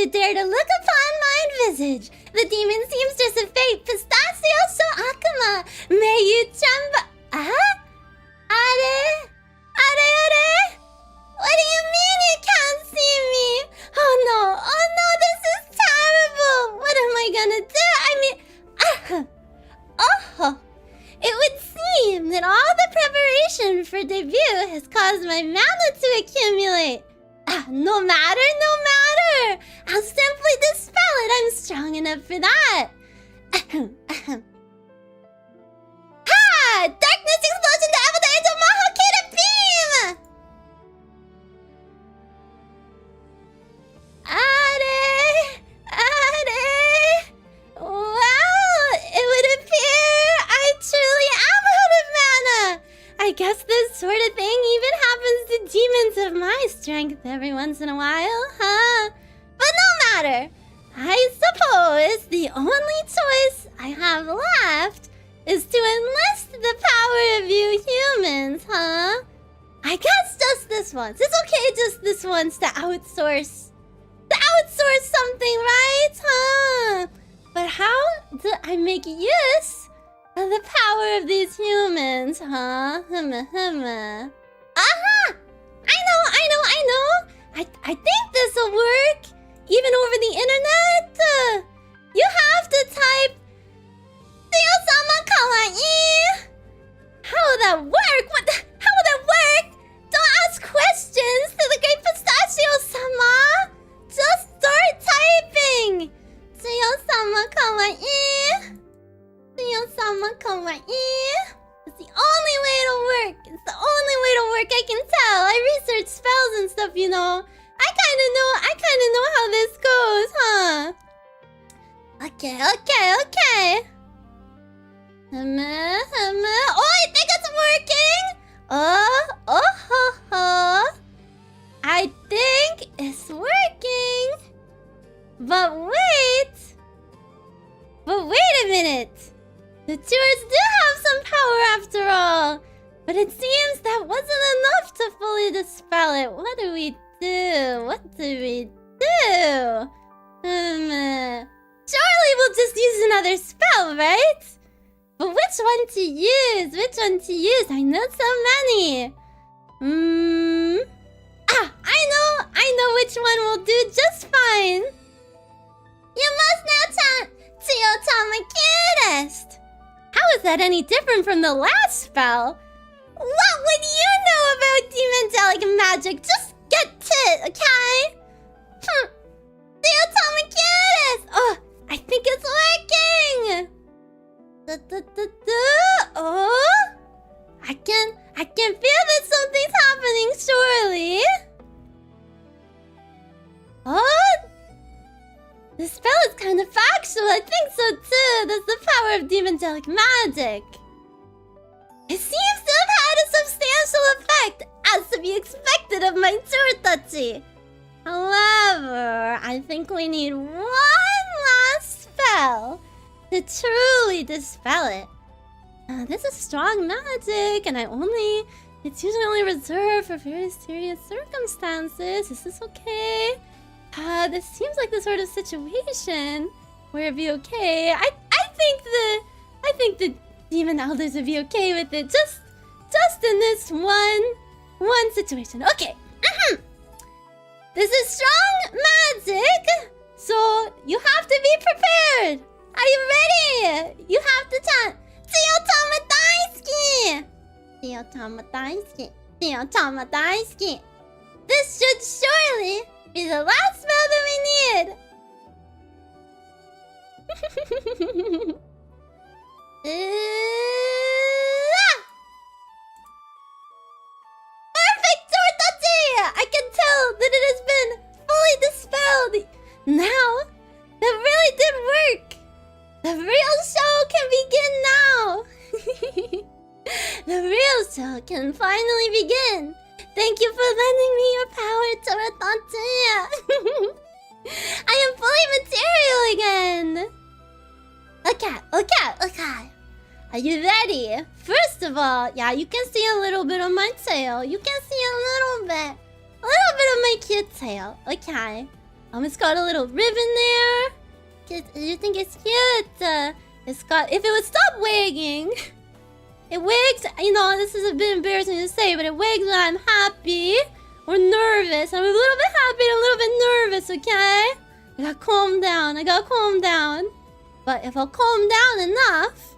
to dare to look upon mine visage. The demon seamstress of fate, Pistachio Shouakuma. May you tremble. Are? What do you mean you can't see me? Oh no, this is terrible. What am I gonna do? It would seem that all the preparation for debut has caused my mana to accumulate. No matter. I'll simply dispel it. I'm strong enough for that. Darkness explosion to Apple the Angel Mahokita beam! Well, it would appear I truly am out of mana. I guess this sort of thing even happens to demons of my strength every once in a while, huh? But no matter. I suppose the only choice I have left is to enlist the power of you humans, huh? I guess just this once. It's okay just this once to outsource something, right? Huh? But how do I make use of the power of these humans, huh? Aha! I know! I think this'll work! Even over the internet? You have to type Tsuyo-sama kawaii! How will that work? How will that work? Don't ask questions to the great Pistachio-sama! Just start typing! Tsuyo-sama kawaii! Tsuyo-sama kawaii! It's the only way it'll work! It's the only way it'll work, I can tell! I research spells and stuff, you know. I kinda know how this goes, huh? Okay. Oh, I think it's working! Ohoho! I think it's working! But wait a minute! The Tours do have some power after all! But it seems that wasn't enough to fully dispel it. What do we do? Surely we'll just use another spell, right? But which one to use? I know so many. I know which one will do just fine. You must now chant Chio-tama cutest. How is that any different from the last spell? What would you know about demonic magic? Just get it, okay? Chio-tama cutest. Oh, I think it's working. Oh, I can feel that something's happening, surely. Oh, the spell is kind of factual. I think so too. That's the power of demonic magic. It seems to have had a substantial effect, as to be expected of my Turtachi. However, I think we need one last spell to truly dispel it. This is strong magic, and it's usually only reserved for very serious circumstances. Is this okay? This seems like the sort of situation where it'd be okay. I think the demon elders would be okay with it. Just in this one situation. Okay. This is strong magic, so you have to be prepared. Are you ready? You have to chant Chio-tama daisuki. This should surely be the last spell that we need. Perfect, Tortachi! I can tell that it has been fully dispelled. Now, that really did work. The real show can begin now. The real show can finally begin. Thank you for lending me your power, Tortachi. I am fully material again. Okay. Are you ready? First of all, yeah, you can see a little bit of my tail. You can see a little bit of my cute tail. Okay. It's got a little ribbon there. You think it's cute? It's got... If it would stop wagging... It wags... You know, this is a bit embarrassing to say, but it wags when I'm happy or nervous. I'm a little bit happy and a little bit nervous, okay? I gotta calm down. I gotta calm down. But if I calm down enough,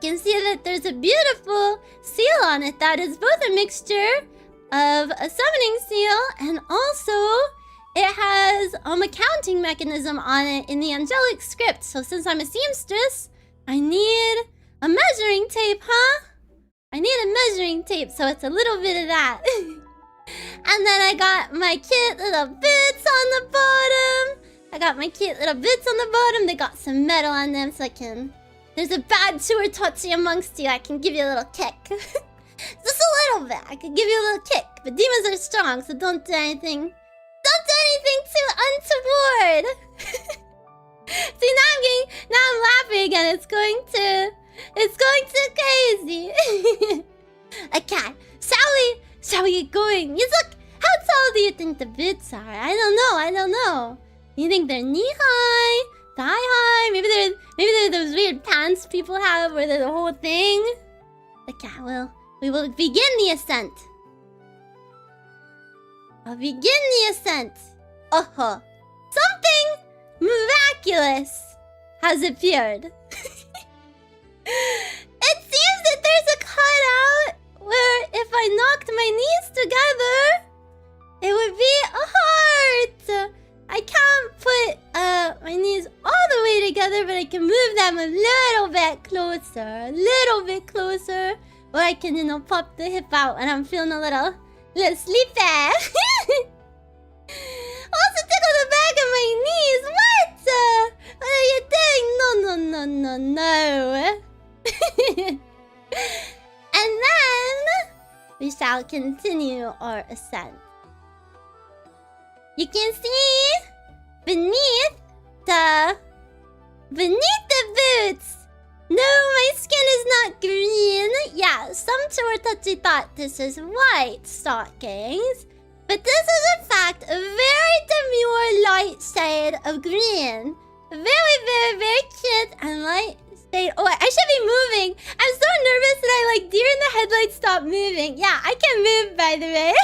you can see that there's a beautiful seal on it that is both a mixture of a summoning seal and also it has a counting mechanism on it in the angelic script. So since I'm a seamstress, I need a measuring tape, huh? I need a measuring tape, so it's a little bit of that. And then I got my cute little boots on the bottom. I got my cute little boots on the bottom. They got some metal on them, so I can... There's a bad tour touchy amongst you. I can give you a little kick. Just a little bit. I can give you a little kick. But demons are strong, so don't do anything. Don't do anything too untoward. See, now I'm laughing again. It's going too crazy. Okay, shall we get going? Yes, look, how tall do you think the boots are? I don't know. You think they're knee-high, thigh-high? Maybe they're those weird pants people have where they're the whole thing? Okay, well, we will begin the ascent. I'll begin the ascent. Something miraculous has appeared. It seems that there's a cutout where if I knocked my knees together, it would be a heart. I can't put my knees all the way together, but I can move them a little bit closer. Or I can, pop the hip out when I'm feeling a little sleepy. Also tickle the back of my knees. What? What are you doing? No. And then we shall continue our ascent. You can see beneath the boots. No, my skin is not green. Yeah, some Chortachi thought this is white stockings. But this is in fact a very demure light shade of green. Very cute and light shade. Oh, I should be moving. I'm so nervous that I deer in the headlights stop moving. Yeah, I can move by the way.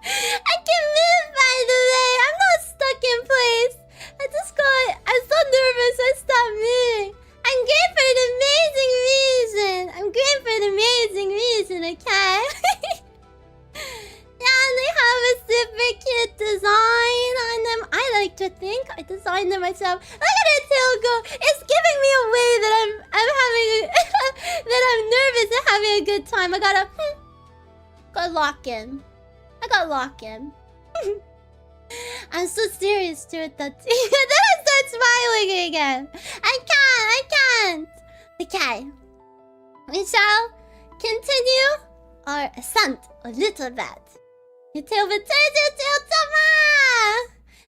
I can move by the way. I'm not stuck in place. I'm so nervous I stopped moving. I'm great for an amazing reason, okay? Yeah, and they have a super cute design on them. I like to think I designed them myself. Look at that tail go. It's giving me away that I'm having that I'm nervous and having a good time. I got lock in. I'm so serious, Stuart. Then I start smiling again. I can't. Okay. We shall continue our ascent a little bit. Your tail Tama!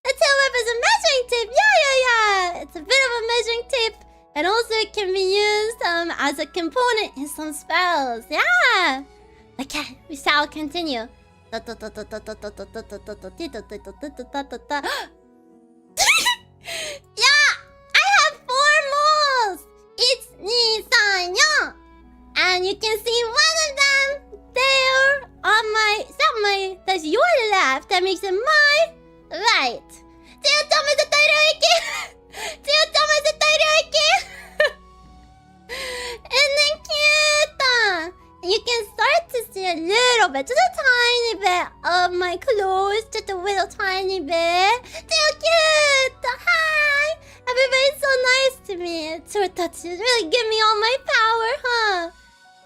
The tail whip is a measuring tape. Yeah. It's a bit of a measuring tape. And also it can be used as a component in some spells. Yeah. Okay, we shall continue. Yeah, I have 4 moles. It's Nisanyo. And you can see one of them there on that's your left. That makes it my right. And then cute. You can start to see a little bit, just a tiny bit of my clothes, just a little tiny bit. So cute! Hi! Everybody's so nice to me. It's really give me all my power, huh?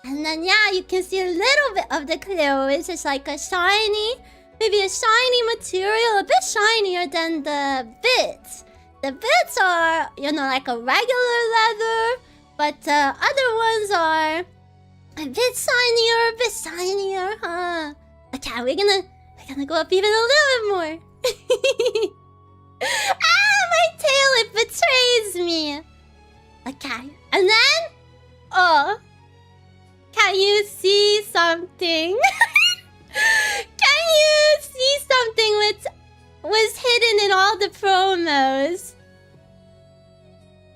And then yeah, you can see a little bit of the clothes. It's like a shiny, maybe a shiny material, a bit shinier than the bits. The bits are, like a regular leather, but other ones are a bit shinier, huh? Okay, we're gonna go up even a little bit more. My tail, it betrays me. Okay, and then, can you see something? Can you see something with was hidden in all the promos.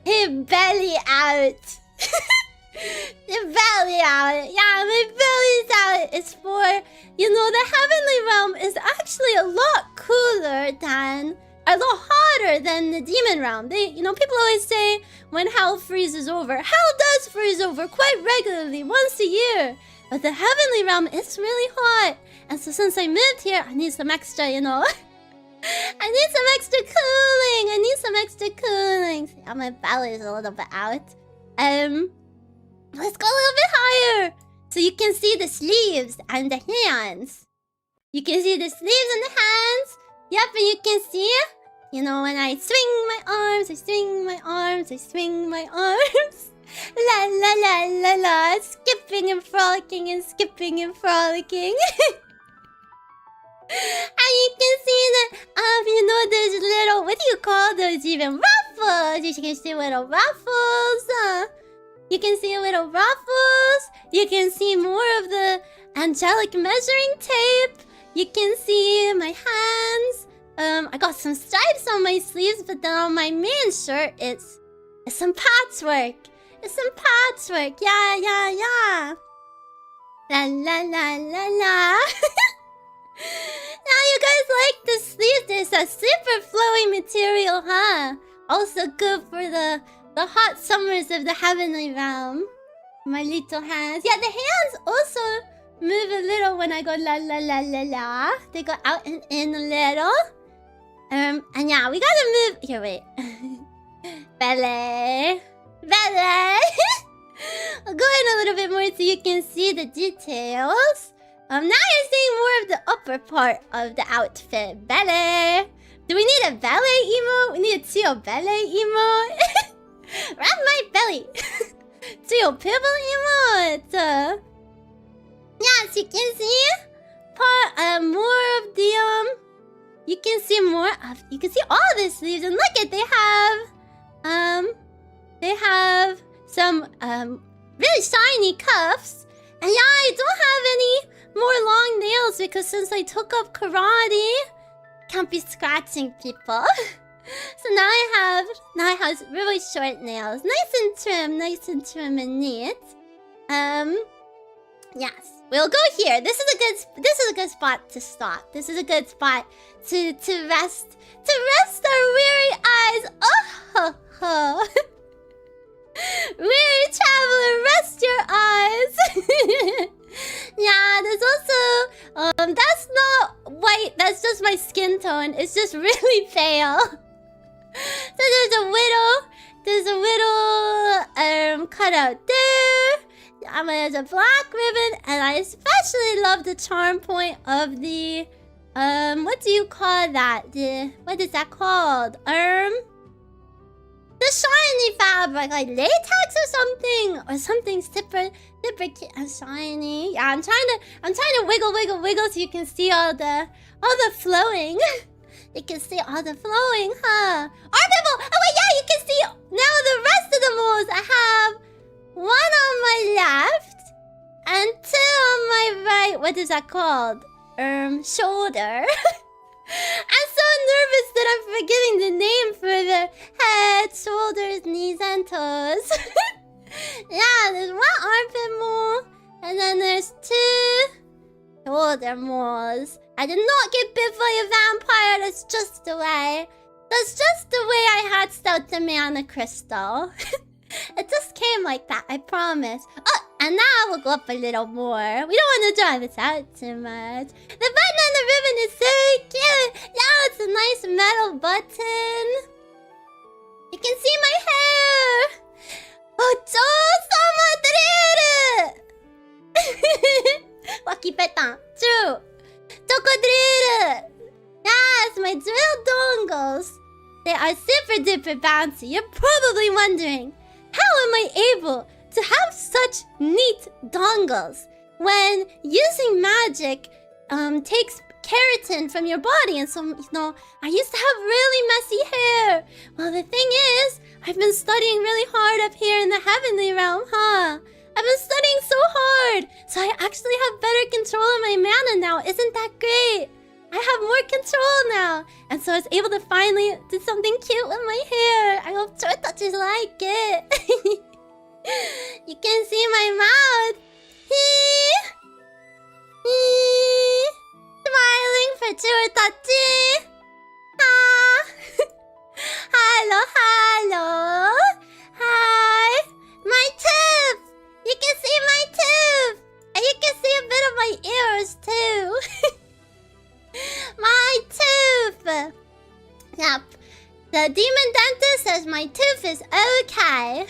Hey, belly out. The belly out. Yeah, my belly's out. It's for, you know, the heavenly realm is actually a lot cooler than, a lot hotter than the demon realm. People always say when hell freezes over. Hell does freeze over quite regularly, once a year. But the heavenly realm is really hot. And so since I moved here, I need some extra, I need some extra cooling. Yeah, my belly is a little bit out. Let's go a little bit higher. So you can see the sleeves and the hands. You can see the sleeves and the hands. Yep, and you can see, when I swing my arms, La la la la la, skipping and frolicking. And you can see that, there's little, what do you call those even? Ruffles! You can see little ruffles. You can see little ruffles. You can see more of the angelic measuring tape. You can see my hands. I got some stripes on my sleeves, but then on my main shirt, it's some patchwork. Yeah. La la la la la. Now you guys like the sleeves. There's a super flowy material, huh? Also good for the hot summers of the heavenly realm. My little hands. Yeah, the hands also move a little when I go la la la la la. They go out and in a little. And yeah, we gotta move. Here, wait. Belly. I'll go in a little bit more so you can see the details. Now you're seeing more of the upper part of the outfit. Belly. Do we need a belly emote? We need a Chio belly emote. Wrap my belly. Chio pibble emote. Yes, you can see more of the you can see all the sleeves, and look at they have some really shiny cuffs. And yeah, I don't have any more long nails because since I took up karate, can't be scratching people. So now I have really short nails, nice and trim and neat. Yes, we'll go here. This is a good spot to stop. This is a good spot to rest our weary eyes. Oh. Weary traveler, rest your eyes. Yeah, there's also that's not white, that's just my skin tone. It's just really pale. So there's a little cutout there. There's a black ribbon, and I especially love the charm point of the what do you call that? What is that called? The shiny fabric, like latex or something super shiny. Yeah, I'm trying to wiggle so you can see all the flowing. You can see all the flowing, huh? Artable! Oh wait, yeah, you can see now the rest of the moles. I have one on my left and two on my right. What is that called? Shoulder. I'm so nervous that I'm forgetting the name for the head, shoulders, knees, and toes. Yeah, there's one armpit mole, and then there's two shoulder moles. I did not get bit by a vampire. That's just the way I hatched out the mana crystal. It just came like that, I promise. Oh, and now we'll go up a little more. We don't want to drive us out too much. The button on the ribbon is so cute. Yeah, it's a nice metal button. You can see my hair. Waki petan. True. Tokodriru. Yes, my drill dongles. They are super duper bouncy. You're probably wondering, how am I able to have such neat dongles when using magic takes keratin from your body? And so, I used to have really messy hair. Well, the thing is, I've been studying really hard up here in the heavenly realm, huh? I've been studying so hard, so I actually have better control of my mana now. Isn't that great? I have more control now. And so I was able to finally do something cute with my hair. I hope Chio touches like it. You can see my mouth. Smiling for Chio touchy. Ah. Hello, hello. Hi. My tooth. You can see my tooth. And you can see a bit of my ears too. My tooth. Yep. The demon dentist says my tooth is okay.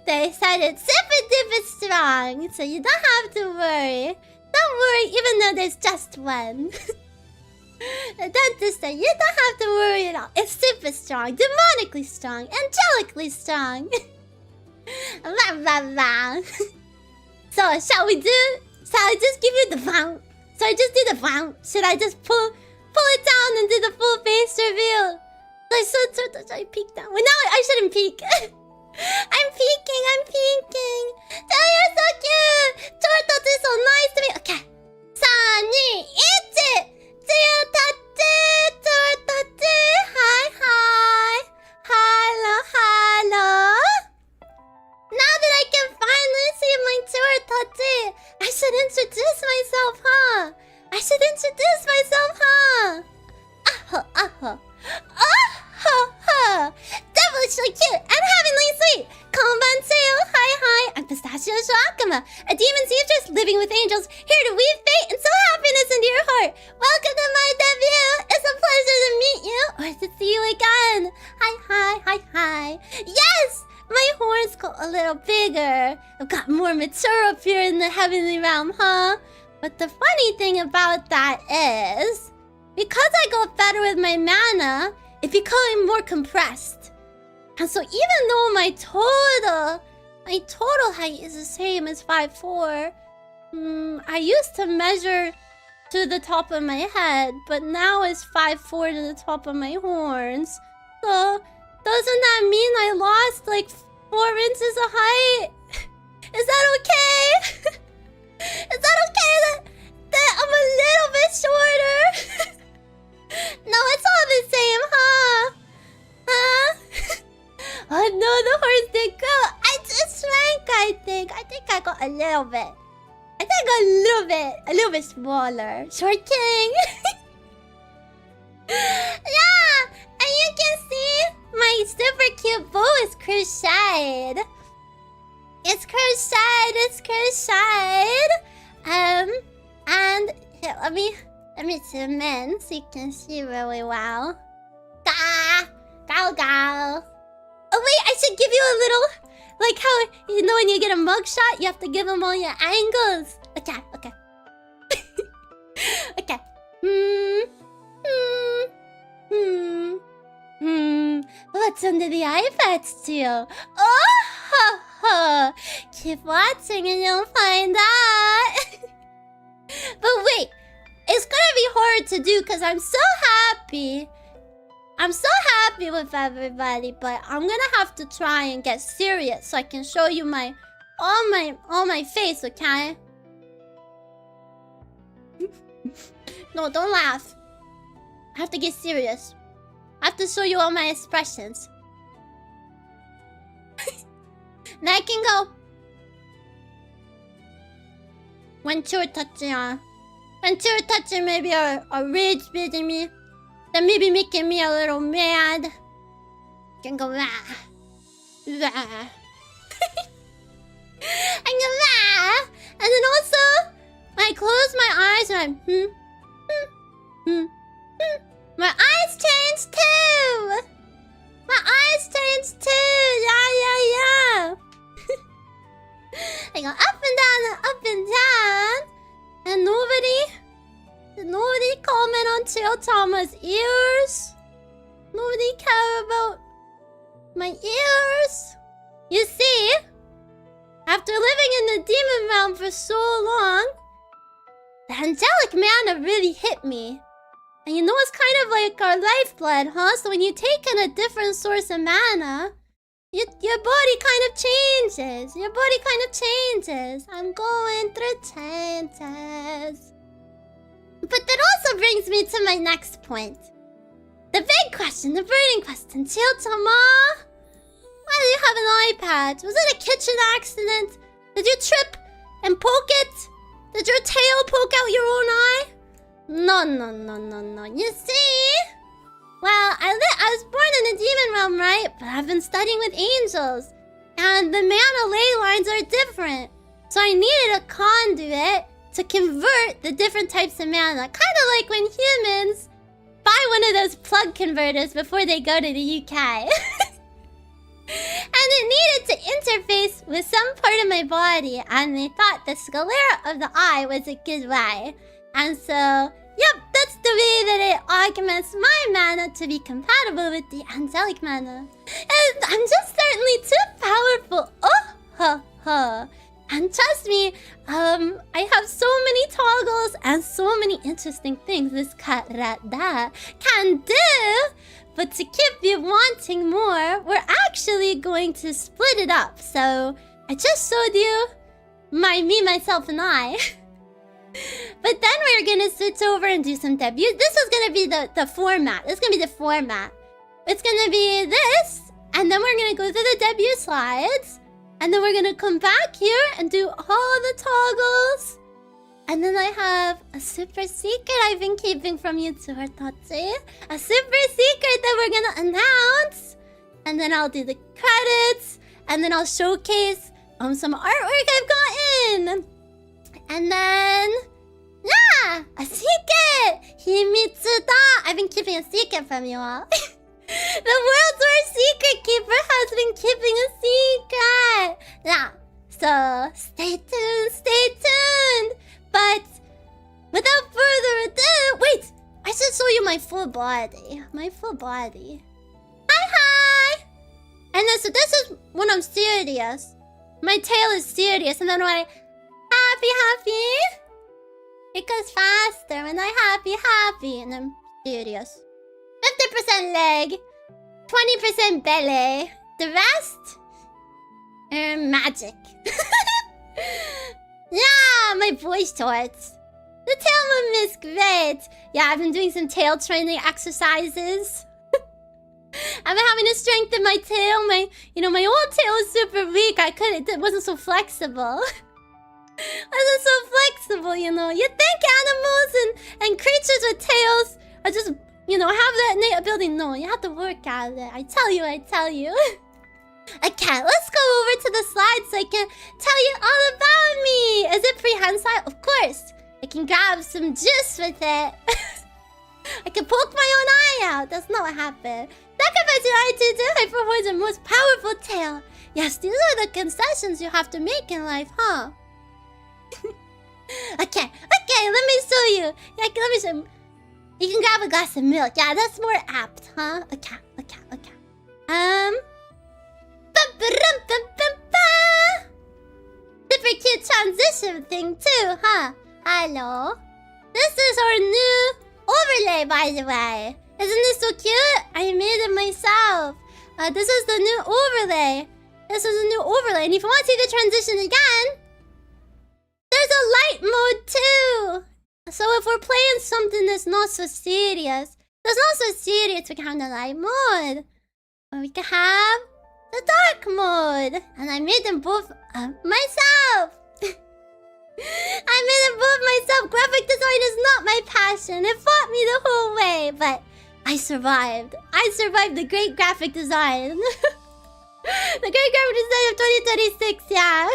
They said it's super duper strong, so you don't have to worry. Don't worry, even though there's just one. The dentist said you don't have to worry at all. It's super strong, demonically strong, angelically strong. Blah, blah, blah. So, shall I just give you the vow? So I just do the vow. Should I just pull it down and do the full face reveal? Should I peek down? Well, no, I shouldn't peek. I'm peeking. Oh, you're so cute. Chortot is so nice to me. Okay. 3, 2, 1. Hi. Hello. Now that I can finally see my Chortot, I should introduce myself, huh? Devilishly cute and heavenly sweet. Konbanseyo, hi. I'm Pistachio Shouakuma, a demon seamstress living with angels, here to weave fate and sow happiness into your heart. Welcome to my debut. It's a pleasure to meet you or to see you again. Hi. Yes, my horns got a little bigger. I've got more mature up here in the heavenly realm, huh? But the funny thing about that is, because I got better with my mana, it became more compressed. And so even though my total height is the same as 5'4", I used to measure to the top of my head, but now it's 5'4" to the top of my horns. So doesn't that mean I lost like 4 inches of height? Is that okay? Is that okay that I'm a little bit shorter? No, it's all the same, huh? Oh no, the horse did grow. I just shrank, I think. I think I got a little bit. A little bit smaller. Short king. Yeah, and you can see my super cute bow is crocheted. It's crocheted. And here, let me zoom in so you can see really well. Go. Oh wait, I should give you a little, like how, you know when you get a mugshot, you have to give them all your angles. Okay. Okay. What's under the eye patch, Chio? Oh, keep watching and you'll find out. But wait, it's gonna be hard to do because I'm so happy. With everybody, but I'm gonna have to try and get serious so I can show you all my face, okay? No, don't laugh. I have to get serious. I have to show you all my expressions. Now I can go. When you're touching maybe a rage beating me. That may be making me a little mad. Can go rah. I go rah. And then also, when I close my eyes and my eyes change too. Yeah. I go up and down. And nobody comment on Chio-tama's ears. Nobody care about my ears. You see, after living in the demon realm for so long, the angelic mana really hit me. And you know it's kind of like our lifeblood, huh? So when you take in a different source of mana, your body kind of changes. I'm going through changes. But that also brings me to my next point. The big question, the burning question. Chio-tama, why do you have an eye patch? Was it a kitchen accident? Did you trip and poke it? Did your tail poke out your own eye? No. You see? Well, I was born in the demon realm, right? But I've been studying with angels. And the mana ley lines are different. So I needed a conduit to convert the different types of mana. Kind of like when humans buy one of those plug converters before they go to the UK. And it needed to interface with some part of my body. And they thought the sclera of the eye was a good way. And so, yep, that's the way that it augments my mana to be compatible with the angelic mana. And I'm just certainly too powerful. Ohoho. And trust me, I have so many toggles and so many interesting things this karada can do. But to keep you wanting more, we're actually going to split it up. So I just showed you me, myself, and I. But then we're gonna switch over and do some debut. This is gonna be the format. This is gonna be the format. It's gonna be this, and then we're gonna go through the debut slides. And then we're gonna come back here and do all the toggles. And then I have a super secret I've been keeping from you to her Totsi. A super secret that we're gonna announce. And then I'll do the credits. And then I'll showcase some artwork I've gotten. And then, yeah, a secret! Himitsu da! I've been keeping a secret from you all. The world's worst secret keeper has been keeping a secret. Yeah, so stay tuned. But without further ado, wait, I should show you my full body. Hi. And then, so this is when I'm serious. My tail is serious, and then when I happy, it goes faster when I happy, and I'm serious. 50% leg, 20% belly, the rest magic. Yeah, my voice shorts. The tail movement is great. Yeah, I've been doing some tail training exercises. I've been having to strengthen my tail. My old tail was super weak. It wasn't so flexible. You'd think animals and creatures with tails are just, have that innate ability. No, you have to work at it. I tell you. Okay, let's go over to the slides so I can tell you all about me. Is it prehensile? Of course. I can grab some juice with it. I can poke my own eye out. That's not what happened. Sacrifice your eye to forge the most powerful tail. Yes, these are the concessions you have to make in life, huh? Okay, let me show you. You can grab a glass of milk. Yeah, that's more apt, huh? Okay. Super cute transition thing too, huh? Hello. This is our new overlay, by the way. Isn't this so cute? I made it myself. This is the new overlay. And if you want to see the transition again, there's a light mode too. So if we're playing something that's not so serious, we can have the light mode. Or we can have the dark mode. And I made them both myself. Graphic design is not my passion. It fought me the whole way, but I survived. The great graphic design. The great graphic design of 2026, yeah.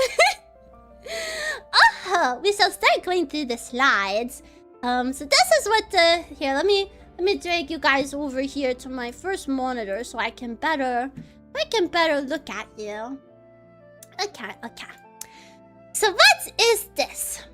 Oh, we shall start going through the slides. So this is what here, let me drag you guys over here to my first monitor so I can better look at you. Okay. So what is this?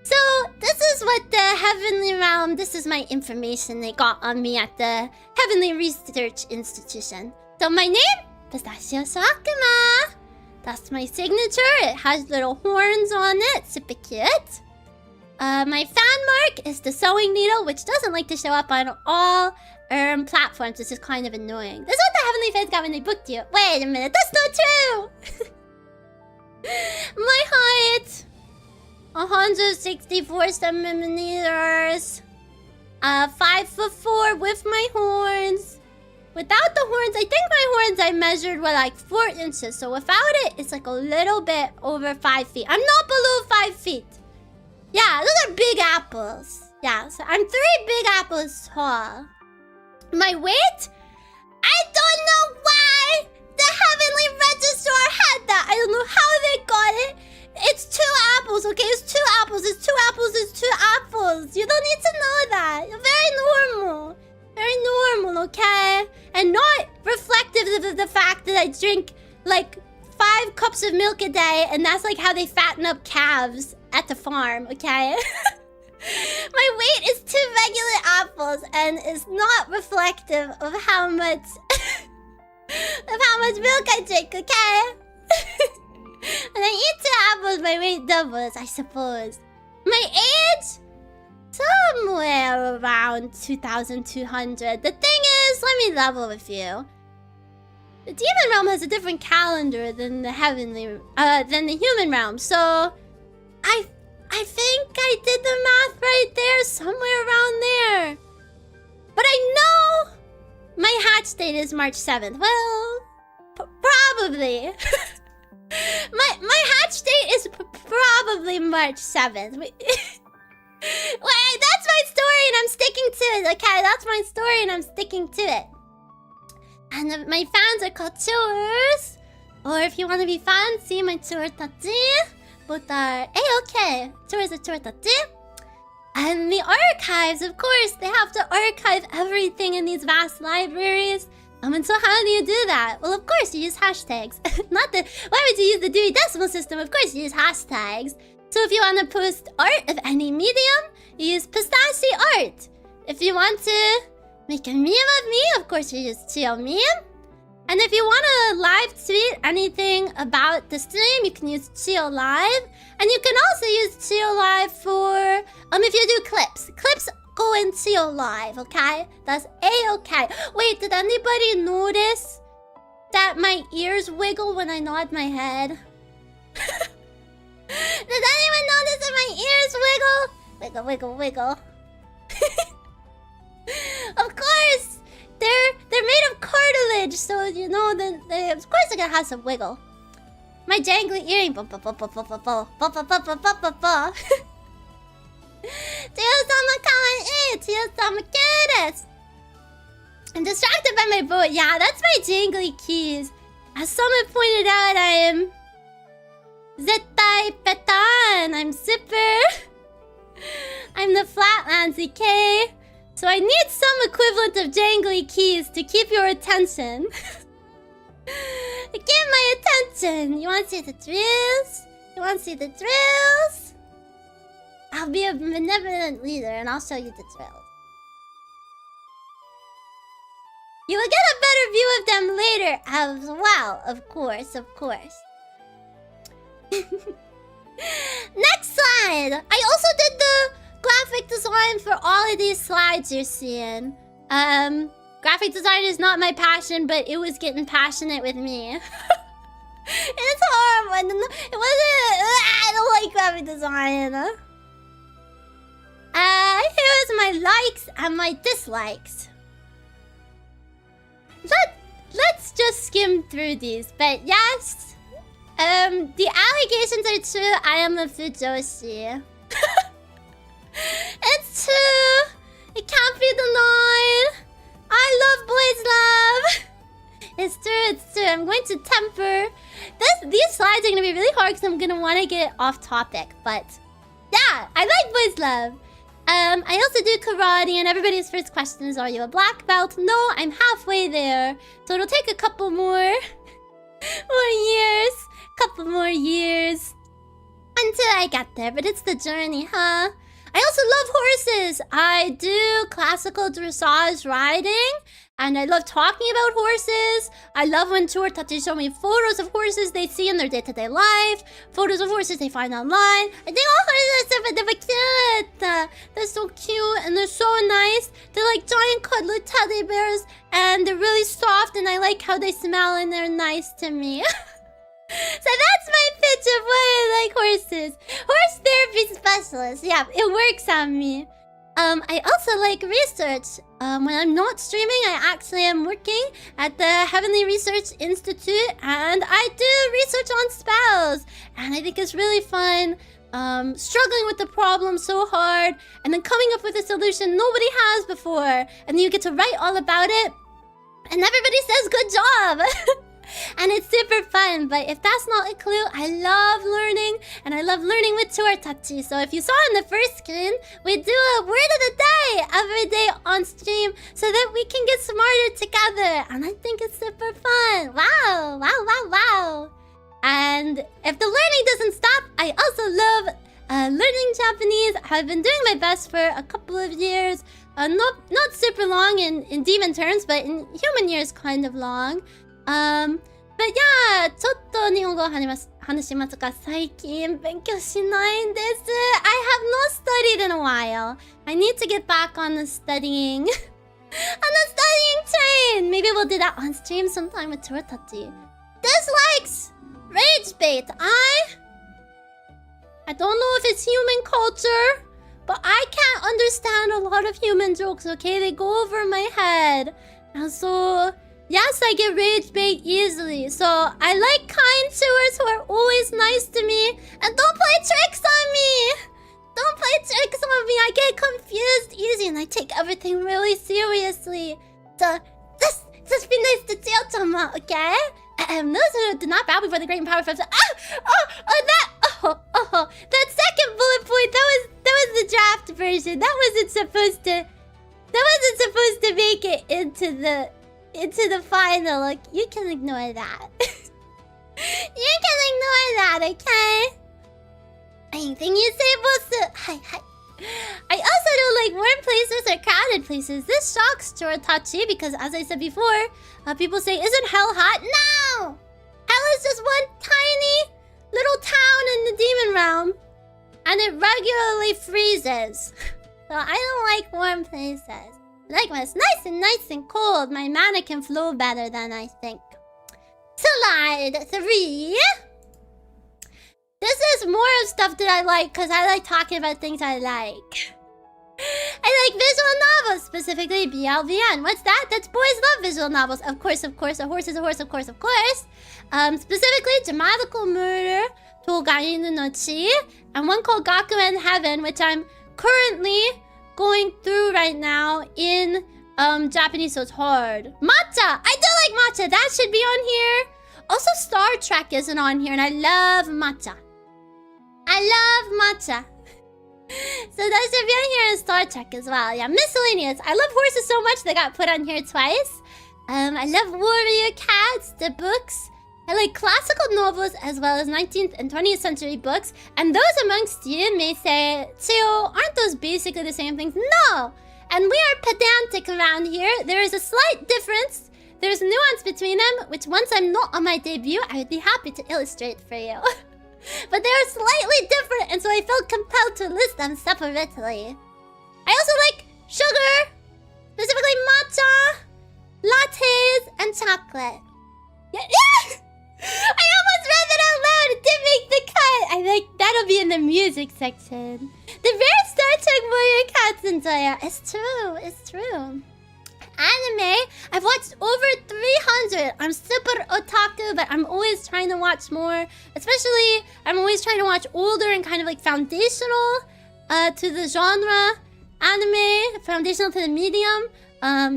So this is what the Heavenly Realm, this is my information they got on me at the Heavenly Research Institution. So my name, Pistachio Shouakuma. That's my signature. It has little horns on it. Super cute. My fan mark is the sewing needle, which doesn't like to show up on all platforms, which is kind of annoying. This is what the Heavenly Fans got when they booked you. Wait a minute, that's not true! My height. 164 centimeters. 5'4" with my horns. Without the horns, I think my horns I measured were like 4 inches. So without it, it's like a little bit over 5 feet. I'm not below 5 feet. Yeah, those are big apples. Yeah, so I'm 3 big apples tall. My weight? I don't know why the Heavenly Registrar had that. I don't know how they got it. It's 2 apples, okay? It's 2 apples. It's 2 apples. It's 2 apples. You don't need to know that. You're very normal. Very normal, okay? And not reflective of the fact that I drink like 5 cups of milk a day, and that's like how they fatten up calves at the farm, okay? My weight is 2 regular apples, and it's not reflective of how much milk I drink, okay? When I eat 2 apples, my weight doubles, I suppose. My age? Somewhere around 2,200. The thing is, let me level with you. The demon realm has a different calendar than the human realm, so I think I did the math right there, somewhere around there. But I know my hatch date is March 7th. Well, probably. my hatch date is probably March 7th. Wait, that's my story and I'm sticking to it, okay? That's my story and I'm sticking to it. And my fans are called Chios. Or if you want to be fancy, my Chiortachi. Both are A-okay. Chios are Chiortachi. And the archives, of course, they have to archive everything in these vast libraries. And so how do you do that? Well, of course, you use hashtags. Why would you use the Dewey Decimal System? Of course, you use hashtags. So if you want to post art of any medium, you use Pistachio Art. If you want to make a meme of me, of course, you use Chio Meme. And if you want to live tweet anything about the stream, you can use Chio Live. And you can also use Chio Live for, if you do clips. Clips go in Chio Live, okay? That's A-okay. Wait, did anybody notice that my ears wiggle when I nod my head? Did anyone notice that my ears wiggle? Wiggle, wiggle, wiggle. Of course! They're made of cartilage, so you know that of course they're gonna have some wiggle. My jangly earring. I'm distracted by my boat. Yeah, that's my jangly keys. As someone pointed out, I am Zettai Petan. I'm Zipper. I'm the Flatlands EK. So I need some equivalent of jangly keys to keep your attention. Get my attention. You want to see the drills? You want to see the drills? I'll be a benevolent leader and I'll show you the drills. You will get a better view of them later as well, of course, of course. Next slide. I also did the graphic design for all of these slides you're seeing. Graphic design is not my passion, but it was getting passionate with me. It's horrible. It wasn't. I don't like graphic design. Here's my likes and my dislikes. Let's just skim through these. But yes, the allegations are true. I am a Fujoshi. It's true. It can't be denied. I love boys' love. It's true, it's true. I'm going to temper. These slides are going to be really hard because I'm going to want to get off topic. But yeah, I like boys' love. I also do karate, and everybody's first question is, are you a black belt? No, I'm halfway there. So it'll take a couple more years. Couple more years until I get there. But it's the journey, huh? I also love horses. I do classical dressage riding, and I love talking about horses. I love when Chiortachi show me photos of horses they see in their day-to-day life, photos of horses they find online. I think all horses are super cute. They're so cute and they're so nice. They're like giant cuddly teddy bears, and they're really soft, and I like how they smell, and they're nice to me. So that's my pitch of why I like horses. Horse therapy specialist. Yeah, it works on me. I also like research. When I'm not streaming, I actually am working at the Heavenly Research Institute, and I do research on spells. And I think it's really fun. Struggling with the problem so hard, and then coming up with a solution nobody has before, and then you get to write all about it, and everybody says good job. And it's super fun. But if that's not a clue, I love learning, and I love learning with Chio. So if you saw in the first screen, we do a word of the day every day on stream so that we can get smarter together, and I think it's super fun. Wow, wow, wow, wow. And if the learning doesn't stop, I also love learning Japanese. I've been doing my best for a couple of years. Not super long in demon terms, but in human years kind of long. But yeah, ちょっと日本語を話しますが、最近勉強しないんです。I have not studied in a while. I need to get back on the studying. On the studying train. Maybe we'll do that on stream sometime with Chio. Dislikes rage bait. I don't know if it's human culture, but I can't understand a lot of human jokes, okay? They go over my head. And so, yes, I get rage bait easily. So, I like kind chewers who are always nice to me. And don't play tricks on me! Don't play tricks on me! I get confused easy and I take everything really seriously. So, just be nice to Chio-chama, okay? Those who do not bow before the great and powerful. That second bullet point. That was the draft version. That wasn't supposed to make it into the final. Like, you can ignore that. You can ignore that, okay? Anything you say, boss. Hi. I also don't like warm places or crowded places. This shocks Chio because, as I said before, people say, isn't hell hot? No! Hell is just one tiny little town in the demon realm. And it regularly freezes. So I don't like warm places. I like when it's nice and cold. My mana can flow better then, I think. Slide 3. This is more of stuff that I like because I like talking about things I like. I like visual novels, specifically BLVN. What's that? That's boys love visual novels. Of course. A horse is a horse, of course. Specifically, Dramatical Murder, Togainu no Chi, and one called Gakuen Heaven, which I'm currently going through right now in Japanese, so it's hard. Matcha! I do like matcha. That should be on here. Also, Star Trek isn't on here, and I love matcha. So that should be on here in Star Trek as well. Yeah, miscellaneous. I love horses so much they got put on here twice. I love warrior cats, the books. I like classical novels as well as 19th and 20th century books. And those amongst you may say, Chio, aren't those basically the same things? No! And we are pedantic around here. There is a slight difference. There's nuance between them, which once I'm not on my debut, I would be happy to illustrate for you. But they are slightly different, and so I felt compelled to list them separately. I also like sugar, specifically matcha, lattes, and chocolate. Yeah. I almost read that out loud. It didn't make the cut. I think that'll be in the music section. The rare Star Trek warrior cats enjoy it. It's true. Anime, I've watched over 300. I'm super otaku, but I'm always trying to watch more. Especially, I'm always trying to watch older and kind of like foundational to the genre anime, foundational to the medium.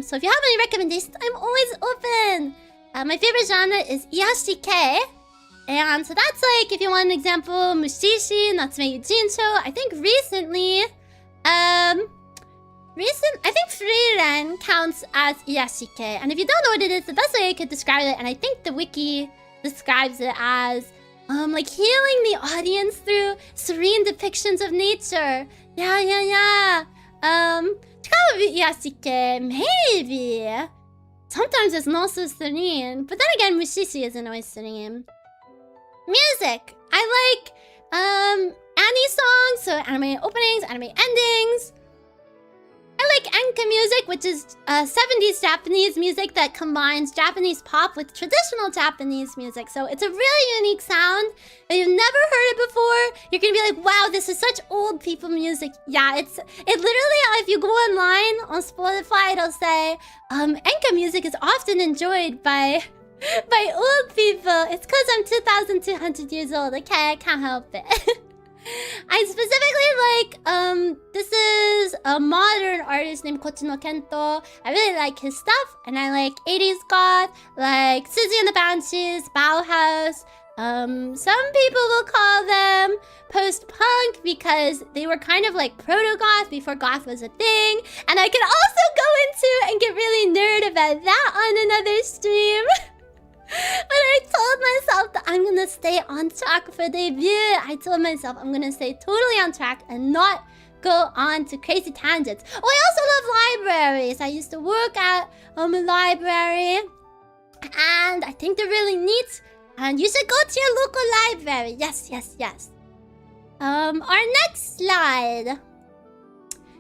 So if you have any recommendations, I'm always open. My favorite genre is Iyashike. And so that's like, if you want an example, Mushishi, Natsume Yujincho. I think recently, I think Frieren counts as Iyashike. And if you don't know what it is, the best way I could describe it, and I think the wiki describes it as like healing the audience through serene depictions of nature. Yeah. Probably Iyashike, maybe. Sometimes it's not so serene. But then again, Mushishi isn't always serene. Music. I like anime songs, so anime openings, anime endings. I like enka music, which is 70s Japanese music that combines Japanese pop with traditional Japanese music. So it's a really unique sound. If you've never heard it before, you're gonna be like, wow, this is such old people music. Yeah, it literally, if you go online on Spotify, it'll say, enka music is often enjoyed by old people. It's because I'm 2,200 years old. Okay, I can't help it. I specifically like, this is a modern artist named Kochino Kento. I really like his stuff, and I like 80s goth, like Susie and the Banshees, Bauhaus. Some people will call them post-punk because they were kind of like proto-goth before goth was a thing. And I can also go into and get really nerd about that on another stream. But I told myself that I'm gonna stay on track for debut. I told myself I'm gonna stay totally on track and not go on to crazy tangents. Oh, I also love libraries. I used to work at a library, and I think they're really neat. And you should go to your local library. Yes, yes, yes. Our next slide.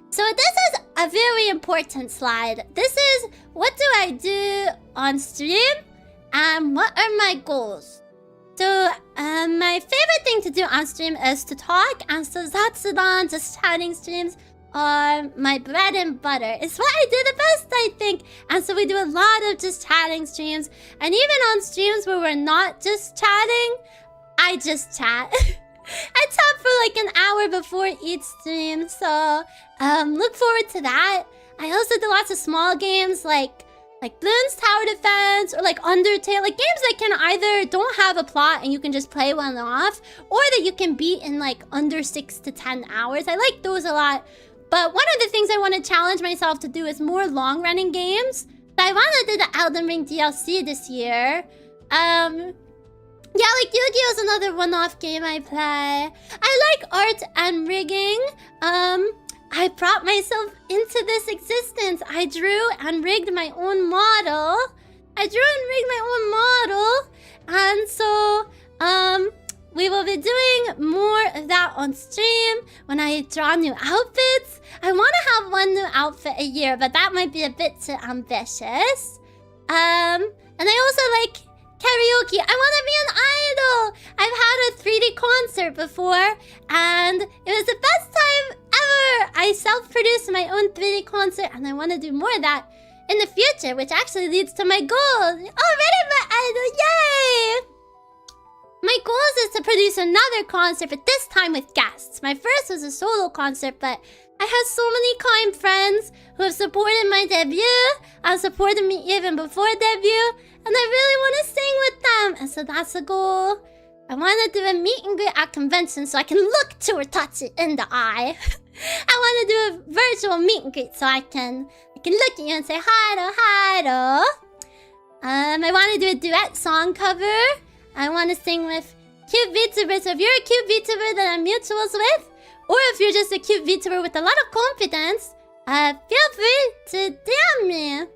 So this is a very important slide. This is, what do I do on stream? And what are my goals? So, my favorite thing to do on stream is to talk, and so Zatsudan, just chatting streams, are my bread and butter. It's what I do the best, I think. And so we do a lot of just chatting streams. And even on streams where we're not just chatting, I just chat. I chat for like an hour before each stream, so look forward to that. I also do lots of small games like Bloons Tower Defense, or like Undertale, like games that can either don't have a plot and you can just play one off, or that you can beat in like under 6 to 10 hours. I like those a lot. But one of the things I want to challenge myself to do is more long-running games. So I want to do the Elden Ring DLC this year. Yeah, like Yu-Gi-Oh! Is another one-off game I play. I like art and rigging. I brought myself into this existence. I drew and rigged my own model. And so, we will be doing more of that on stream when I draw new outfits. I want to have one new outfit a year, but that might be a bit too ambitious. And I also like karaoke. I want to be an idol. I've had a 3D concert before, and it was the best time ever. I self-produced my own 3D concert, and I want to do more of that in the future, which actually leads to my goal. Already my idol, yay! My goals is to produce another concert, but this time with guests. My first was a solo concert, but I have so many kind friends who have supported my debut and supported me even before debut, and I really want to sing with them, and so that's the goal. I want to do a meet and greet at convention so I can look Chio in the eye. I want to do a virtual meet and greet so I can look at you and say hi do. I want to do a duet song cover. I want to sing with cute VTubers. So if you're a cute VTuber that I'm mutuals with, or if you're just a cute VTuber with a lot of confidence, feel free to DM me.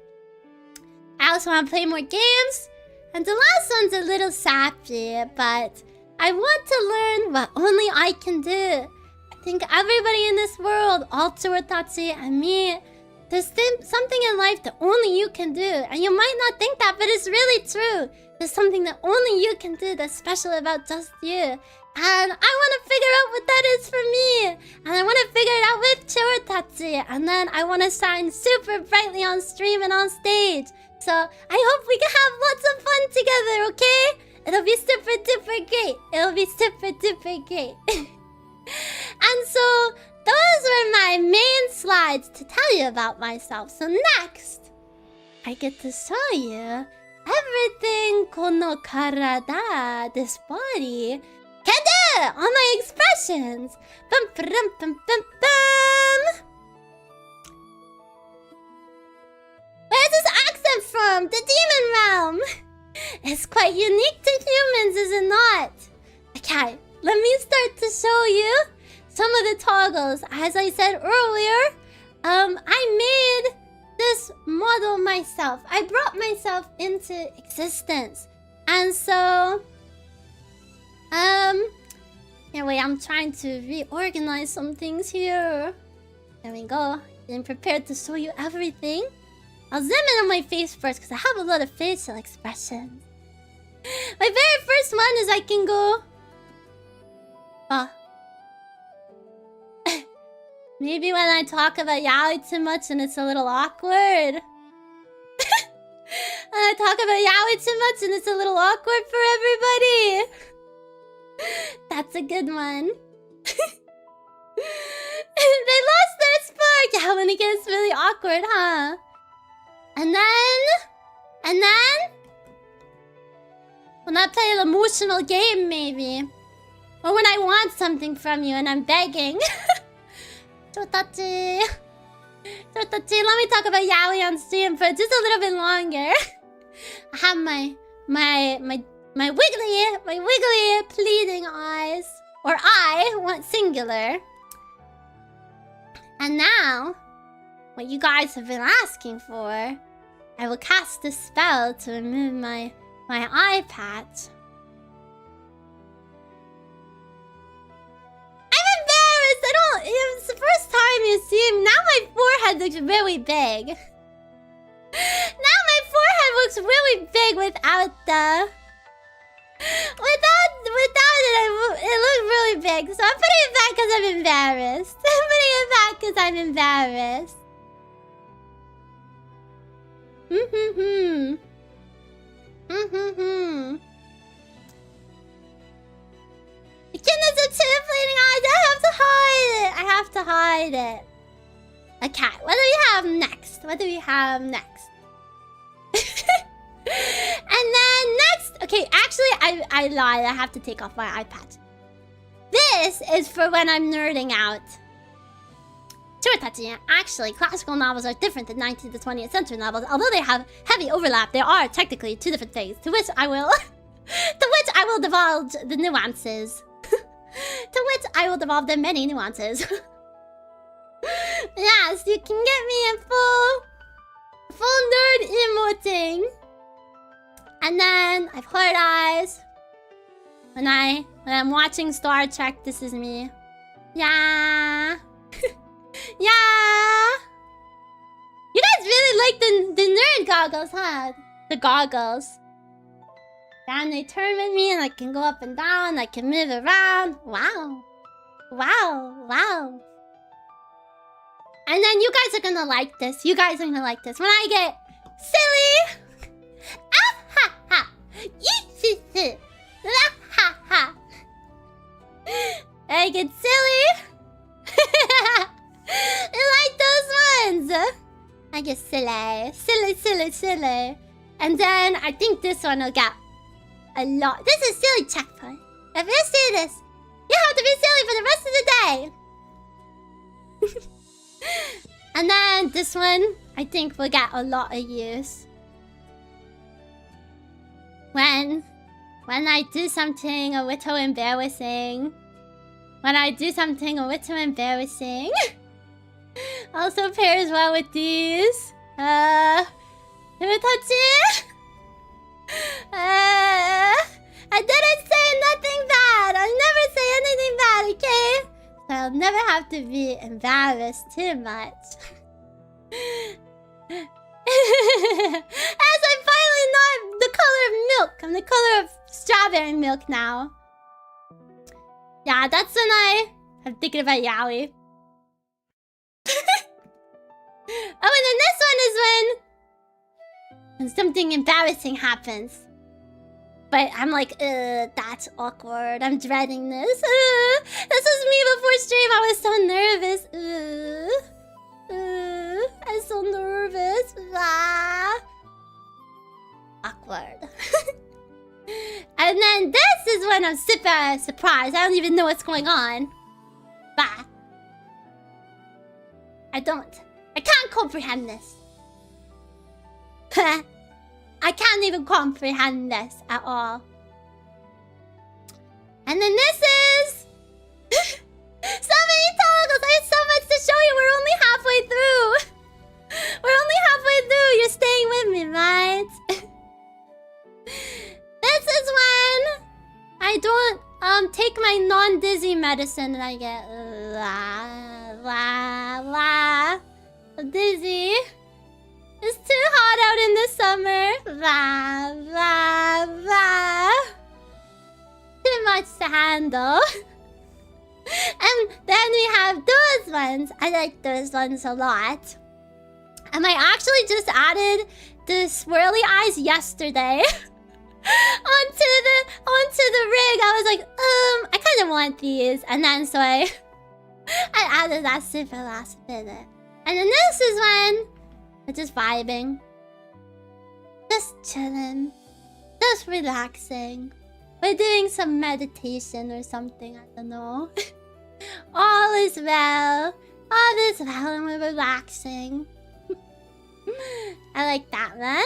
I also want to play more games. And the last one's a little sappy, but I want to learn what only I can do. I think everybody in this world, all Tsurutatsu and me, there's something in life that only you can do. And you might not think that, but it's really true. There's something that only you can do that's special about just you. And I want to figure out what that is for me. And I want to figure it out with Chio. And then I want to shine super brightly on stream and on stage. So I hope we can have lots of fun together, okay? It'll be super duper great. It'll be super duper great. And so those were my main slides to tell you about myself. So next, I get to show you everything kono karada, this body, can do on my expressions. Bum, bum, bum, bum, bum. Where's this accent from? The demon realm. It's quite unique to humans, is it not? Okay, let me start to show you some of the toggles. As I said earlier, I made this model myself. I brought myself into existence. And so, yeah, wait, I'm trying to reorganize some things here. There we go. Being prepared to show you everything. I'll zoom in on my face first because I have a lot of facial expressions. My very first one is I can go... Maybe when I talk about yaoi too much and it's a little awkward. When I talk about yaoi too much and it's a little awkward for everybody. That's a good one. They lost their spark. Yeah, when it gets really awkward, huh? And then... When I play an emotional game, maybe. Or when I want something from you and I'm begging. Chotachi. Chotachi, let me talk about yaoi on stream for just a little bit longer. I have my wiggly pleading eyes. Or I want singular. And now, what you guys have been asking for, I will cast a spell to remove my eye patch. I'm embarrassed! It's the first time you see me. Now my forehead looks really big. Now my forehead looks really big without the... Without it looked really big. So I'm putting it back because I'm embarrassed. I'm putting it back because I'm embarrassed. The goodness of two fleeting eyes. I have to hide it. I have to hide it. Okay, what do we have next? What do we have next? And then next... Okay, actually, I lied. I have to take off my eye patch. This is for when I'm nerding out. Chotachi, actually, classical novels are different than 19th to 20th century novels. Although they have heavy overlap, they are technically two different things, to which I will... divulge the nuances. To which I will divulge the many nuances. Yes, you can get me in full nerd emoting. And then I've heard eyes. When I'm watching Star Trek, this is me. Yeah. Yeah. You guys really like the nerd goggles, huh? The goggles. And they turn with me and I can go up and down. I can move around. Wow. Wow. Wow. And then you guys are gonna like this. You guys are gonna like this. When I get silly. Ah ha ha. Yee ah ha ha. I get silly. You like those ones? I get silly. Silly. And then I think this one will get a lot. This is silly checkpoint. If you see this, you have to be silly for the rest of the day. And then this one, I think will get a lot of use. When I do something a little embarrassing. When I do something a little embarrassing. Also pairs well with these. Himitachi? I didn't say nothing bad. I never say anything bad, okay? So I'll never have to be embarrassed too much. As I finally know I'm the color of milk. I'm the color of strawberry milk now. Yeah, that's when I'm thinking about yaoi. Oh, and then this one is when something embarrassing happens. But I'm like, that's awkward. I'm dreading this. This was me before stream. I was so nervous. I'm so nervous. Awkward. And then this is when I'm super surprised. I don't even know what's going on. Bah. I can't comprehend this. I can't even comprehend this at all. And then this is... so many toggles! I have so much to show you! We're only halfway through! We're only halfway through! You're staying with me, right? This is when I don't take my non-dizzy medicine and I get... I'm dizzy. It's too hot out in the summer. Blah, blah, blah. Too much to handle. And then we have those ones. I like those ones a lot. And I actually just added the swirly eyes yesterday onto the rig. I was like, I kind of want these. And then so I added that super last minute. And then this is when we're just vibing. Just chilling. Just relaxing. We're doing some meditation or something. I don't know. All is well. All is well and we're relaxing. I like that one. I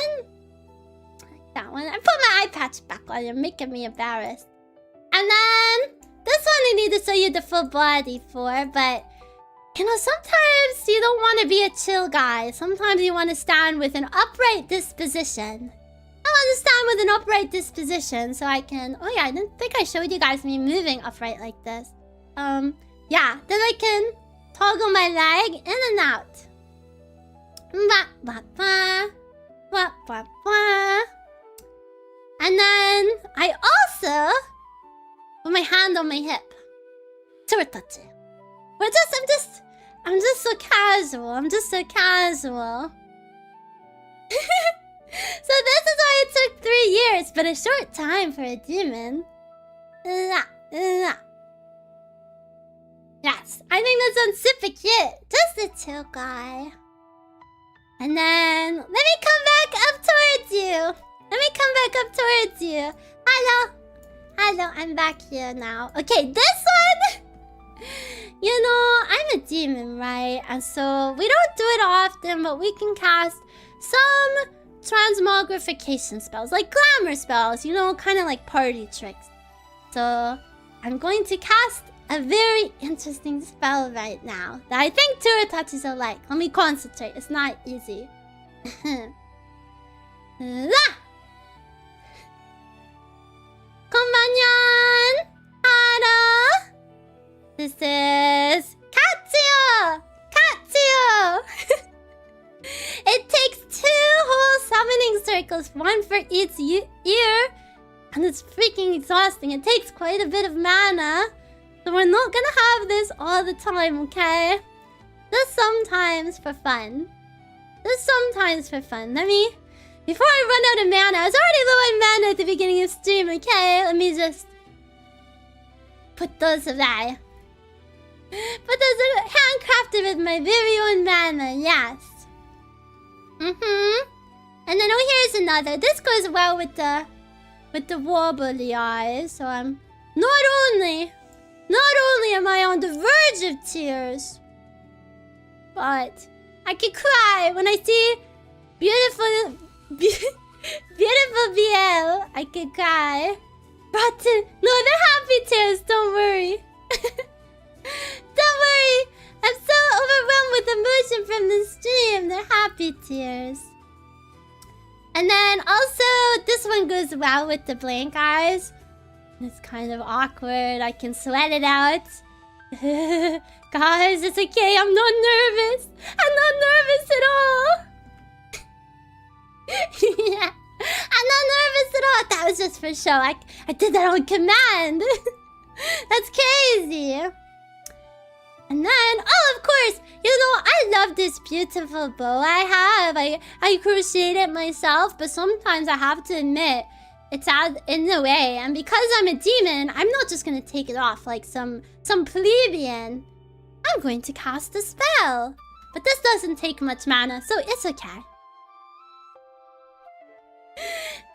like that one. I put my eye patch back on. You're making me embarrassed. And then this one I need to show you the full body for, but you know, sometimes you don't want to be a chill guy. Sometimes you want to stand with an upright disposition. I want to stand with an upright disposition so I can... Oh yeah, I didn't think I showed you guys me moving upright like this. Yeah, then I can toggle my leg in and out. Blah, blah, blah. Blah, blah, blah. And then I also put my hand on my hip. Touch it. I'm just so casual. I'm just so casual. So this is why it took 3 years, but a short time for a demon. Yes, I think this one's super cute. Just a chill guy. And then let me come back up towards you. Let me come back up towards you. Hello. Hello, I'm back here now. Okay, this one. You know, I'm a demon, right? And so we don't do it often, but we can cast some transmogrification spells, like glamour spells, you know, kind of like party tricks. So I'm going to cast a very interesting spell right now that I think Touretouches are like. Let me concentrate. It's not easy. Konbanyan! Hara! This is Katsuyo! Katsuyo! It takes 2 whole summoning circles, 1 for each ear, and it's freaking exhausting. It takes quite a bit of mana. So we're not gonna have this all the time, okay? Just sometimes for fun. Just sometimes for fun. Let me... Before I run out of mana, I was already low on mana at the beginning of stream, okay? Let me just... put those away. But those are handcrafted with my very own mana, yes. And then, oh, here's another. This goes well with the wobbly eyes. So I'm... Not only am I on the verge of tears, but I can cry when I see beautiful BL. I can cry. But no, they're happy tears. Don't worry. Don't worry. I'm so overwhelmed with emotion from the stream. They're happy tears. And then also, this one goes well with the blank eyes. It's kind of awkward. I can sweat it out. Guys, it's okay. I'm not nervous. I'm not nervous at all. Yeah. I'm not nervous at all. That was just for show. I did that on command. That's crazy. And then, oh, of course, you know, I love this beautiful bow I have. I crocheted it myself, but sometimes I have to admit, it's out in the way. And because I'm a demon, I'm not just going to take it off like some plebeian. I'm going to cast a spell. But this doesn't take much mana, so it's okay.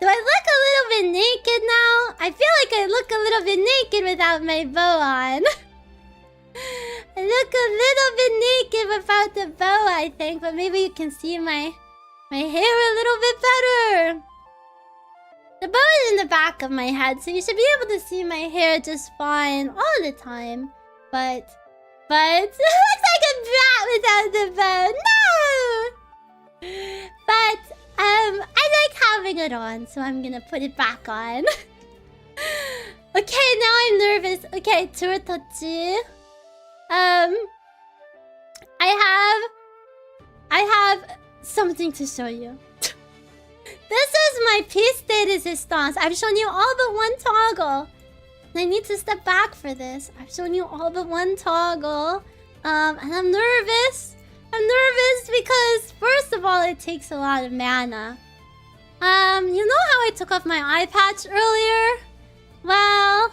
Do I look a little bit naked now? I feel like I look a little bit naked without my bow on. I look a little bit naked without the bow, I think. But maybe you can see my hair a little bit better. The bow is in the back of my head, so you should be able to see my hair just fine all the time. But it looks like a brat without the bow. No! But I like having it on, so I'm gonna put it back on. Okay, now I'm nervous. Okay, Touretouchi. I have something to show you. This is my piece de resistance. I've shown you all but one toggle. I need to step back for this. I've shown you all but one toggle. And I'm nervous. I'm nervous because, first of all, it takes a lot of mana. You know how I took off my eye patch earlier? Well,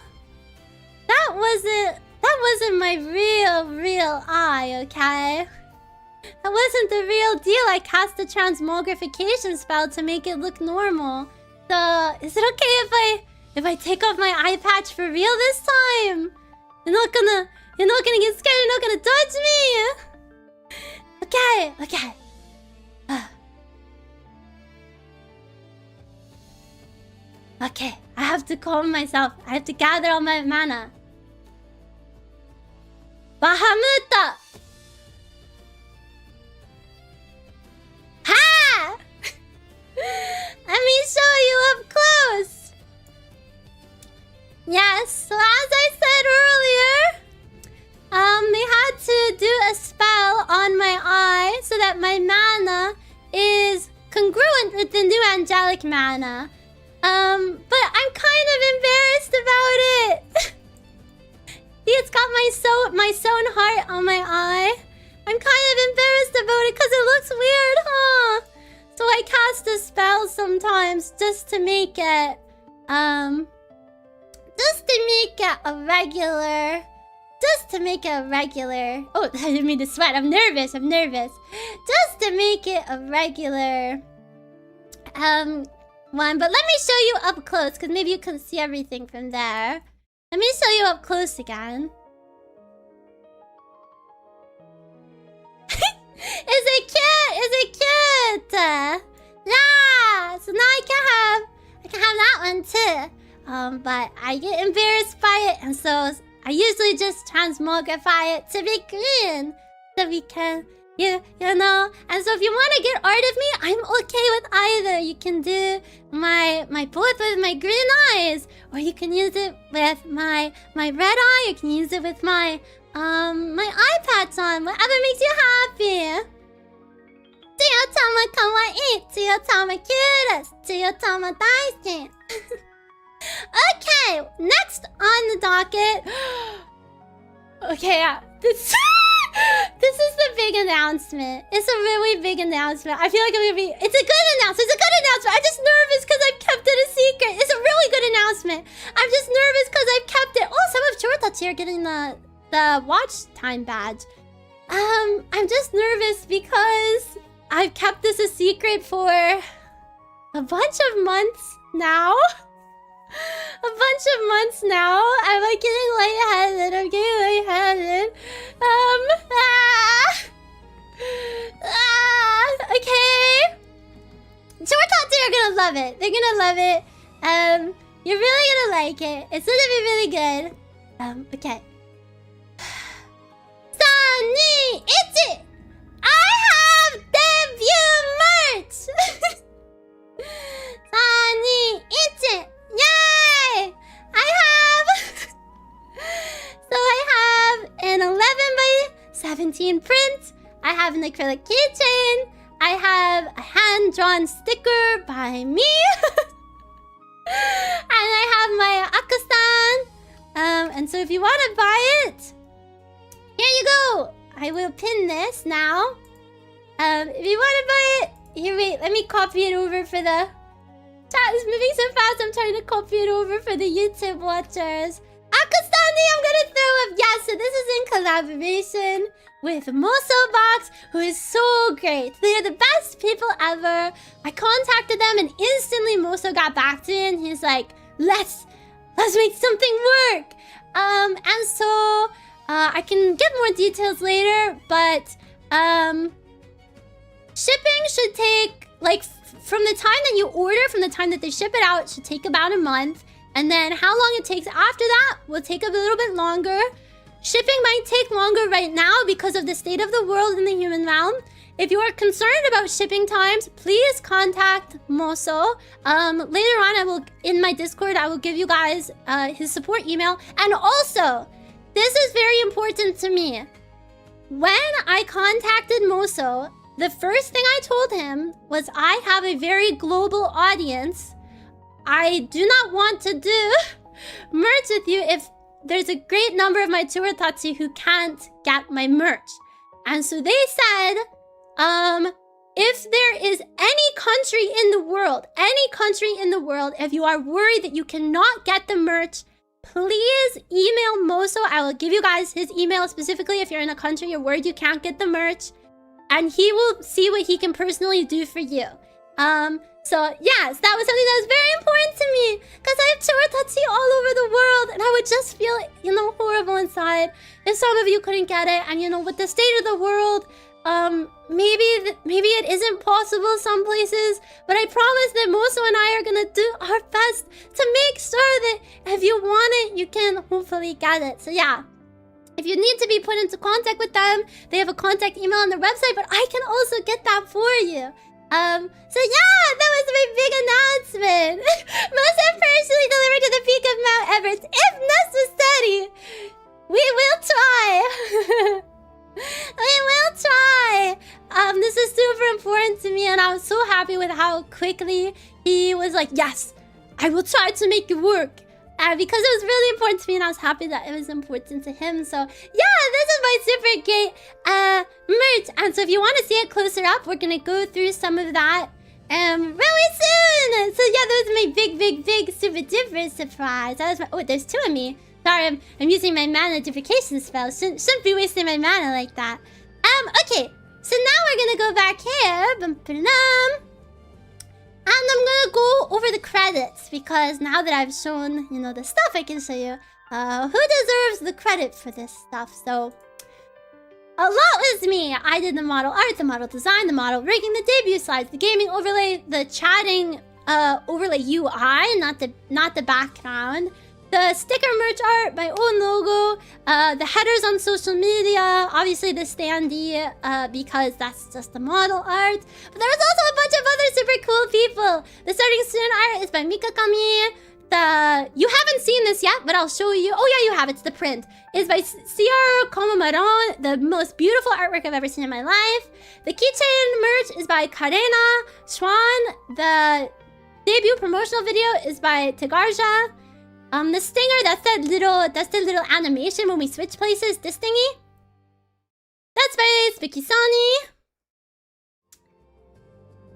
that wasn't my real eye, okay? That wasn't the real deal. I cast a transmogrification spell to make it look normal. So, is it okay if I take off my eye patch for real this time? You're not gonna get scared. You're not gonna touch me. Okay. Okay, I have to calm myself. I have to gather all my mana. Bahamut! Ha! Let me show you up close. Yes, so as I said earlier, they had to do a spell on my eye so that my mana is congruent with the new angelic mana. But I'm kind of embarrassed about it. See, it's got my sewn heart on my eye. I'm kind of embarrassed about it because it looks weird, huh? So I cast a spell sometimes just to make it, a regular. Oh, I didn't mean to sweat. I'm nervous. Just to make it a regular, one. But let me show you up close, because maybe you can see everything from there. Let me show you up close again. Is it cute? Yeah. So now I can have that one too. But I get embarrassed by it, and so I usually just transmogrify it to be green, so we can, you know. And so if you want to get art of me, I'm okay with either. You can do my bullet with my green eyes, or you can use it with my red eye. You can use it with my eye patch on. Whatever makes you happy. ちよちゃまかわいい。ちよちゃま cutest. ちよちゃま大好き。Okay, next on the docket. Okay, this is the big announcement. It's a really big announcement. I feel like it's a good announcement. I'm just nervous because I've kept it a secret. It's a really good announcement. I'm just nervous because I've kept it. Oh, some of Chortats here getting the watch time badge. I'm just nervous because I've kept this a secret for a bunch of months now. I'm like getting lightheaded. Okay. Chortats are gonna love it. They're gonna love it. You're really gonna like it. It's gonna be really good. Okay. Sunny, it's it. I have debut merch. Sunny, it's it. Yay! I have an 11 by 17 print. I have an acrylic keychain. I have a hand-drawn sticker by me. And I have my Akasan. And so if you want to buy it, here you go. I will pin this now. If you want to buy it, here, wait, let me copy it over for the... Chat is moving so fast, I'm trying to copy it over for the YouTube watchers. Akastani, I'm gonna throw up. Yes, so this is in collaboration with Moso Box, who is so great. They are the best people ever. I contacted them and instantly Moso got back to me and he's like, let's make something work. And so I can get more details later, but shipping should take like from the time that you order, from the time that they ship it out, it should take about a month. And then how long it takes after that will take a little bit longer. Shipping might take longer right now because of the state of the world in the human realm. If you are concerned about shipping times, please contact Moso. Later on, in my Discord, I will give you guys his support email. And also, this is very important to me. When I contacted Moso, the first thing I told him was I have a very global audience. I do not want to do merch with you if there's a great number of my Tsurutatsu who can't get my merch. And so they said, if there is any country in the world, if you are worried that you cannot get the merch, please email Moso. I will give you guys his email specifically if you're in a country you're worried you can't get the merch. And he will see what he can personally do for you. So yes, that was something that was very important to me. Because I have Tsurutatsu all over the world. And I would just feel, horrible inside if some of you couldn't get it. And with the state of the world, maybe it isn't possible some places, but I promise that Moso and I are gonna do our best to make sure that if you want it, you can hopefully get it. So yeah, if you need to be put into contact with them, they have a contact email on their website, but I can also get that for you. So yeah, that was my big announcement. Moso personally delivered to the peak of Mount Everest, if necessary. We will try. We will try. This is super important to me, and I was so happy with how quickly he was like, yes, I will try to make it work. Because it was really important to me, and I was happy that it was important to him. So yeah, this is my super great merch. And so if you want to see it closer up, we're gonna go through some of that really soon. So yeah, that was my big super duper surprise. That was my, oh, there's two of me. Sorry, I'm using my mana duplication spell. Shouldn't be wasting my mana like that. Okay. So now we're gonna go back here. And I'm gonna go over the credits because now that I've shown, the stuff, I can show you who deserves the credit for this stuff. So a lot was me. I did the model art, the model design, the model rigging, the debut slides, the gaming overlay, the chatting overlay UI, not the background. The sticker merch art, my own logo, the headers on social media, obviously the standee, because that's just the model art. But there was also a bunch of other super cool people. The starting student art is by Mikakami. You haven't seen this yet, but I'll show you. Oh yeah, you have. It's the print. It's by Ciara Komamaron, the most beautiful artwork I've ever seen in my life. The keychain merch is by Karena Schwan. The debut promotional video is by Tegarja. The stinger, that's the little animation when we switch places, this thingy. That's by Spikisani.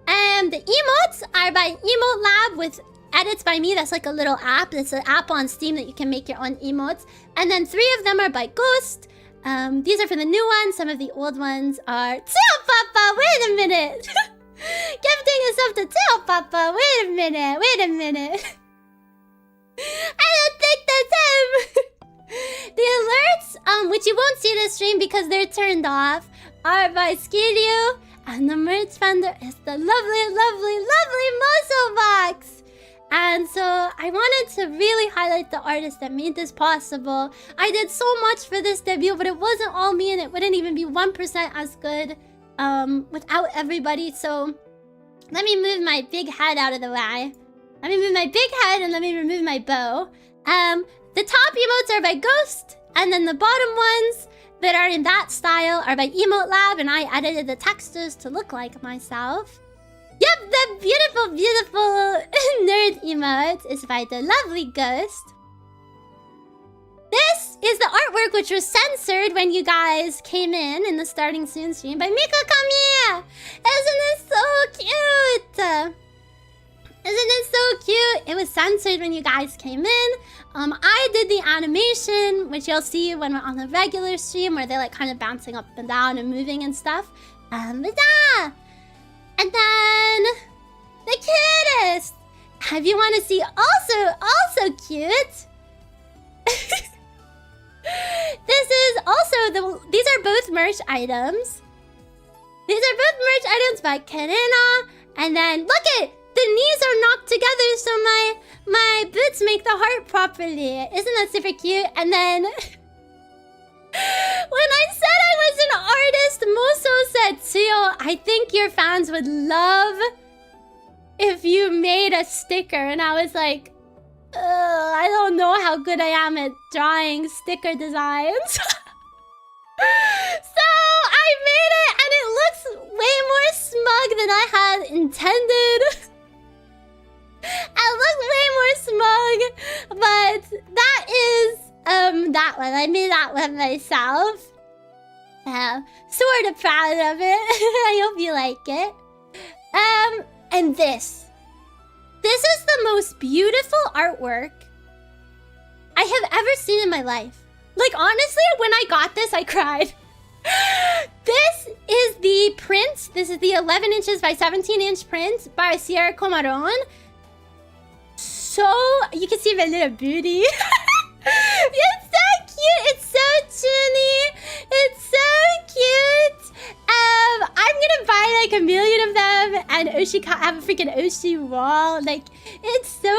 And the emotes are by Emote Lab with edits by me. That's like a little app. It's an app on Steam that you can make your own emotes. And then 3 of them are by Ghost. These are for the new ones. Some of the old ones are... Teo Papa, wait a minute. Gifting yourself to Teo Papa. Wait a minute. I don't think that's him. The alerts, which you won't see this stream because they're turned off, are by Skirio, and the merch vendor is the lovely Moso box. And so I wanted to really highlight the artists that made this possible. I did so much for this debut, but it wasn't all me, and it wouldn't even be 1% as good without everybody. So let me move my big head out of the way. Let me move my big head and let me remove my bow. The top emotes are by Ghost, and then the bottom ones that are in that style are by Emote Lab, and I edited the textures to look like myself. Yep, the beautiful nerd emote is by the lovely Ghost. This is the artwork which was censored when you guys came in the starting soon stream by Mikakami. Isn't it so cute? Isn't it so cute? It was censored when you guys came in. I did the animation, which you'll see when we're on the regular stream, where they're like kind of bouncing up and down and moving and stuff. And then the cutest. If you want to see also cute. This is also these are both merch items. These are both merch items by Karina. And then look at the knees are knocked together, so my boots make the heart properly. Isn't that super cute? And then when I said I was an artist, Moso said, Chio, I think your fans would love if you made a sticker. And I was like, I don't know how good I am at drawing sticker designs. So I made it, and it looks way intended. I look way more smug, but that is that one. I made that one myself. Sort of proud of it. I hope you like it. And this. This is the most beautiful artwork I have ever seen in my life. Like, honestly, when I got this, I cried. This is the print. This is the 11 inches by 17 inch print by Sierra Comaron. So, you can see my little booty. It's so cute. It's so chunny. It's so cute. I'm gonna buy like a million of them and Oshi have a freaking Oshi wall. Like, it's so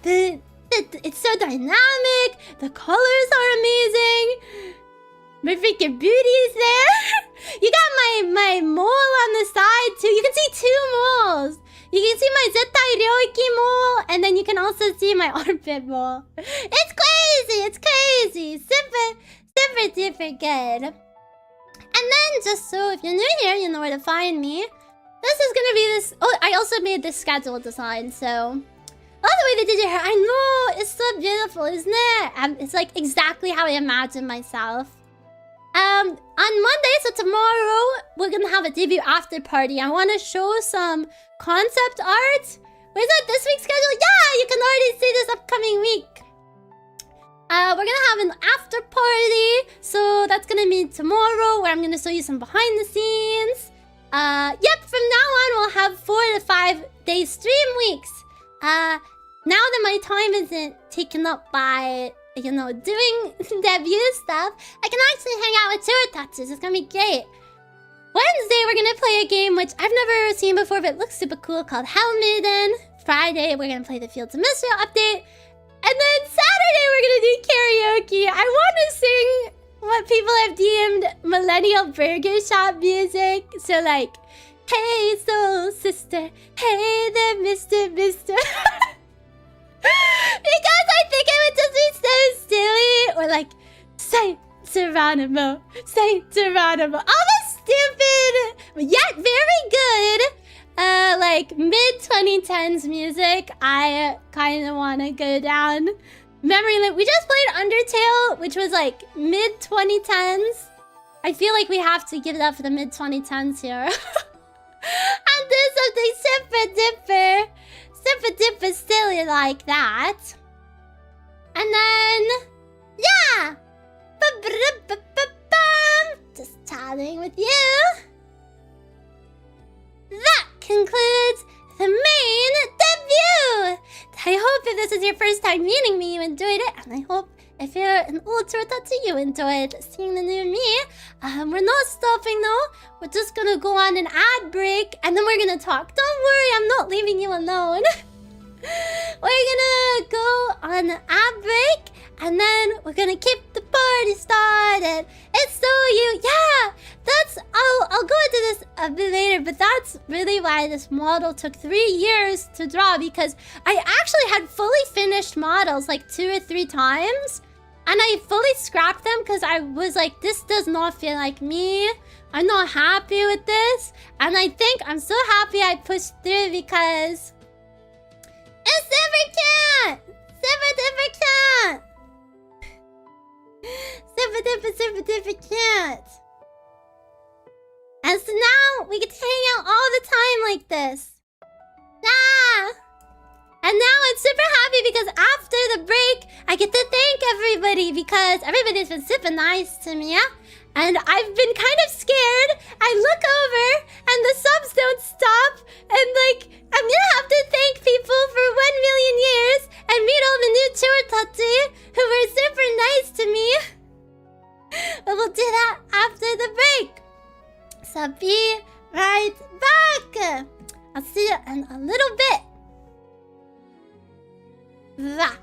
it's so dynamic. The colors are amazing. My freaking booty's there. You got my mole on the side too. You can see 2 moles. You can see my Zettai Ryoiki mole, and then you can also see my armpit mole. It's crazy. It's crazy. Super, super duper good. And then, just so if you're new here, you know where to find me. This is gonna be this. Oh, I also made this schedule design, so. Oh, the way they did your hair. I know. It's so beautiful, isn't it? It's like exactly how I imagined myself. On Monday, so tomorrow, we're gonna have a debut after party. I want to show some concept art. Where's that this week's schedule? Yeah, you can already see this upcoming week. We're gonna have an after party, so that's gonna be tomorrow, where I'm gonna show you some behind the scenes. Yep, from now on, we'll have 4 to 5 day stream weeks. Now that my time isn't taken up by, you know, doing debut stuff, I can actually hang out with Chio touches. It's gonna be great. Wednesday, we're gonna play a game which I've never seen before, but it looks super cool, called Hell Maiden. Friday, we're gonna play the Fields of Mystery update. And then Saturday, we're gonna do karaoke. I want to sing what people have deemed millennial burger shop music. So like, hey soul sister, hey there Mr. Because I think it would just be so silly. Or like, Saint Geronimo, Saint Geronimo. All the stupid, but yet very good, like mid-2010s music. I kind of want to go down memory lane. We just played Undertale, which was like mid-2010s. I feel like we have to give it up for the mid-2010s here. And do something super duper silly like that. And then, yeah! Just chatting with you. That concludes the main debut! I hope if this is your first time meeting me, you enjoyed it. And I hope if you're an old Chortatsu, you enjoyed seeing the new me. We're not stopping though. We're just gonna go on an ad break and then we're gonna talk. Don't worry, I'm not leaving you alone. We're gonna go on an ad break and then we're gonna keep the party started. It's so you, yeah. That's I'll go into this a bit later, but that's really why this model took 3 years to draw, because I actually had fully finished models like 2 or 3 times, and I fully scrapped them because I was like, this does not feel like me. I'm not happy with this, and I think I'm so happy I pushed through because it's super cute, super duper cute. Super duper cute. And so now we get to hang out all the time like this. Ah! And now I'm super happy because after the break, I get to thank everybody because everybody's been super nice to me. Yeah? And I've been kind of scared. I look over and the subs don't stop. And like, I'm gonna have to thank people for 1 million years and meet all the new Chortatsu who were super nice to me. But we'll do that after the break. So be right back. I'll see you in a little bit. Blah.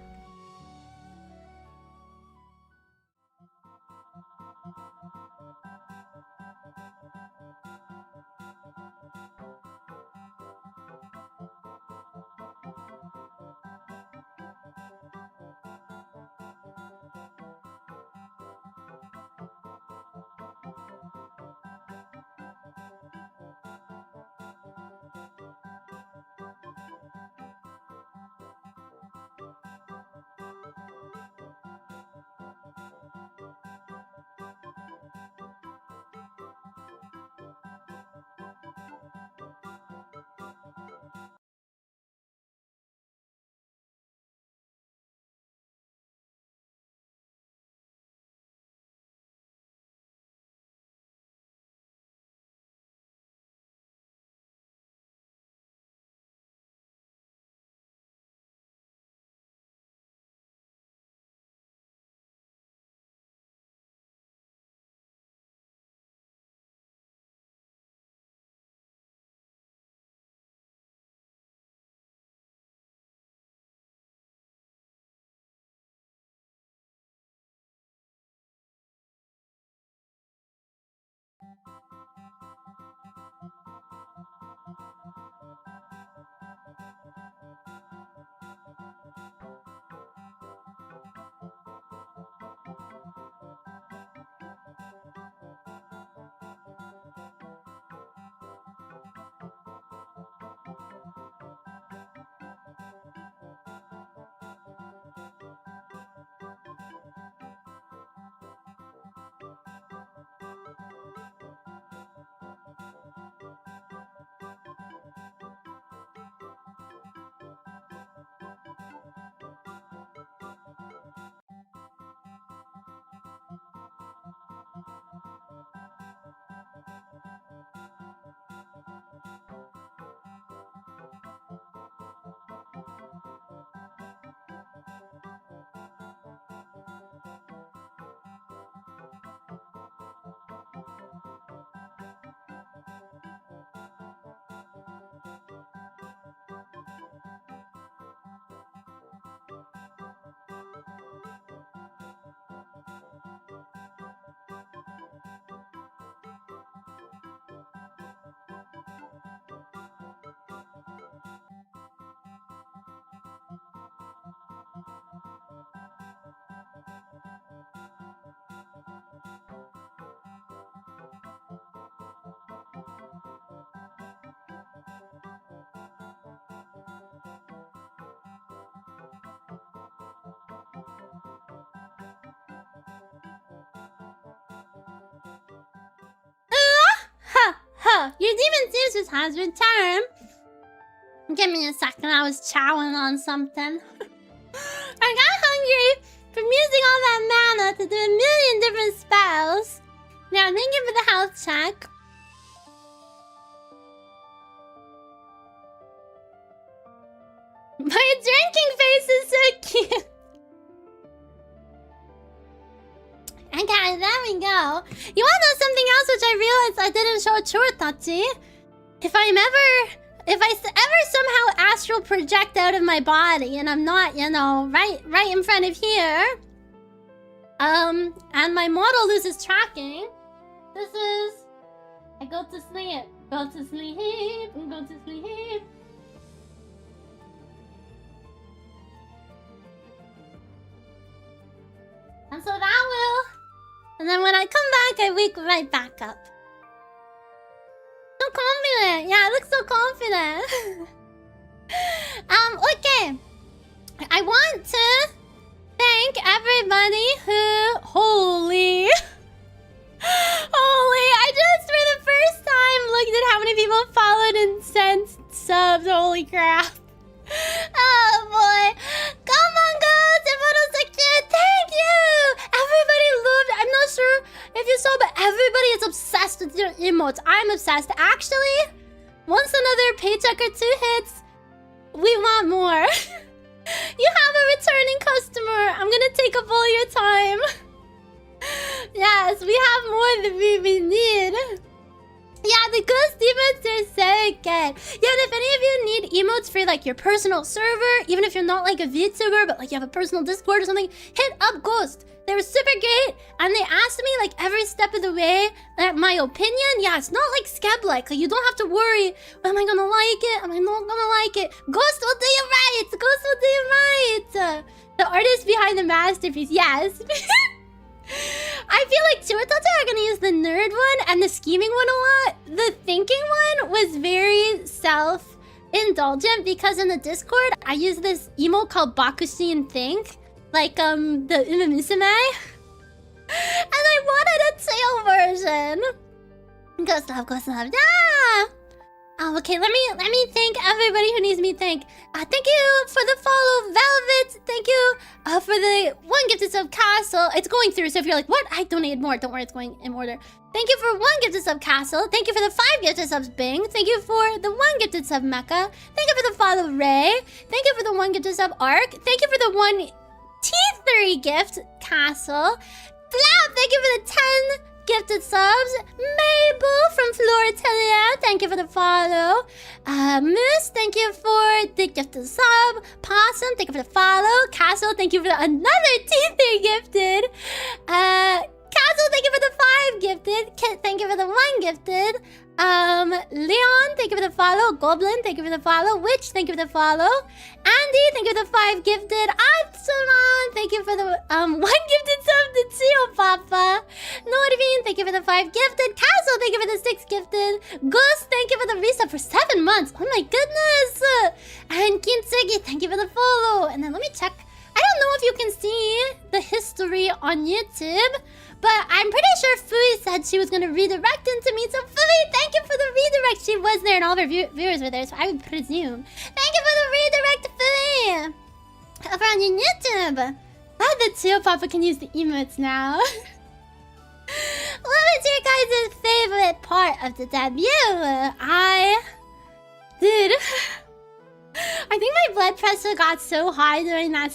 go! Your demon seamstress has returned. Give me a second, I was chowing on something. I got hungry from using all that mana to do a million different spells. Now, thank you for the health check. My drinking face is so cute. Okay, there we go. You wanna know something else which I realized I didn't show Churitachi? If I ever somehow astral project out of my body and I'm not, you know, right in front of here, and my model loses tracking, this is... I go to sleep, go to sleep, go to sleep. And so that will... And then when I come back, I wake right back up. So confident. Yeah, I look so confident. Okay. I want to thank everybody who... Holy. I just for the first time looked at how many people followed and sent subs. Holy crap. Oh boy. Come on, girls. Everyone's so cute. Thank you. Everybody loved it. I'm not sure if you saw, but everybody is obsessed with your emotes. I'm obsessed. Actually, once another paycheck or 2 hits, we want more. You have a returning customer. I'm gonna take up all your time. Yes, we have more than we need. Yeah, the ghost emotes are so good. Yeah, and if any of you need emotes for like your personal server, even if you're not like a VTuber, but like you have a personal Discord or something, hit up Ghost. They were super great, and they asked me like every step of the way my opinion. Yeah, it's not like Skeb-like. Like, you don't have to worry, am I gonna like it? Am I not gonna like it? Ghost will do you right! Ghost will do you right! The artist behind the masterpiece, yes. I feel like Churitachi are gonna use the nerd one and the scheming one a lot. The thinking one was very self-indulgent because in the Discord, I use this emote called Bakushi and Think. Like, the Umamusume. And I wanted a tail version. Ghost love, yeah! Okay, let me thank everybody who needs me thank. Thank you for the follow, Velvet. Thank you for the 1 gifted sub, Castle. It's going through, so if you're like, what? I donated more. Don't worry, it's going in order. Thank you for 1 gifted sub, Castle. Thank you for the 5 gifted subs, Bing. Thank you for the 1 gifted sub, Mecha. Thank you for the follow, Ray. Thank you for the 1 gifted sub, Ark. Thank you for the 1 T3 gift, Castle. Flap, thank you for the 10 gifted subs. Mabel from Floritilia, thank you for the follow. Moose, thank you for the gifted sub. Possum, thank you for the follow. Castle, thank you for another T3 gifted. Castle, thank you for the 5 gifted. Kit, thank you for the 1 gifted. Leon, thank you for the follow. Goblin, thank you for the follow. Witch, thank you for the follow. Andy, thank you for the 5 gifted. Atsuman, thank you for the 1 gifted sub to Chio Papa. Nordvin, thank you for the 5 gifted. Castle, thank you for the 6 gifted. Gus, thank you for the resub for 7 months. Oh my goodness. And Kintsugi, thank you for the follow. And then let me check. I don't know if you can see the history on YouTube, but I'm pretty sure Fui said she was going to redirect into me. So Fui, thank you for the redirect. She was there and all of her viewers were there, so I would presume. Thank you for the redirect, Fui. Over on your YouTube. Glad that Chio Papa can use the emotes now. What was your guys' favorite part of the debut? Dude. I think my blood pressure got so high during that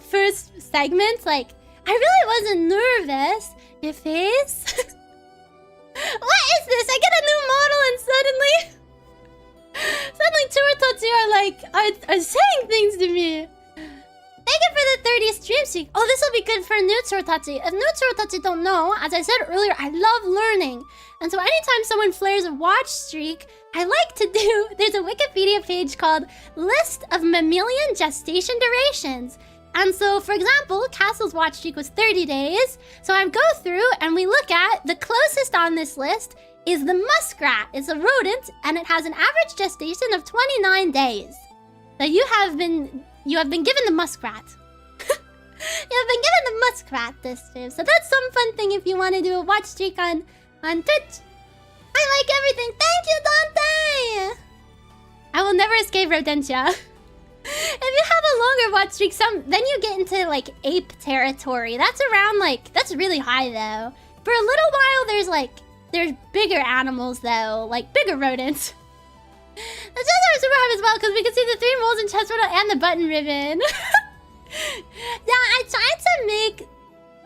first segment. Like, I really wasn't nervous. Your face? What is this? I get a new model and suddenly Churitachi are saying things to me. Thank you for the 30 stream streak. Oh, this will be good for new Churitachi. If new Churitachi don't know, as I said earlier, I love learning. And so anytime someone flares a watch streak, I like to do... There's a Wikipedia page called List of Mammalian Gestation Durations. And so, for example, Castle's watch streak was 30 days. So I go through and we look at the closest on this list is the muskrat. It's a rodent and it has an average gestation of 29 days. So you have been given the muskrat. You have been given the muskrat this stream. So that's some fun thing if you want to do a watch streak on Twitch. I like everything. Thank you, Dante. I will never escape Rodentia. If you have a longer watch streak, then you get into like ape territory. That's around like that's really high though. For a little while, there's bigger animals though, like bigger rodents. The chest are super hard as well because we can see the 3 moles in chest riddle and the button ribbon. Yeah, I tried to make.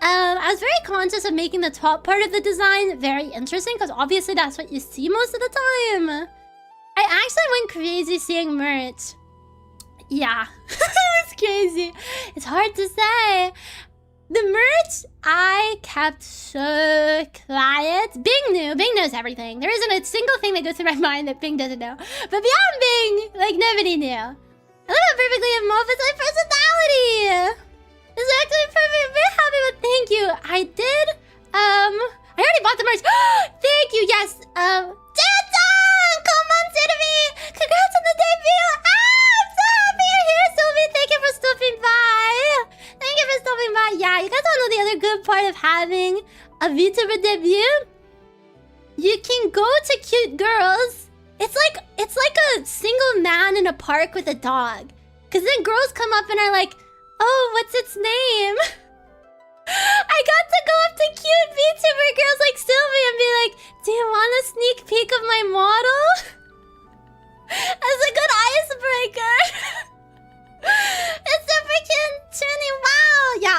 I was very conscious of making the top part of the design very interesting because obviously that's what you see most of the time. I actually went crazy seeing merch. Yeah, it was crazy. It's hard to say. The merch, I kept so quiet. Bing knew. Bing knows everything. There isn't a single thing that goes through my mind that Bing doesn't know. But beyond Bing, like nobody knew. I love how perfectly it morphs my personality. This is actually perfect. I'm very happy with. Thank you. I did. I already bought the merch. Thank you. Yes. Jansan! Come on, Sydney. Congrats on the debut. I'm so happy you're here, Sylvie. Thank you for stopping by. Thank you for stopping by. Yeah, you guys want to know the other good part of having a Vtuber debut? You can go to cute girls. It's like a single man in a park with a dog. Cause then girls come up and are like, oh, what's its name? I got to go up to cute VTuber girls like Sylvie and be like, do you want a sneak peek of my model? As a good icebreaker. It's super cute, Trini. Wow. Yeah,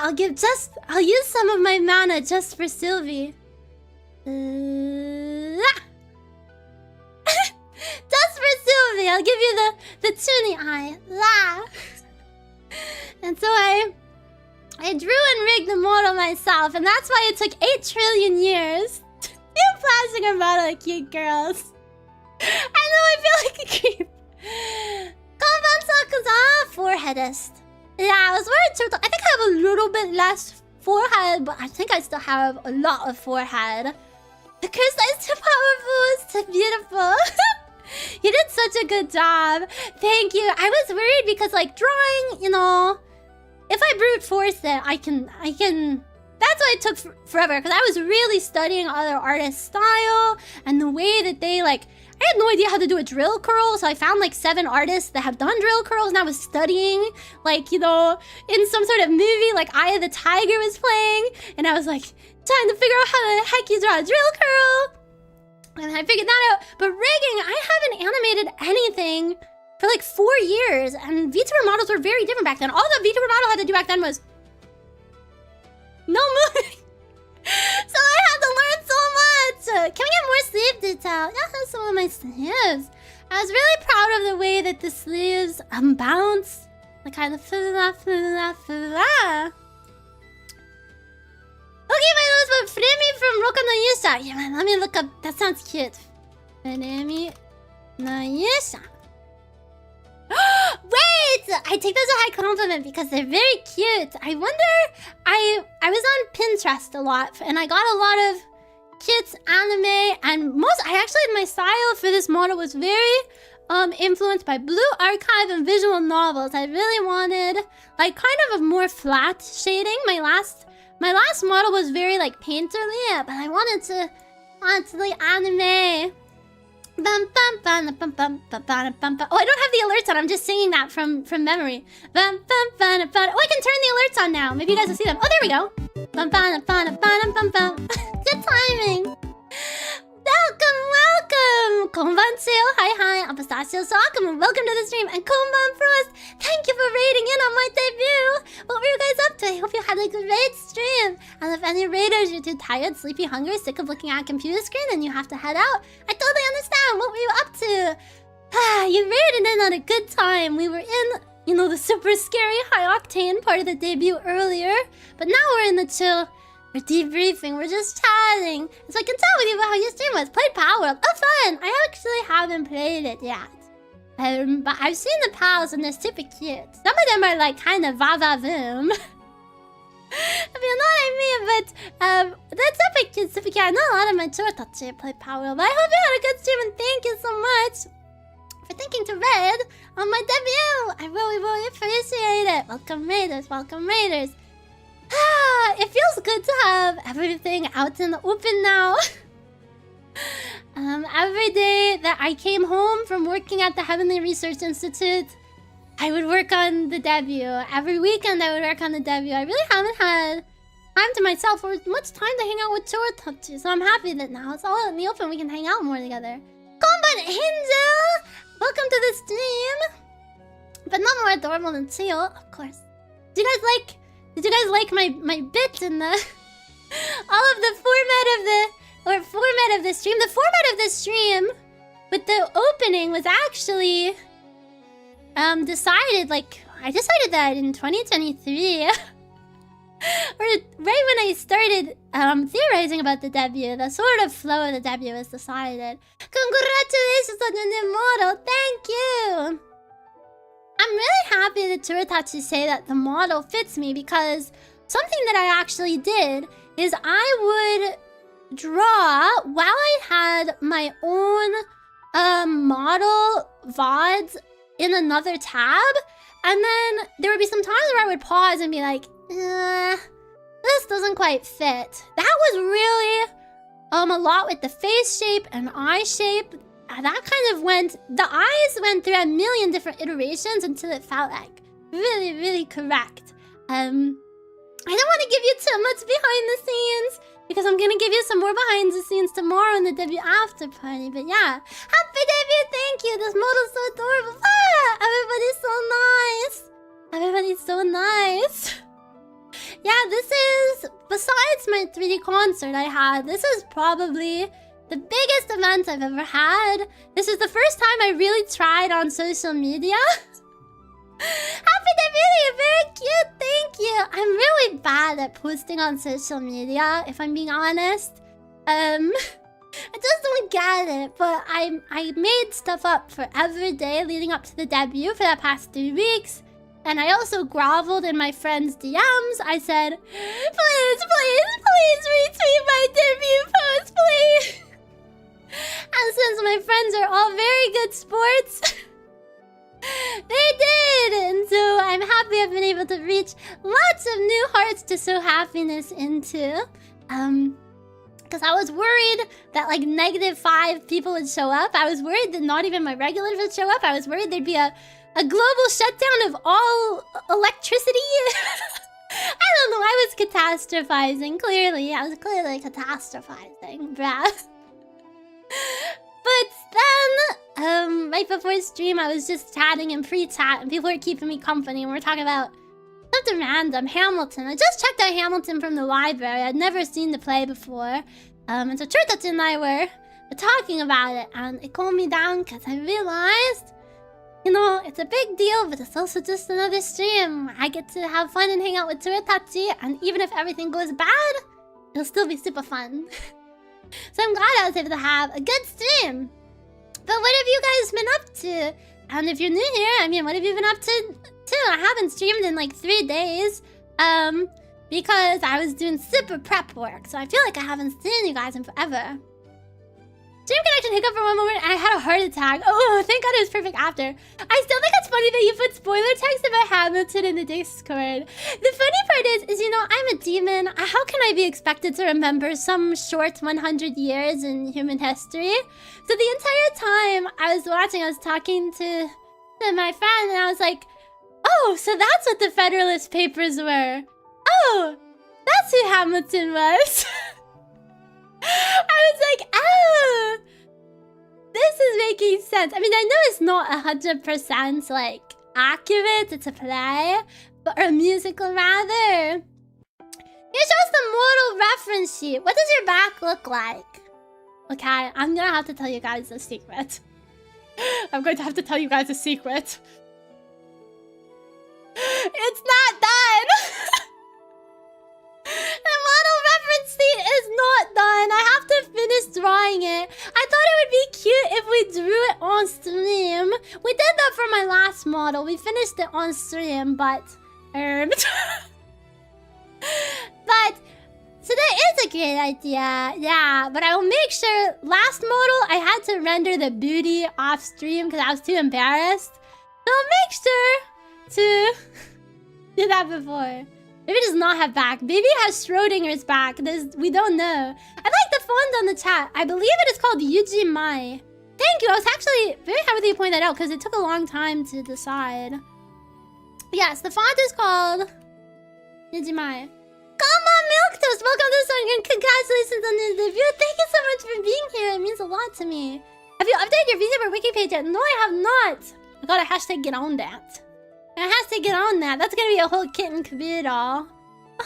I'll use some of my mana just for Sylvie. Just for Sylvie, I'll give you the Toonie eye. La. And so I drew and rigged the model myself, and that's why it took 8 trillion years. You plastic a model of cute girls. I know, I feel like a creep. Konbansakuza, foreheadist. Yeah, I was worried too. I think I have a little bit less forehead, but I think I still have a lot of forehead. The curse is too powerful, it's too beautiful. You did such a good job. Thank you. I was worried because like drawing, you know, if I brute force it, I can. That's why it took forever, because I was really studying other artists' style and the way that they like. I had no idea how to do a drill curl, so I found like 7 artists that have done drill curls, and I was studying, like, you know, in some sort of movie, like Eye of the Tiger was playing, and I was like trying to figure out how the heck you draw a drill curl. And I figured that out. But rigging, I haven't animated anything for like 4 years. And VTuber models were very different back then. All the VTuber model had to do back then was no moving. So I had to learn so much. Can we get more sleeve detail? Yeah, that's some of my sleeves. I was really proud of the way that the sleeves bounce. Like kind of Okay, my nose, but Fremi from Roka no Yusha. Yeah, let me look up. That sounds cute. Fremi no Yusha. Wait! I take those as a high compliment because they're very cute. I wonder... I was on Pinterest a lot, and I got a lot of kids anime, and my style for this model was very influenced by Blue Archive and visual novels. I really wanted like kind of a more flat shading. My last model was very like painterly, but I wanted to like anime. Bum, bum, bum, bum, bum, bum, bum, bum, bum. Oh, I don't have the alerts on. I'm just singing that from memory. Bum, bum, bum, bum. Oh, I can turn the alerts on now. Maybe you guys will see them. Oh, there we go. Bum, bum, bum, bum, bum, bum. Good timing. Welcome. Konbanchio. Hi. I'm Pistachio Shouakuma. Welcome to the stream. And Konban Frost. Thank you for raiding in on my debut. What were you guys up to? I hope you had a great stream. And if any raiders, you're too tired, sleepy, hungry, sick of looking at a computer screen, and you have to head out, I totally understand. What were you up to? You raided in on a good time. We were in, you know, the super scary high-octane part of the debut earlier. But now we're in the chill. We're debriefing, we're just chatting. So I can tell with you about how your stream was. Played Power Up. Oh, fun! I actually haven't played it yet. But I've seen the pals and they're super cute. Some of them are like kind of va-va-voom. If you know what I mean, but that's super cute. I know a lot of my Chotachi played Power Up. I hope you had a good stream, and thank you so much for thinking to raid on my debut. I really appreciate it. Welcome raiders. It feels good to have everything out in the open now. every day that I came home from working at the Heavenly Research Institute, I would work on the debut. Every weekend I would work on the debut. I really haven't had time to myself or much time to hang out with Chio, so I'm happy that now it's all out in the open. We can hang out more together. Konban Hinjo! Welcome to the stream! But not more adorable than Chio, of course. Did you guys like my bit in the all of the format of the stream? The format of the stream with the opening was actually decided, like, I decided that in 2023. Or right when I started theorizing about the debut, the sort of flow of the debut was decided. Congratulations on your new model, thank you! I'm really happy that Churitachi say that the model fits me, because something that I actually did is I would draw while I had my own model VODs in another tab, and then there would be some times where I would pause and be like, this doesn't quite fit. That was really a lot with the face shape and eye shape. That kind of went, the eyes went through a million different iterations until it felt like really, really correct. I don't want to give you too much behind the scenes, because I'm gonna give you some more behind the scenes tomorrow in the debut after party. But yeah, happy debut, thank you. This model's so adorable. Ah, everybody's so nice. Everybody's so nice. Yeah, this is, besides my 3D concert I had, this is probably the biggest event I've ever had. This is the first time I really tried on social media. Happy debut, you're very cute, thank you. I'm really bad at posting on social media, if I'm being honest. I just don't get it, but I made stuff up for every day leading up to the debut for the past 3 weeks. And I also groveled in my friends' DMs. I said, please, please, please retweet my debut post, please. And since my friends are all very good sports, they did! And so I'm happy I've been able to reach lots of new hearts to sow happiness into. Because I was worried that like -5 people would show up. I was worried that not even my regulars would show up. I was worried there'd be a global shutdown of all electricity. I don't know, I was catastrophizing, clearly. I was clearly catastrophizing, bruh. But then, right before stream, I was just chatting in pre-chat, and people were keeping me company, and we were talking about something random, Hamilton. I just checked out Hamilton from the library. I'd never seen the play before. And so Churitachi and I were talking about it, and it calmed me down, because I realized, you know, it's a big deal, but it's also just another stream. I get to have fun and hang out with Churitachi, and even if everything goes bad, it'll still be super fun. So I'm glad I was able to have a good stream. But what have you guys been up to? And if you're new here, I mean, what have you been up to too? I haven't streamed in like 3 days. Because I was doing super prep work. So I feel like I haven't seen you guys in forever. Stream connection hiccup for one moment and I had a heart attack. Oh, thank God it was perfect after. I still think it's funny that you put spoiler text about Hamilton in the Discord. The funny part is, you know, I'm a demon. How can I be expected to remember some short 100 years in human history? So the entire time I was watching, I was talking to my friend and I was like, oh, so that's what the Federalist Papers were. Oh, that's who Hamilton was. I was like, oh, this is making sense. I mean, I know it's not 100% like accurate. It's a play, or a musical rather. You show us the model reference sheet. What does your back look like? Okay, I'm gonna have to tell you guys a secret. I'm going to have to tell you guys a secret. It's not done. The model reference sheet is not done. I have to finish drawing it. I thought it would be cute if we drew it on stream. We did that for my last model. We finished it on stream, but so that is a great idea. Yeah, but I will make sure. Last model, I had to render the booty off stream because I was too embarrassed. So I'll make sure to do that before. Maybe it does not have back. Maybe it has Schrodinger's back. We don't know. I like the font on the chat. I believe it is called Yuji Mai. Thank you. I was actually very happy that you pointed that out because it took a long time to decide. Yes, the font is called Yuji Mai. Come on, Milktoast. Welcome to the song and congratulations on your debut. Thank you so much for being here. It means a lot to me. Have you updated your Vtuber wiki page yet? No, I have not. I gotta hashtag get on that. I have to get on that. That's gonna be a whole kit and caboodle. A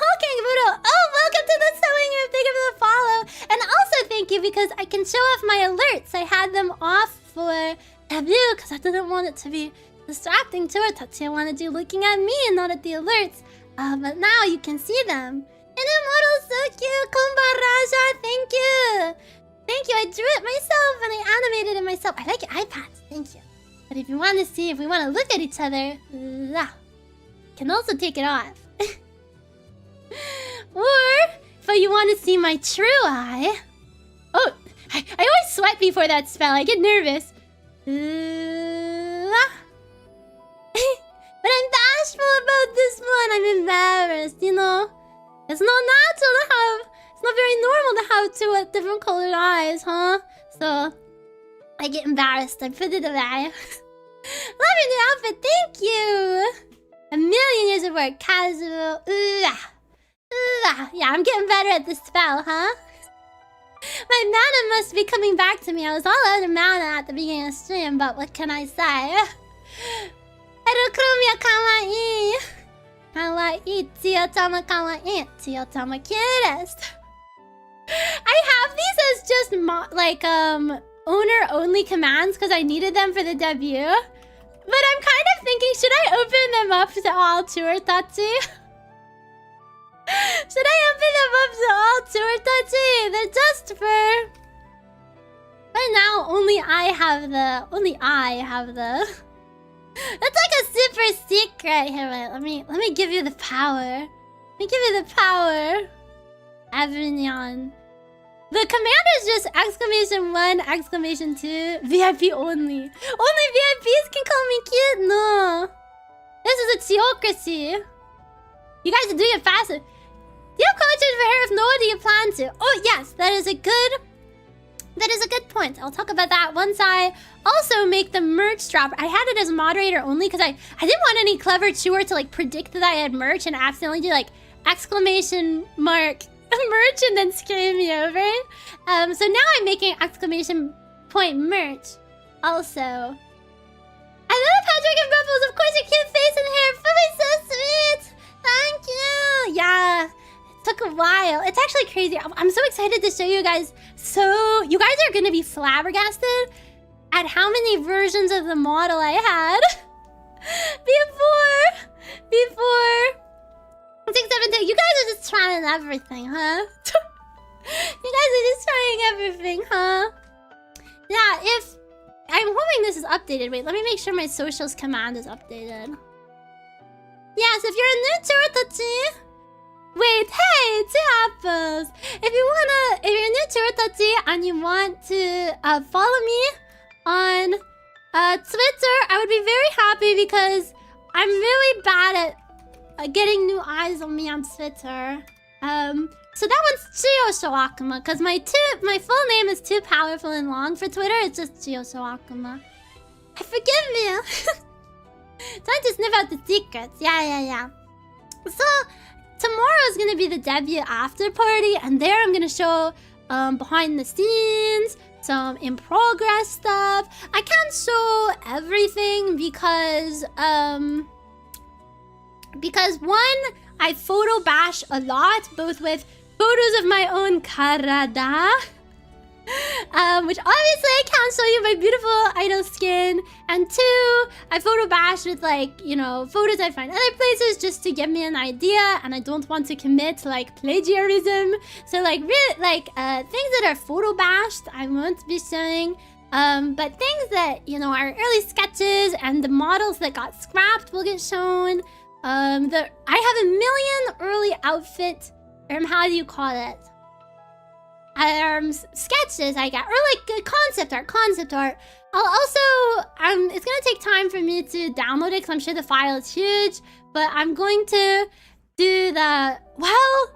whole kit and caboodle. Oh, welcome to the sewing room. Thank you for the follow. And also thank you because I can show off my alerts. I had them off for debut because I didn't want it to be distracting to her. Tachi, I wanted you looking at me and not at the alerts. But now you can see them. And the model's so cute. Kumbaraja, thank you. Thank you. I drew it myself and I animated it myself. I like your iPads. Thank you. But if you want to see, if we want to look at each other, can also take it off. Or, if you want to see my true eye... Oh, I always sweat before that spell. I get nervous. But I'm bashful about this one. I'm embarrassed, you know? It's not natural to have... It's not very normal to have two different colored eyes, huh? So... I get embarrassed. I put it away. Love your new outfit. Thank you. A million years of work. Casual. Yeah, I'm getting better at this spell, huh? My mana must be coming back to me. I was all out of mana at the beginning of the stream, but what can I say? Harukrumia kawaii. Kawaii. Chio-tama kawaii. Chio-tama cutest. I have these as just owner-only commands because I needed them for the debut. But I'm kind of thinking, should I open them up to all tour Tachi? Should I open them up to all tour Tachi? They're just for... Right now, only I have the... That's like a super secret. Here, wait, let me give you the power. Let me give you the power. Avignon. The command is just !1, !2, VIP only. Only VIPs can call me cute? No. This is a theocracy. You guys do it faster. Do you have coaches for her? If no, do you plan to? Oh, yes. That is a good point. I'll talk about that once I also make the merch drop. I had it as moderator only because I didn't want any clever chewer to like predict that I had merch and accidentally do like !mark merch and then scare me over. So now I'm making !merch. Also, I love Patrick and Bubbles. Of course, your cute face and hair. Fully so sweet. Thank you. Yeah, it took a while. It's actually crazy. I'm so excited to show you guys. So you guys are gonna be flabbergasted at how many versions of the model I had before. 672. You guys are just trying everything, huh? You guys are just trying everything, huh? Yeah, if... I'm hoping this is updated. Wait, let me make sure my socials command is updated. Yes, if you're new to Urtachi... Wait, hey, 2 apples! If you're new to Urtachi and you want to follow me on Twitter, I would be very happy because I'm really bad at getting new eyes on me on Twitter. So that one's Chio Shouakuma, because my full name is too powerful and long for Twitter. It's just Chio Shouakuma. Forgive me. Time to sniff out the secrets. Yeah. So tomorrow is gonna be the debut after party, and there I'm gonna show behind the scenes, some in progress stuff. I can't show everything because one, I photo bash a lot, both with photos of my own karada, which obviously I can't show you my beautiful idol skin, and 2, I photo bash with photos I find other places just to give me an idea, and I don't want to commit to plagiarism. So things that are photo bashed I won't be showing. But things that are early sketches and the models that got scrapped will get shown. I have a million early outfit, how do you call it? Sketches I got, or concept art. I'll also, it's gonna take time for me to download it because I'm sure the file is huge, but I'm going to do the... Well,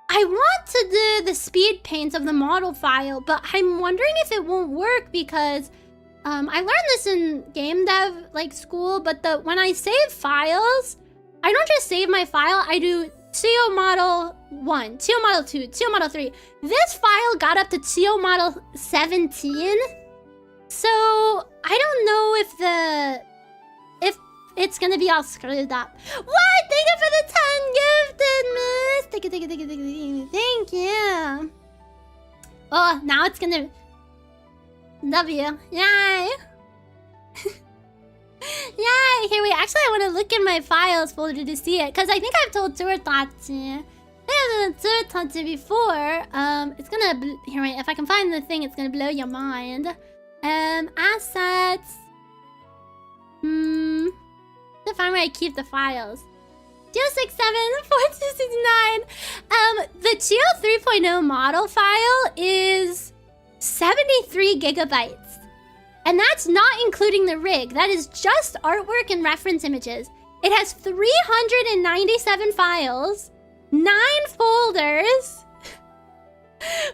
I want to do the speed paints of the model file, but I'm wondering if it won't work because I learned this in game dev like school, but when I save files, I don't just save my file, I do Chio model 1, Chio model 2, Chio model 3. This file got up to Chio model 17. So I don't know if it's gonna be all screwed up. What? Thank you for the 10 gifted, miss. Thank you. Oh, now it's gonna... W. Yay. Yay. Here, wait. Actually, I want to look in my files folder to see it. Because I think I've told Turtachi. I have told Turtachi before. It's gonna... Here, wait. If I can find the thing, it's gonna blow your mind. Assets. To find where I keep the files. 267-4269. The Chio 3.0 model file is 73 gigabytes. And that's not including the rig. That is just artwork and reference images. It has 397 files, 9 folders.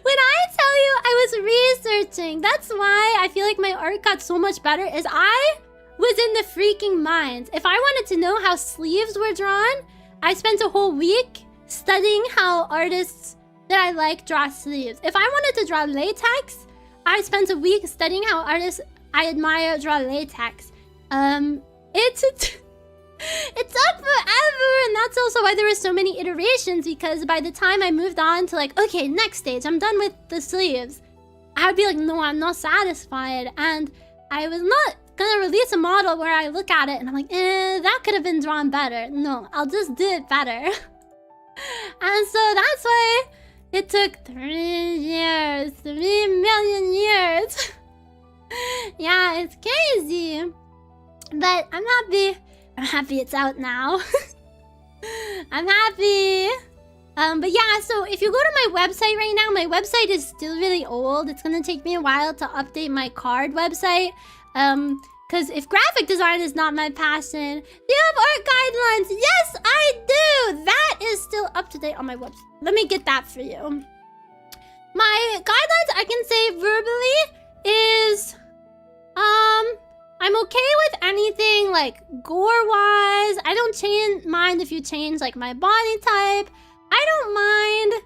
When I tell you I was researching, that's why I feel like my art got so much better, is I was in the freaking mines. If I wanted to know how sleeves were drawn, I spent a whole week studying how artists that I like draw sleeves. If I wanted to draw latex, I spent a week studying how artists I admire draw latex. It took forever, and that's also why there were so many iterations, because by the time I moved on to like, okay, next stage, I'm done with the sleeves, I would be like, no, I'm not satisfied. And I was not gonna release a model where I look at it and I'm like, that could have been drawn better. No, I'll just do it better. And so that's why it took 3 years, 3 million years. Yeah, it's crazy. But I'm happy. I'm happy it's out now. I'm happy. But yeah, so if you go to my website right now, my website is still really old. It's gonna take me a while to update my card website. Because if graphic design is not my passion, do you have art guidelines? Yes, I do! That is still up to date on my website. Let me get that for you. My guidelines, I can say verbally, is... I'm okay with anything like gore-wise. I don't mind if you change like my body type. I don't mind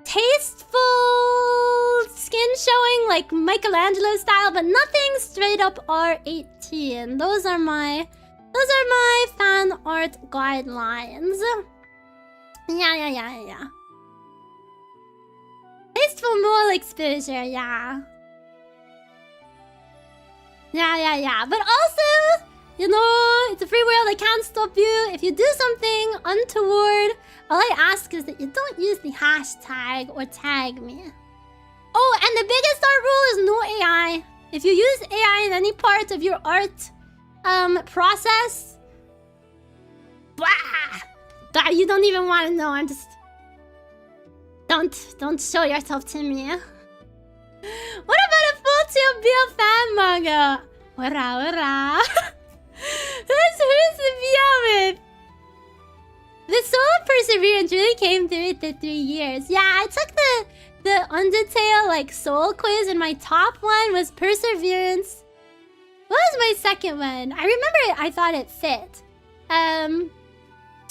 tasteful skin showing like Michelangelo style, but nothing straight up R18. Those are my fan art guidelines. Yeah. Tasteful mole exposure, yeah. Yeah. But also, you know, it's a free world. I can't stop you. If you do something untoward, all I ask is that you don't use the hashtag or tag me. Oh, and the biggest art rule is no AI. If you use AI in any part of your art process, blah, you don't even want to know. I'm just... Don't show yourself to me. What about a full Chio BL fan manga? Ora. Who's the BL with? The Solo Perseverance really came through it the 3 years. Yeah, I took the Undertale like soul quiz, and my top one was Perseverance. What was my second one? I remember I thought it fit.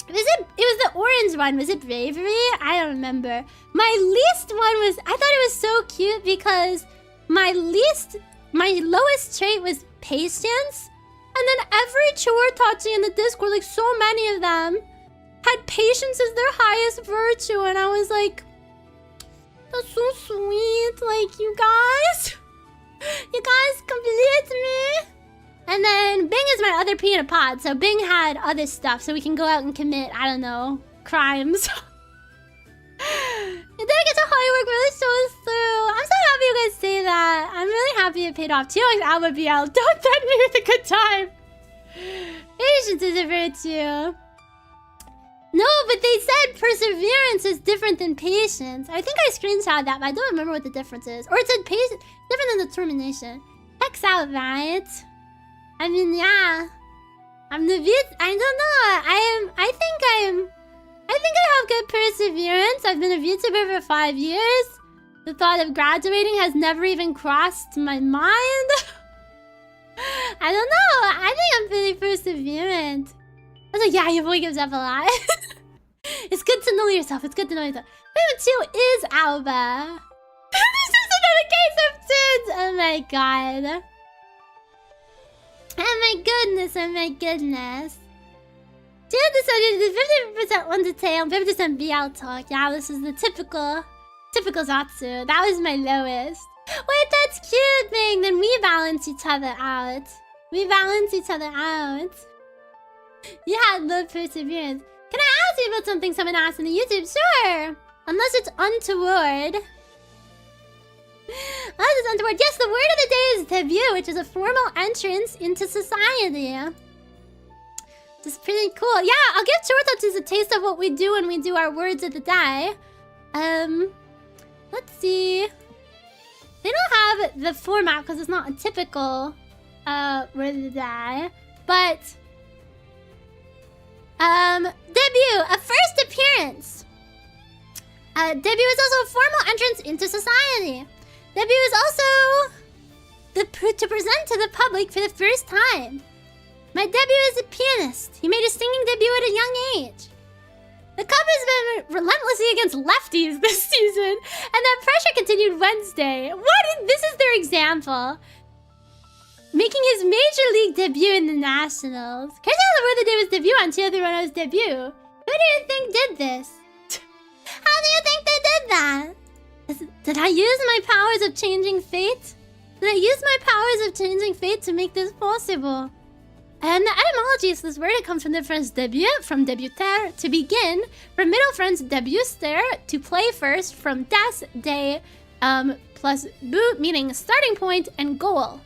It was the orange one. Was it Bravery? I don't remember. My least one was... I thought it was so cute because my lowest trait was patience. And then every Chortachi in the Discord, like so many of them, had patience as their highest virtue. And I was like, that's so sweet. Like, you guys complete me. And then Bing is my other pea in a pod, so Bing had other stuff, so we can go out and commit, I don't know, crimes. Your dedication to hard work really shows through. I'm so happy you guys say that. I'm really happy it paid off. Chio's Alba BL. Don't threaten me with a good time. Patience is a virtue. No, but they said perseverance is different than patience. I think I screenshot that, but I don't remember what the difference is. Or it said patience, different than determination. Checks out, right? I mean, yeah. I'm the bit. I don't know. I think I'm I think I have good perseverance. I've been a VTuber for 5 years. The thought of graduating has never even crossed my mind. I don't know. I think I'm pretty perseverant. I was like, yeah, your boy gives up a lot. It's good to know yourself. It's good to know yourself. Favorite Chio is Alba. This is another case of tits. Oh my god. Oh my goodness. Oh my goodness. Chio decided 50% on the tail, 50% BL talk. Yeah, this is the typical Zatsu. That was my lowest. Wait, that's cute thing. Then we balance each other out. We balance each other out. You had low perseverance. Can I ask you about something someone asked in the YouTube? Sure. Unless it's untoward. Unless it's untoward. Yes, the word of the day is debut, which is a formal entrance into society. It's pretty cool. Yeah, I'll give Chortouches a taste of what we do when we do our words of the day. Let's see. They don't have the format because it's not a typical word of the day. But debut, a first appearance. Debut is also a formal entrance into society. Debut is also to present to the public for the first time. My debut is a pianist. He made his singing debut at a young age. The Cub has been relentlessly against lefties this season, and that pressure continued Wednesday. This is their example. Making his major league debut in the Nationals. Crazy how the word of the day was debut on Chio Throno's debut. Who do you think did this? How do you think they did that? Did I use my powers of changing fate? Did I use my powers of changing fate to make this possible? And the etymology is this word. It comes from the French début, from débuter, to begin. From Middle French débuster, to play first. From des, day, plus but, meaning starting point and goal.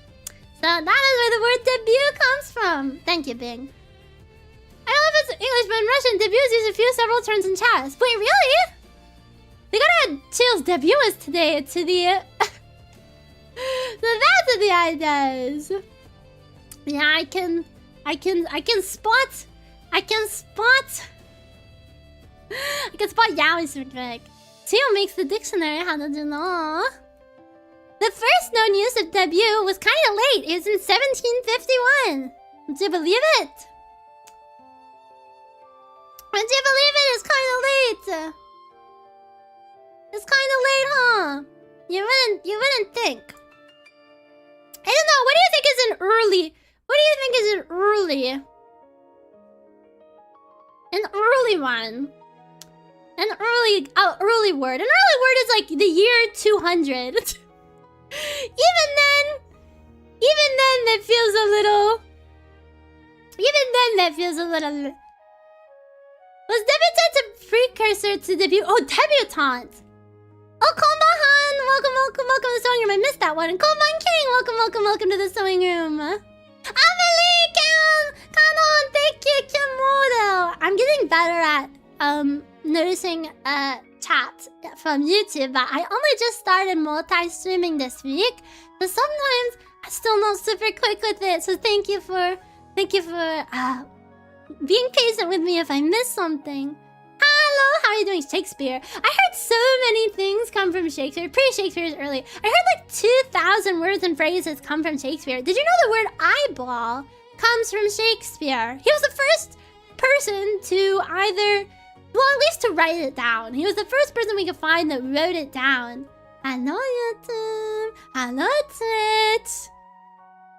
So that is where the word debut comes from. Thank you, Bing. I don't know if it's English, but in Russian, debuts use a few several turns in chess. Wait, really? They gotta add Chio's debut was today to the... So that's what the eye does. Yeah, I can spot Yowie's trick. Chio makes the dictionary, how did you know? The first known use of debut was kind of late. It was in 1751. Would you believe it? Would you believe it? It's kind of late. It's kind of late, huh? You wouldn't think. I don't know. What do you think is an early? What do you think is an early? An early one. An early word. An early word is like the year 200. Even then that feels a little... Was debutante a precursor to debut? Oh, debutante! Oh, Konbahan! Welcome to the sewing room. I missed that one. And Konban King! Welcome to the sewing room. Amelie! Kanon! Thank you, Kimodo! I'm getting better at, noticing, chat from YouTube, but I only just started multi-streaming this week, so sometimes I'm still not super quick with it. So thank you for being patient with me if I miss something. Hello, how are you doing, Shakespeare? I heard so many things come from Shakespeare. Pre-Shakespeare is early. I heard like 2,000 words and phrases come from Shakespeare. Did you know the word eyeball comes from Shakespeare? He was the first person to either... well, at least to write it down. He was the first person we could find that wrote it down. Hello, YouTube. Hello, Twitch.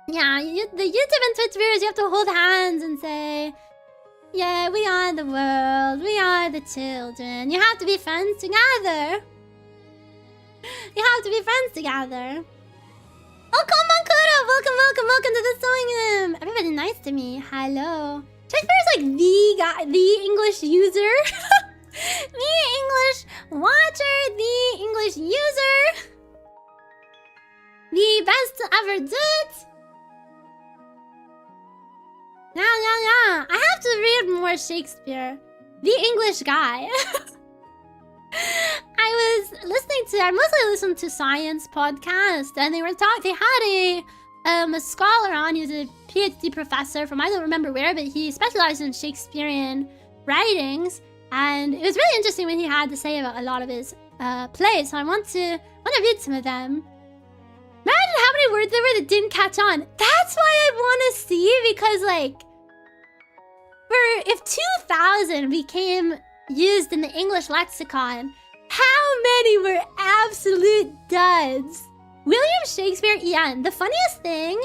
Yeah, the YouTube and Twitch viewers, you have to hold hands and say, yeah, we are the world. We are the children. You have to be friends together. You have to be friends together. Oh, Konbankuro! Welcome to the sewing room. Everybody nice to me. Hello. Shakespeare is like the guy, the English user. The English watcher, the English user. The best to ever do it. Yeah. I have to read more Shakespeare. The English guy. I mostly listen to science podcasts, and they had a scholar on. He was a PhD professor from I don't remember where, but he specialized in Shakespearean writings. And it was really interesting what he had to say about a lot of his plays. So I want to read some of them. Imagine how many words there were that didn't catch on. That's why I want to see, because like, if 2000 became used in the English lexicon, how many were absolute duds? William Shakespeare, Ian. The funniest thing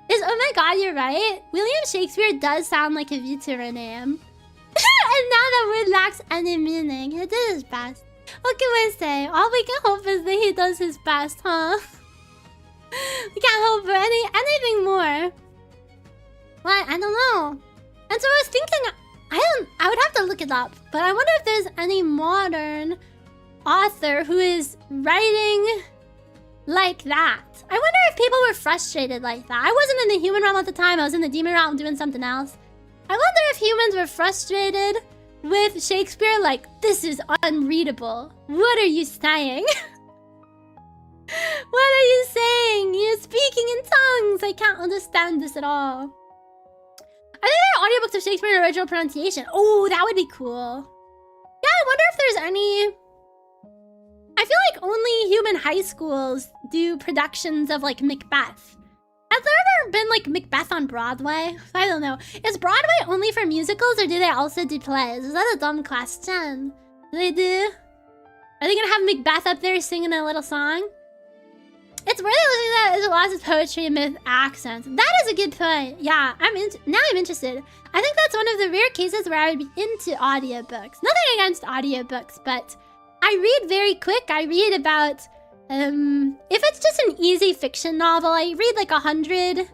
is, oh my god, you're right. William Shakespeare does sound like a VTuber name. And now that word lacks any meaning. He did his best. What can we say? All we can hope is that he does his best, huh? We can't hope for anything more. What? I don't know. And so I was thinking, I would have to look it up, but I wonder if there's any modern author who is writing like that. I wonder if people were frustrated like that. I wasn't in the human realm at the time. I was in the demon realm doing something else. I wonder if humans were frustrated with Shakespeare, like, this is unreadable. What are you saying? What are you saying? You're speaking in tongues. I can't understand this at all. I think there are audiobooks of Shakespeare in original pronunciation. Oh, that would be cool. Yeah, I wonder if there's any... I feel like only human high schools do productions of, like, Macbeth. Has there ever been, like, Macbeth on Broadway? I don't know. Is Broadway only for musicals, or do they also do plays? Is that a dumb question? Do they do? Are they gonna have Macbeth up there singing a little song? It's really listening to that as a lot of poetry and myth accents. That is a good point. Yeah, now I'm interested. I think that's one of the rare cases where I would be into audiobooks. Nothing against audiobooks, but I read very quick. I read about, if it's just an easy fiction novel, I read like 100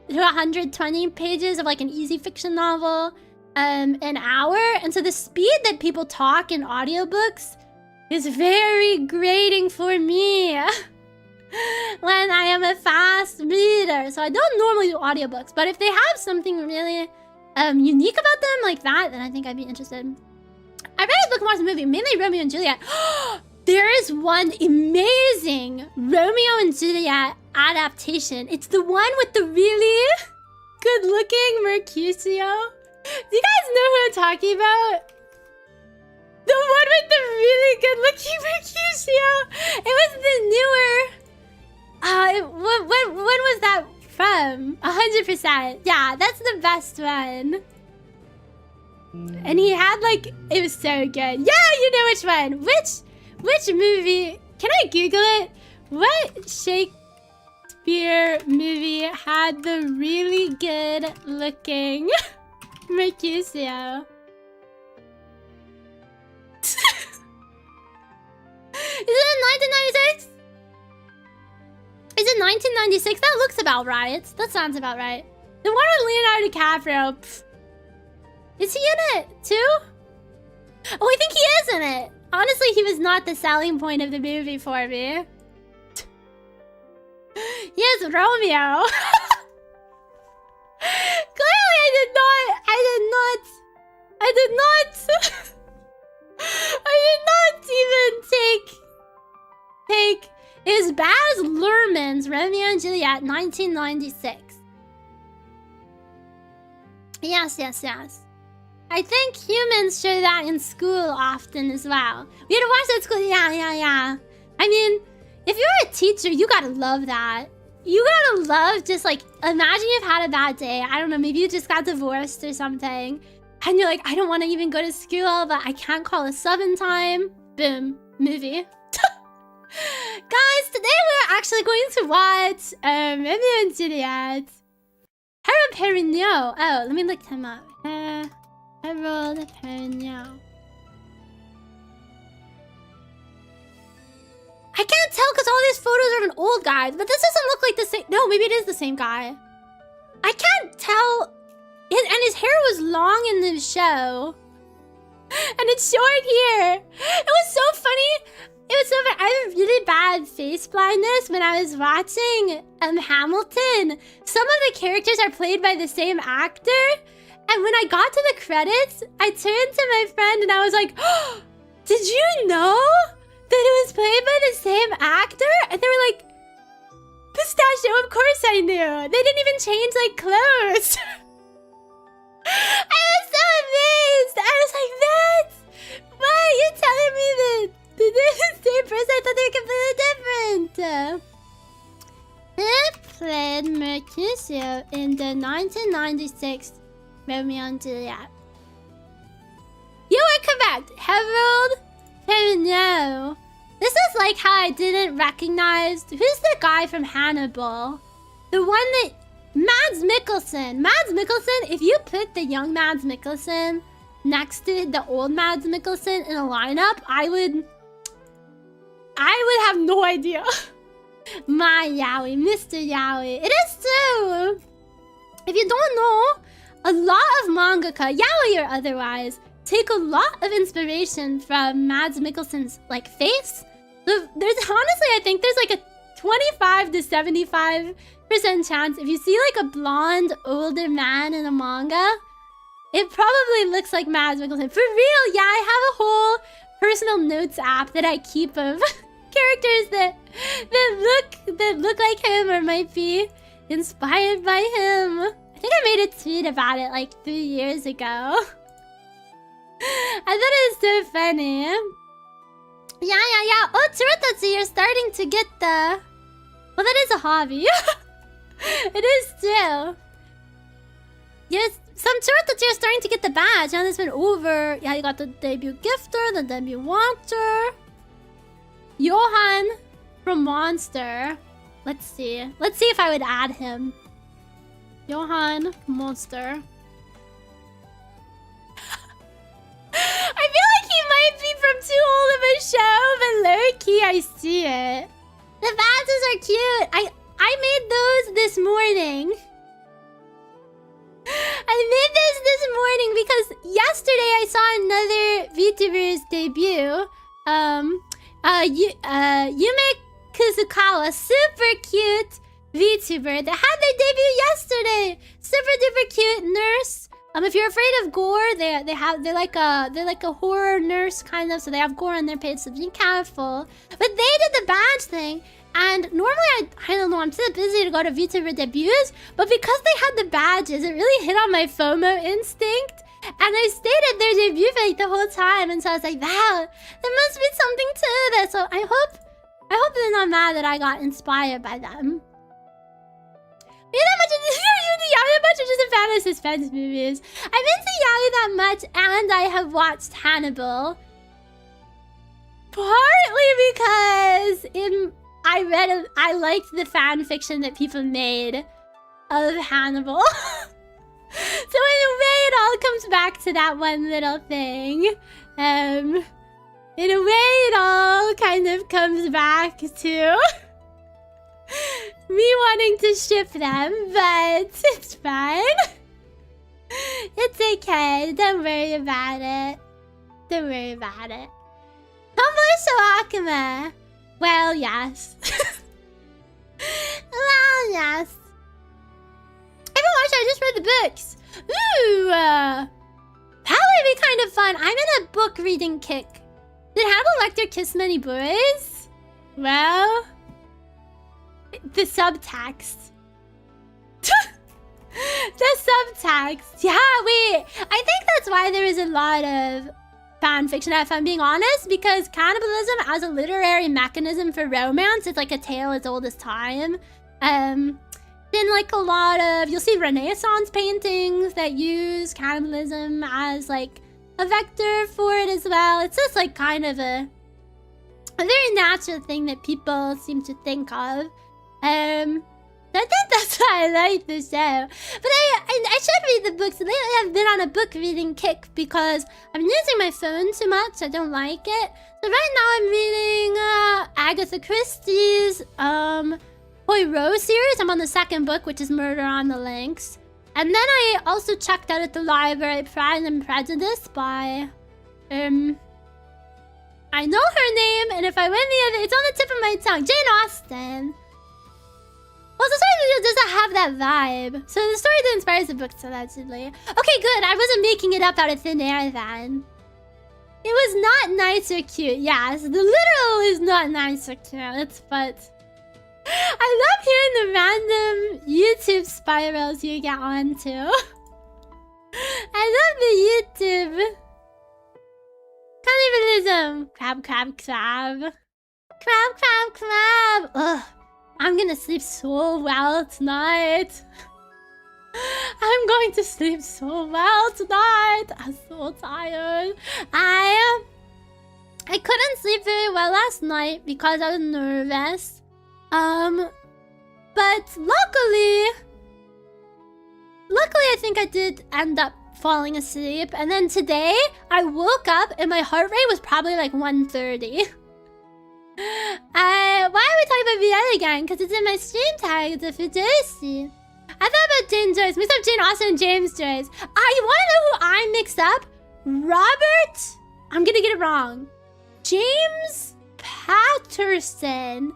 to 120 pages of like an easy fiction novel an hour. And so the speed that people talk in audiobooks is very grating for me. When I am a fast reader. So I don't normally do audiobooks, but if they have something really unique about them like that, then I think I'd be interested. I read a book and watched a movie, mainly Romeo and Juliet. There is one amazing Romeo and Juliet adaptation. It's the one with the really good-looking Mercutio. Do you guys know who I'm talking about? The one with the really good-looking Mercutio. It was the newer... when was that from? 100%. Yeah, that's the best one. And he had like, it was so good. Yeah, you know which one. Which movie? Can I Google it? What Shakespeare movie had the really good looking Mercutio? Is it 1996? Is it 1996? That looks about right. That sounds about right. The one with Leonardo DiCaprio. Pff. Is he in it too? Oh, I think he is in it. Honestly, he was not the selling point of the movie for me. He is Romeo. Clearly, I did not. I did not even take. Is Baz Luhrmann's Romeo and Juliet 1996. Yes. I think humans show that in school often as well. We had to watch that at school. Yeah. I mean, if you're a teacher, you gotta love that. You gotta love just like, imagine you've had a bad day. I don't know, maybe you just got divorced or something. And you're like, I don't want to even go to school, but I can't call a sub in time. Boom, movie. Guys, today we're actually going to watch Romeo and Juliet. Harold Perrineau. Oh, let me look him up. Harold Perrineau. I can't tell because all these photos are of an old guy, but this doesn't look like the same. No, maybe it is the same guy. I can't tell. And his hair was long in the show. And it's short here. It was so funny. I have really bad face blindness when I was watching Hamilton. Some of the characters are played by the same actor. And when I got to the credits, I turned to my friend and I was like, oh, did you know that it was played by the same actor? And they were like, Pistachio, of course I knew. They didn't even change like clothes. I was so amazed. I was like, character. He played Mercutio in the 1996 Romeo and Juliet. You are correct, Harold Perrineau. This is like how I didn't recognize... Who's the guy from Hannibal? The one that... Mads Mikkelsen. Mads Mikkelsen, if you put the young Mads Mikkelsen next to the old Mads Mikkelsen in a lineup, I would have no idea. My Yaoi, Mr. Yaoi. It is true. If you don't know, a lot of mangaka, Yaoi or otherwise, take a lot of inspiration from Mads Mikkelsen's like face. There's honestly, I think there's like a 25 to 75% chance if you see like a blonde older man in a manga, it probably looks like Mads Mikkelsen. For real, yeah, I have a whole personal notes app that I keep of characters that look like him or might be inspired by him. I think I made a tweet about it like 3 years ago. I thought it was so funny. Yeah. Oh, Tsurutatsu, you're starting to get the... Well, that is a hobby. It is too. Yes, some Tsurutatsu, you're starting to get the badge. Now that's been over. Yeah, you got the debut gifter, the debut wanter. Johan from Monster. Let's see. Let's see if I would add him. Johan Monster. I feel like he might be from too old of a show, but low-key, I see it. The badges are cute. I made those this morning. I made this morning because yesterday I saw another VTuber's debut. Yume Kuzukawa, super cute VTuber that had their debut yesterday. Super duper cute nurse. If you're afraid of gore, they're like a horror nurse kind of, so they have gore on their page, so be careful. But they did the badge thing, and normally I don't know, I'm too busy to go to VTuber debuts, but because they had the badges, it really hit on my FOMO instinct, and I stayed at their debut for like the whole time, and so I was like, wow, there must be something to this. So I hope they're not mad that I got inspired by them. Are you that much into Yaoi that much, or just a fan of suspense movies? I'm into Yaoi that much, and I have watched Hannibal. Partly because I liked the fan fiction that people made of Hannibal. So in a way, it all comes back to that one little thing. In a way, it all kind of comes back to me wanting to ship them, but it's fine. It's okay. Don't worry about it. Don't worry about it. Tomboy Shouakuma. Well, yes. Well, yes. I haven't watched it, I just read the books. Ooh, that would be kind of fun. I'm in a book reading kick. Did Hannibal Lecter kiss many boys? Well... The subtext. The subtext. Yeah, wait. I think that's why there is a lot of fan fiction, if I'm being honest, because cannibalism as a literary mechanism for romance is like a tale as old as time. Then like a lot of, you'll see Renaissance paintings that use cannibalism as like a vector for it as well. It's just like kind of a very natural thing that people seem to think of. I think that's why I like the show. But I should read the books. Lately I've been on a book reading kick because I'm using my phone too much. I don't like it. So right now I'm reading Agatha Christie's Poirot series. I'm on the second book, which is Murder on the Links. And then I also checked out at the library Pride and Prejudice by I know her name, and if I win the other, it's on the tip of my tongue. Jane Austen. Well, the story doesn't have that vibe. So the story that inspires the books, allegedly. Okay, good. I wasn't making it up out of thin air then. It was not nice or cute. Yes, the literal is not nice or cute, but... I love hearing the random YouTube spirals you get onto. I love the YouTube. Cannibalism. Crab. Crab. Ugh. I'm gonna sleep so well tonight. I'm going to sleep so well tonight. I'm so tired. I couldn't sleep very well last night because I was nervous. But luckily I think I did end up falling asleep. And then today I woke up and my heart rate was probably like 130. Why are we talking about VL again? Because it's in my stream tag. It's a Fiduci. I thought about Jane Joyce. Mixed up Jane Austen and James Joyce. You want to know who I mixed up? Robert. I'm gonna get it wrong. James Patterson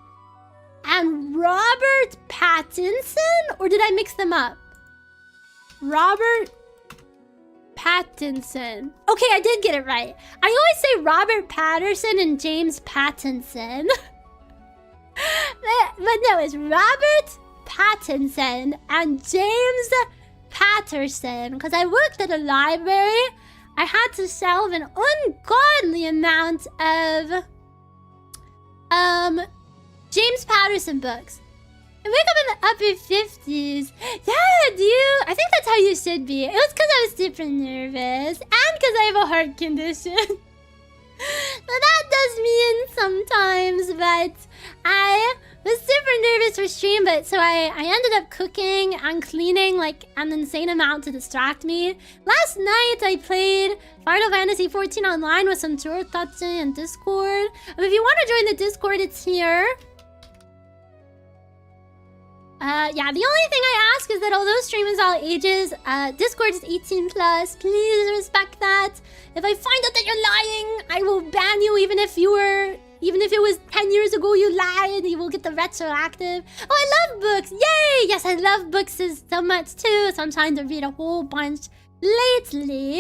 and Robert Pattinson? Or did I mix them up? Robert Pattinson. Okay, I did get it right. I always say Robert Patterson and James Pattinson. but no, it's Robert Pattinson and James Patterson. Because I worked at a library. I had to shelve an ungodly amount of James Patterson books. I wake up in the upper 50s. Yeah, dude. I think that's how you should be. It was because I was super nervous. And because I have a heart condition. So that does me in sometimes. But I was super nervous for stream. But so I ended up cooking and cleaning like an insane amount to distract me. Last night I played Final Fantasy 14 online with some Chortachi and Discord. If you want to join the Discord, it's here. Yeah, the only thing I ask is that although stream is all ages, Discord is 18+. Please respect that. If I find out that you're lying, I will ban you even if it was 10 years ago you lied, you will get the retroactive. Oh, I love books. Yay! Yes, I love books so much too. So I'm trying to read a whole bunch lately.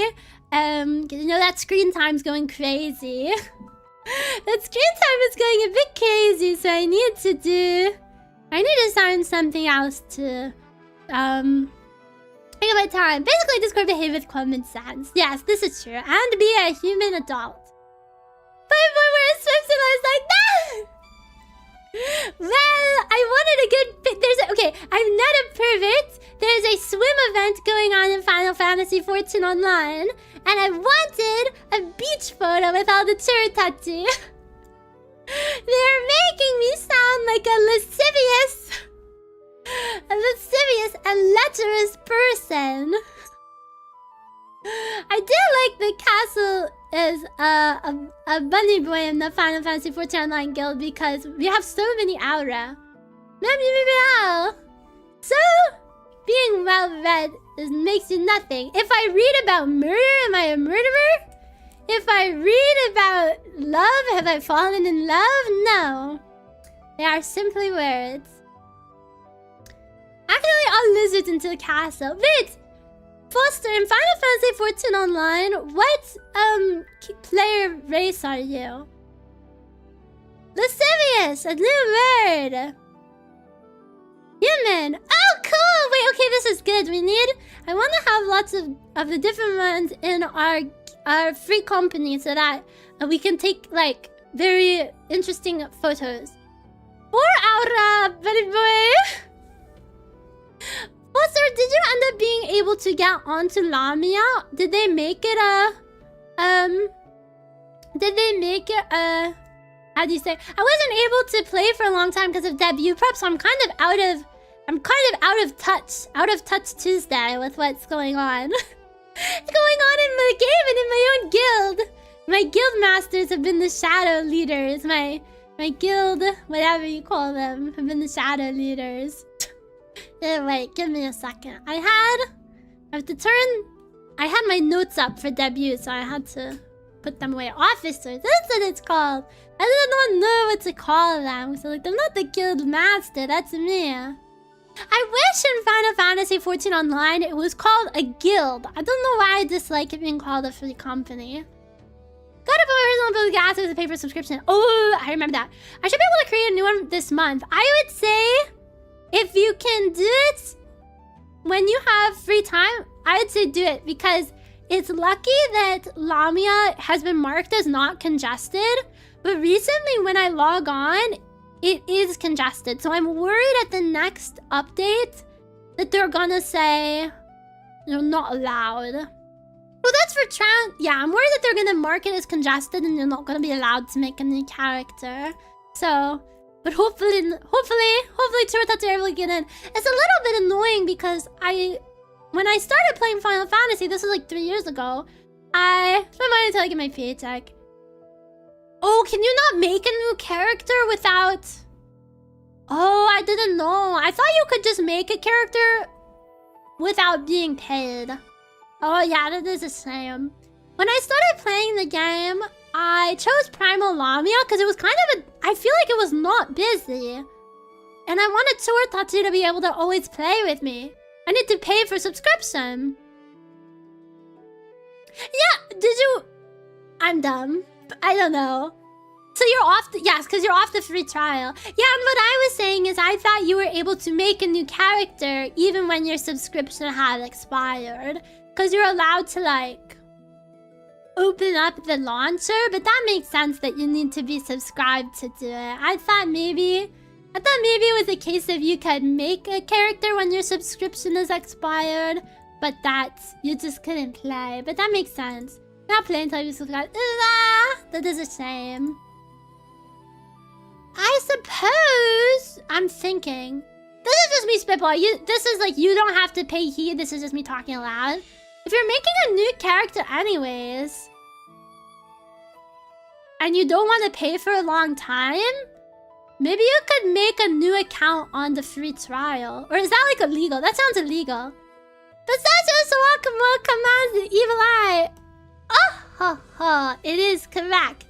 You know that screen time's going crazy. That screen time is going a bit crazy, so I need to find something else to take my time. Basically, Discord behave with common sense. Yes, this is true. And be a human adult. But where it swims and I was like, no! Well, I wanted a good... Okay, I'm not a pervert. There's a swim event going on in Final Fantasy 14 online. And I wanted a beach photo with all the Chortachi. They're making me sound like a lascivious and lecherous person. I do like the castle is a bunny boy in the Final Fantasy 14 Online Guild because we have so many aura. So, being well-read makes you nothing. If I read about murder, am I a murderer? If I read about love, have I fallen in love? No. They are simply words. Actually, all lizards into the castle. Wait! Foster, in Final Fantasy 14 Online, what player race are you? Lascivious, a new word. Human. Oh, cool! Wait, okay, this is good. I want to have lots of the different ones in our free company so that we can take like very interesting photos. For Aura, buddy boy. Well, sir, did you end up being able to get onto Lamia? Did they make it how do you say? I wasn't able to play for a long time because of debut prep, so I'm kind of out of touch Tuesday with what's going on. What's going on in my game and in my own guild? My guild masters have been the shadow leaders. My guild, whatever you call them, have been the shadow leaders. Wait, give me a second. I had my notes up for debut, so I had to put them away. Officers, that's what it's called. I don't know what to call them. So like, they're not the guild master, that's me. I wish in Final Fantasy 14 Online it was called a guild. I don't know why I dislike it being called a free company. Got to put my personal bill gas as a paper subscription. Oh, I remember that. I should be able to create a new one this month. I would say if you can do it when you have free time, I would say do it because it's lucky that Lamia has been marked as not congested. But recently when I log on, it is congested. So I'm worried at the next update that they're gonna say you're not allowed. Well, that's for trans. Yeah, I'm worried that they're gonna mark it as congested and you're not gonna be allowed to make a new character. So, but hopefully Chio are able to get in. It's a little bit annoying because when I started playing Final Fantasy, this was like 3 years ago, I spent money until I get my paycheck. Oh, can you not make a new character without... Oh, I didn't know. I thought you could just make a character without being paid. Oh yeah, that is a shame. When I started playing the game, I chose Primal Lamia because it was kind of I feel like it was not busy. And I wanted Chio to be able to always play with me. I need to pay for subscription. Yeah, did you... I'm dumb. I don't know. So you're off the... Yes, because you're off the free trial. Yeah, and what I was saying is I thought you were able to make a new character even when your subscription had expired. Because you're allowed to, like, open up the launcher. But that makes sense that you need to be subscribed to do it. I thought maybe it was a case of you could make a character when your subscription is expired, but that you just couldn't play. But that makes sense. Not playing until you subscribe. That is a shame. I suppose I'm thinking. This is just me spitball. This is like you don't have to pay heed. This is just me talking aloud. If you're making a new character anyways, and you don't want to pay for a long time, maybe you could make a new account on the free trial. Or is that like illegal? That sounds illegal. Pistachio Shouakuma commands the evil eye. Oh, ho, ho. It is correct.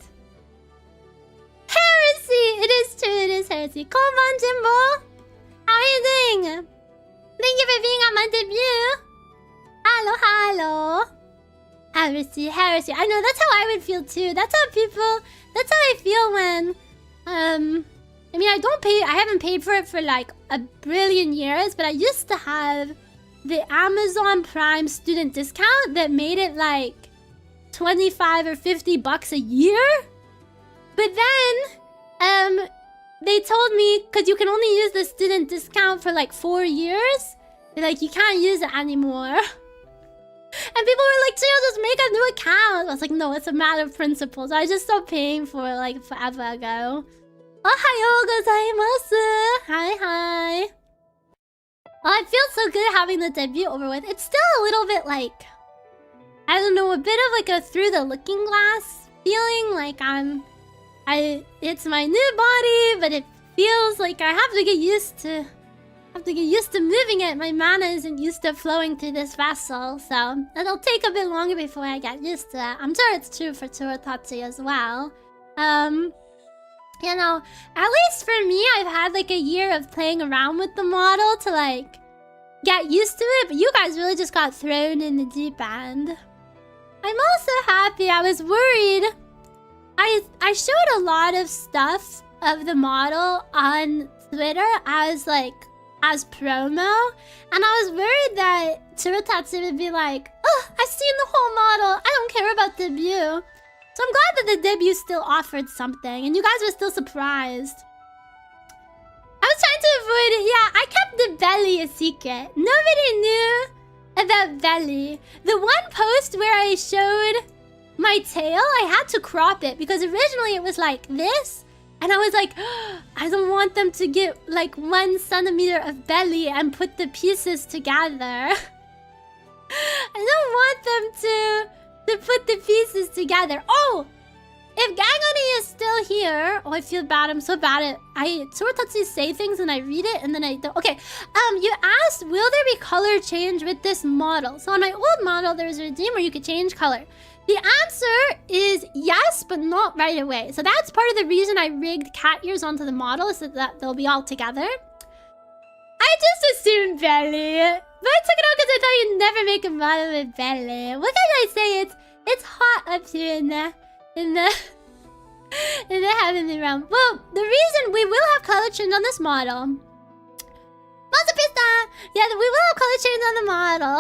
Heresy! It is true, it is heresy. Konban Jimbo! How are you doing? Thank you for being on my debut. Hello, hello. Heresy, heresy. I know, that's how I would feel too. That's how I feel when... I mean, I haven't paid for it for like a billion years, but I used to have the Amazon Prime student discount that made it like 25 or 50 bucks a year. But then, they told me, because you can only use the student discount for like 4 years, they're like, you can't use it anymore. And people were like, Chio, just make a new account. I was like, no, it's a matter of principle. So I just stopped paying for it like forever ago. Ohayo gozaimasu. Hi, hi. Well, it feels so good having the debut over with. It's still a little bit like, I don't know, a bit of like a through the looking glass feeling. Like it's my new body, but it feels like I have to get used to moving it. My mana isn't used to flowing through this vessel, so it'll take a bit longer before I get used to it. I'm sure it's true for Chio as well. You know, at least for me, I've had like a year of playing around with the model to like get used to it, but you guys really just got thrown in the deep end. I'm also happy. I was worried. I showed a lot of stuff of the model on Twitter as promo, and I was worried that Chio would be like, oh, I've seen the whole model. I don't care about debut. So I'm glad that the debut still offered something, and you guys were still surprised. I was trying to avoid it. Yeah, I kept the belly a secret. Nobody knew about belly. The one post where I showed my tail, I had to crop it because originally it was like this. And I was like, oh, I don't want them to get like 1 centimeter of belly and put the pieces together. I don't want them to put the pieces together. Oh! If Gangoni is still here... Oh, I feel bad. I'm so bad at... Chio say things and I read it and then I don't... Okay. You asked, will there be color change with this model? So on my old model, there was a regime where you could change color. The answer is yes, but not right away. So that's part of the reason I rigged cat ears onto the model, so that they'll be all together. I just assumed belly. But I took it out because I thought you'd never make a model with belly. What can I say? It's hot up here in the heavenly realm. Well, the reason we will have color change on this model. Yeah, we will have color change on the model.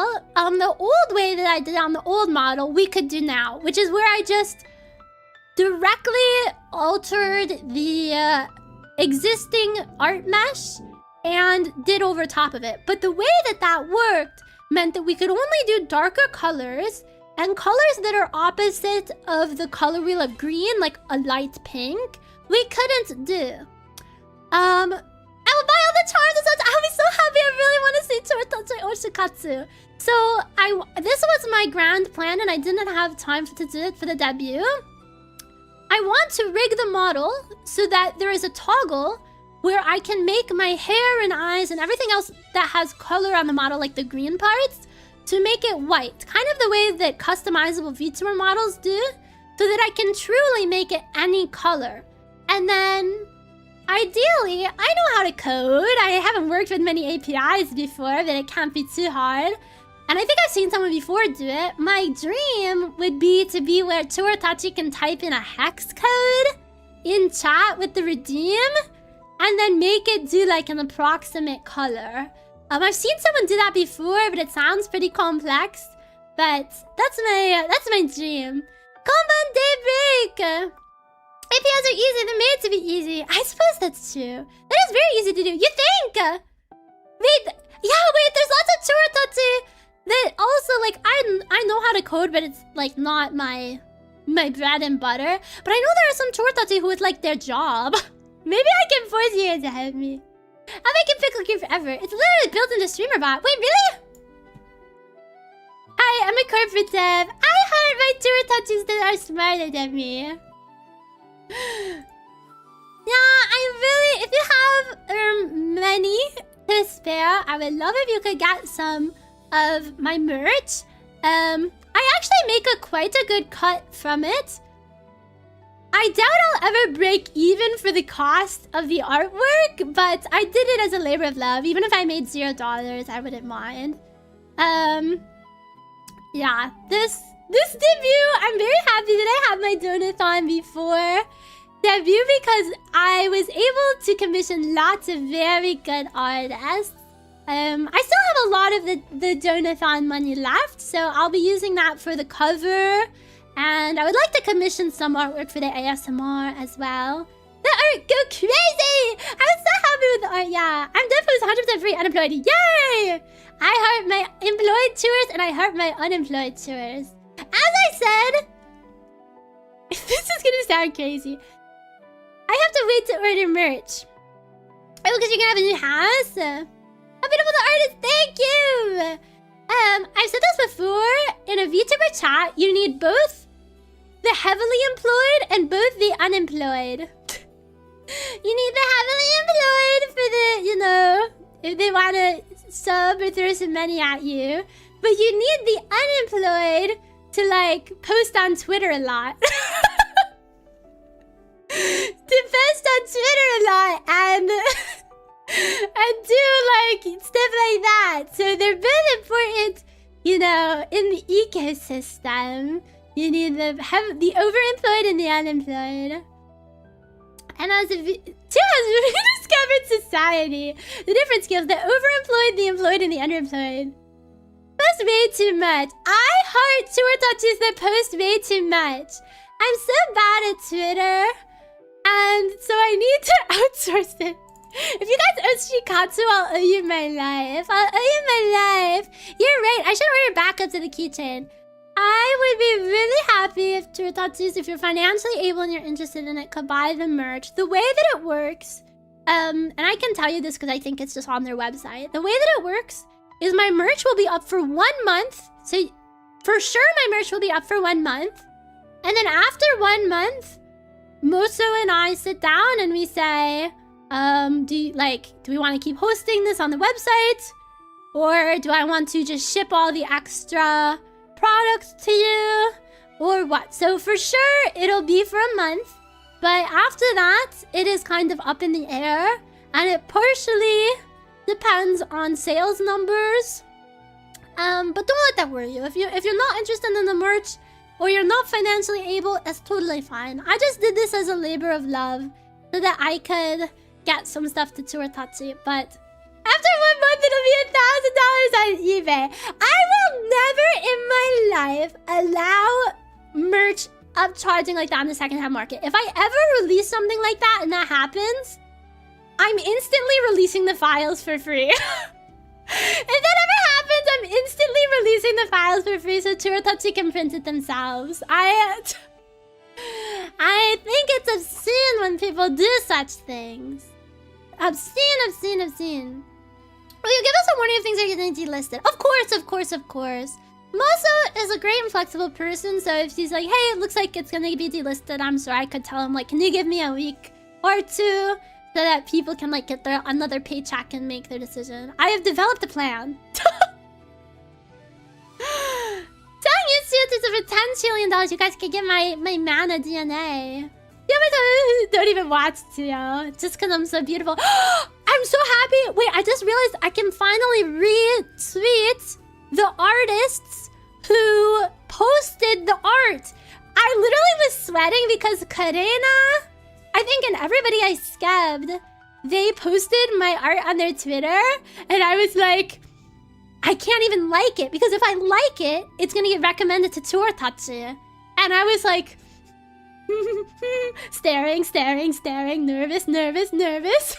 The old way that I did on the old model, we could do now, which is where I just directly altered the existing art mesh and did over top of it. But the way that worked meant that we could only do darker colors and colors that are opposite of the color wheel of green, like a light pink, we couldn't do. I will buy all the charms and such. I'll be so happy. I really want to see Toratatsu Oshikatsu. So this was my grand plan and I didn't have time to do it for the debut. I want to rig the model so that there is a toggle where I can make my hair and eyes and everything else that has color on the model, like the green parts, to make it white. Kind of the way that customizable VTuber models do, so that I can truly make it any color. And then, ideally, I know how to code. I haven't worked with many APIs before, but it can't be too hard. And I think I've seen someone before do it. My dream would be to be where Toratatsu can type in a hex code in chat with the redeem, and then make it do like an approximate color. I've seen someone do that before, but it sounds pretty complex. But that's my dream. Konban Daybreak! APIs are easy, they're made to be easy. I suppose that's true. That is very easy to do. You think? Wait, there's lots of Toratatsu that also, like, I know how to code, but it's like not my bread and butter. But I know there are some Toratatsu who it's like their job. Maybe I can force you guys to help me. I'll make it pickle cube forever. It's literally built into streamer bot. Wait, really? Hi, I'm a corporate dev. I heard my Toratatsus that are smarter than me. Yeah, I really... If you have money to spare, I would love if you could get some of my merch. I actually make quite a good cut from it. I doubt I'll ever break even for the cost of the artwork, but I did it as a labor of love. Even if I made $0, I wouldn't mind. Yeah, this debut, I'm very happy that I had my donathon before debut because I was able to commission lots of very good artists. I still have a lot of the donathon money left, so I'll be using that for the cover. And I would like to commission some artwork for the ASMR as well. The art go crazy! I'm so happy with the art, yeah. I'm definitely 100% free unemployed. Yay! I heart my employed tours and I heart my unemployed tours. As I said, this is gonna sound crazy. I have to wait to order merch. Oh, because you're gonna have a new house? How beautiful the art is, thank you! I've said this before, in a VTuber chat, you need both the heavily employed and both the unemployed. You need the heavily employed for the, you know, if they want to sub or throw some money at you. But you need the unemployed to, like, post on Twitter a lot. To post on Twitter a lot and do, like, stuff like that. So they're both important, you know, in the ecosystem. You need the overemployed and the unemployed. And as two has rediscovered society. The different skills, the overemployed, the employed, and the underemployed. Post way too much. I heart Toratatsus that post way too much. I'm so bad at Twitter. And so I need to outsource it. If you guys owe Shikatsu, I'll owe you my life. I'll owe you my life. You're right. I should order backup to the keychain. I would be really happy if Toratatsus, if you're financially able and you're interested in it, could buy the merch. The way that it works, and I can tell you this because I think it's just on their website. The way that it works is my merch will be up for 1 month. So for sure my merch will be up for 1 month. And then after 1 month, Moso and I sit down and we say, do we want to keep hosting this on the website? Or do I want to just ship all the extra products to you? Or what? So for sure, it'll be for a month. But after that, it is kind of up in the air. And it partially depends on sales numbers. But don't let that worry you. If you're not interested in the merch, or you're not financially able, it's totally fine. I just did this as a labor of love so that I could get some stuff to Toratatsu. But after 1 month, it'll be $1,000 on eBay. I will never in my life allow merch of charging like that on the secondhand market. If I ever release something like that and that happens, I'm instantly releasing the files for free. If that ever happens, I'm instantly releasing the files for free so Churototchi can print it themselves. I think it's obscene when people do such things. Obscene, obscene, obscene. Will you give us a warning if things are getting delisted? Of course, of course, of course. Moso is a great and flexible person, so if she's like, hey, it looks like it's gonna be delisted, I'm sure I could tell him, like, can you give me a week or two so that people can, like, get their another paycheck and make their decision. I have developed a plan. Telling you for $10 trillion, you guys could get my mana DNA. Don't even watch Chio, just because I'm so beautiful. I'm so happy. Wait, I just realized I can finally retweet the artists who posted the art. I literally was sweating because Karena, I think, and everybody I scabbed, they posted my art on their Twitter, and I was like, I can't even like it, because if I like it, it's gonna get recommended to Churototchi. And I was like, staring, staring, staring, nervous, nervous, nervous.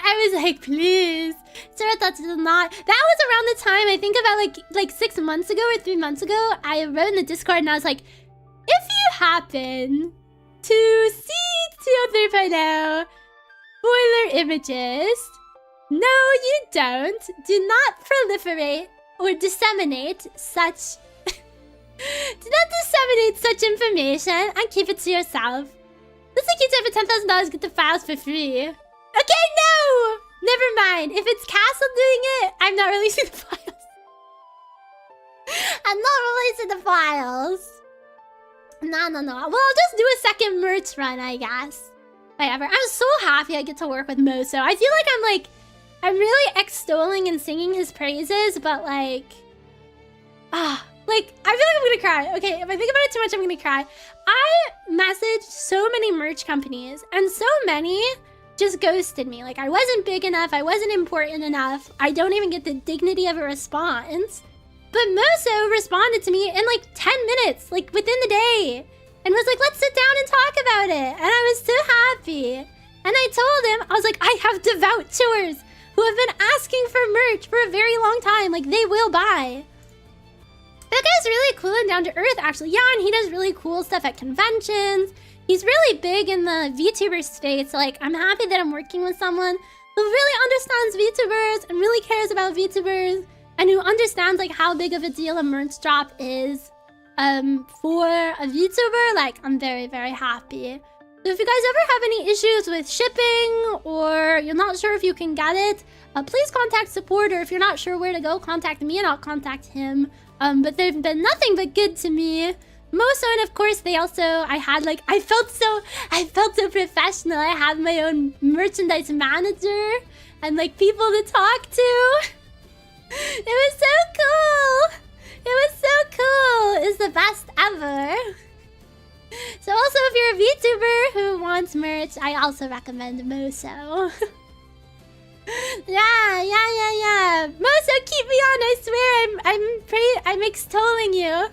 I was like, please. Churototchi did not. That was around the time, I think about like 6 months ago or 3 months ago, I wrote in the Discord and I was like, if you happen to see Chio 3.0 spoiler images, no you don't. Do not proliferate or disseminate such do not disseminate such information and keep it to yourself. Looks like you did for $10,000 get the files for free. Okay, no! Never mind. If it's Castle doing it, I'm not releasing the files. I'm not releasing the files. No. Well, I'll just do a second merch run, I guess. Whatever. I'm so happy I get to work with Moso. I feel like I'm really extolling and singing his praises, but like, I feel like I'm gonna cry. Okay, if I think about it too much, I'm gonna cry. I messaged so many merch companies, and so many just ghosted me. Like, I wasn't big enough, I wasn't important enough, I don't even get the dignity of a response. But Moso responded to me in like 10 minutes, like within the day, and was like, let's sit down and talk about it. And I was so happy. And I told him, I was like, I have devout chewers who have been asking for merch for a very long time. Like, they will buy. That guy's really cool and down to earth, actually. Yeah, and he does really cool stuff at conventions. He's really big in the VTuber space. Like, I'm happy that I'm working with someone who really understands VTubers and really cares about VTubers and who understands, like, how big of a deal a merch drop is for a VTuber. Like, I'm very, very happy. So if you guys ever have any issues with shipping or you're not sure if you can get it, please contact support, or if you're not sure where to go, contact me and I'll contact him. But they've been nothing but good to me. Moso, and of course they also, I felt so professional. I had my own merchandise manager and like people to talk to. It was so cool. It was so cool. It's the best ever. So also, if you're a VTuber who wants merch, I also recommend Moso. Yeah. Moso, keep me on. I swear, I'm extolling you.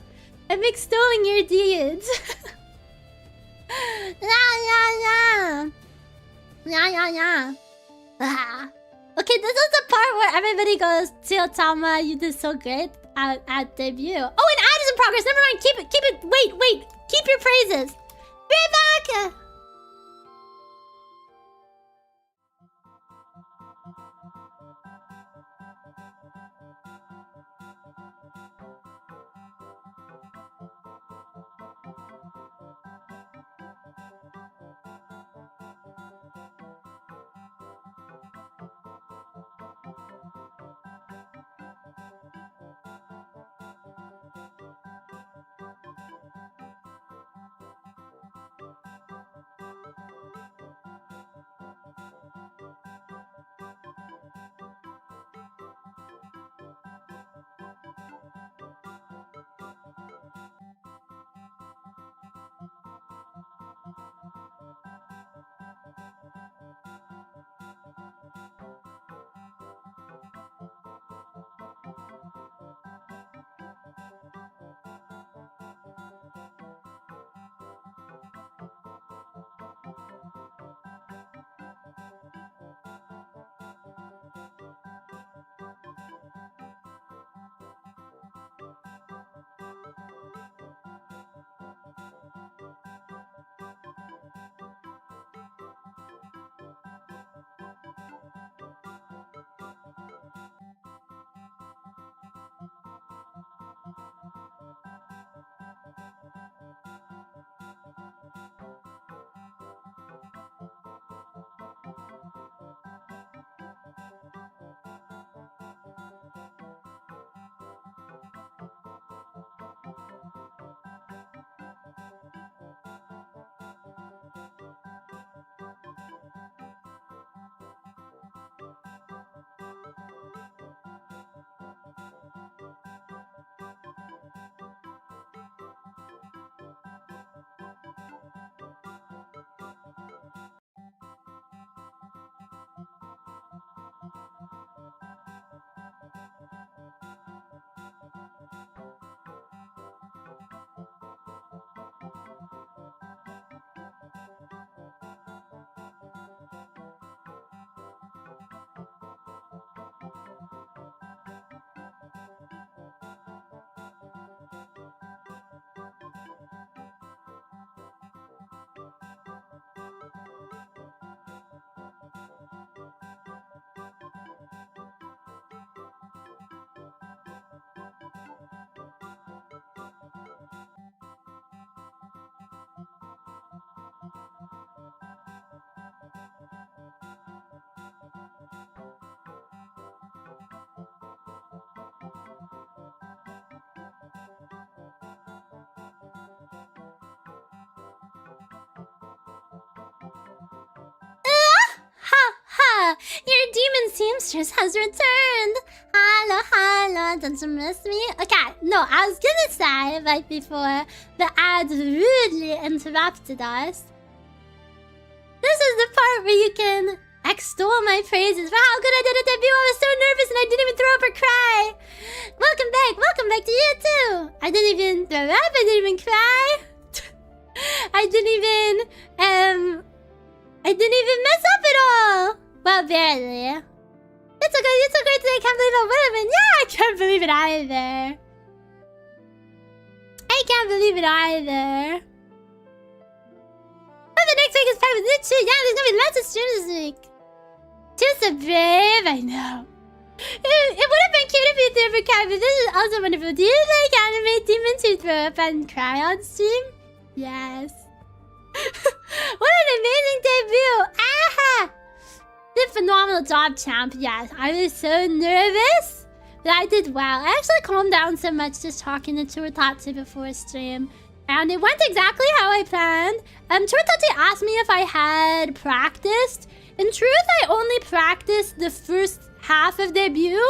I'm extolling your deeds. Yeah. Okay, this is the part where everybody goes, Chio-tama, you did so great at debut. Oh, an ad is in progress. Never mind. Keep it. Wait. Keep your praises. Be right back. seamstress has returned. Hello, hello, don't you miss me? Okay, no, I was gonna say right before the ads rudely interrupted us. This is the part where you can extol my praises for how good I did at debut. I was so nervous and I didn't even throw up or cry. Welcome back to you too. I didn't even throw up, I didn't even cry. I didn't even mess up at all. Well, barely. It's a great day. I can't believe I'm women. Yeah, I can't believe it either. I can't believe it either. Oh, the next week is 5 minutes. Yeah, there's gonna be lots of streams this week. Too so brave, I know. It would have been cute if you threw up and cried, but this is also wonderful. Do you like anime demons who throw up and cry on stream? Yes. What an amazing debut! Aha! Did a phenomenal job, champ. Yes, I was so nervous, but I did well. I actually calmed down so much just talking to Chio before stream. And it went exactly how I planned. Chio asked me if I had practiced. In truth, I only practiced the first half of debut.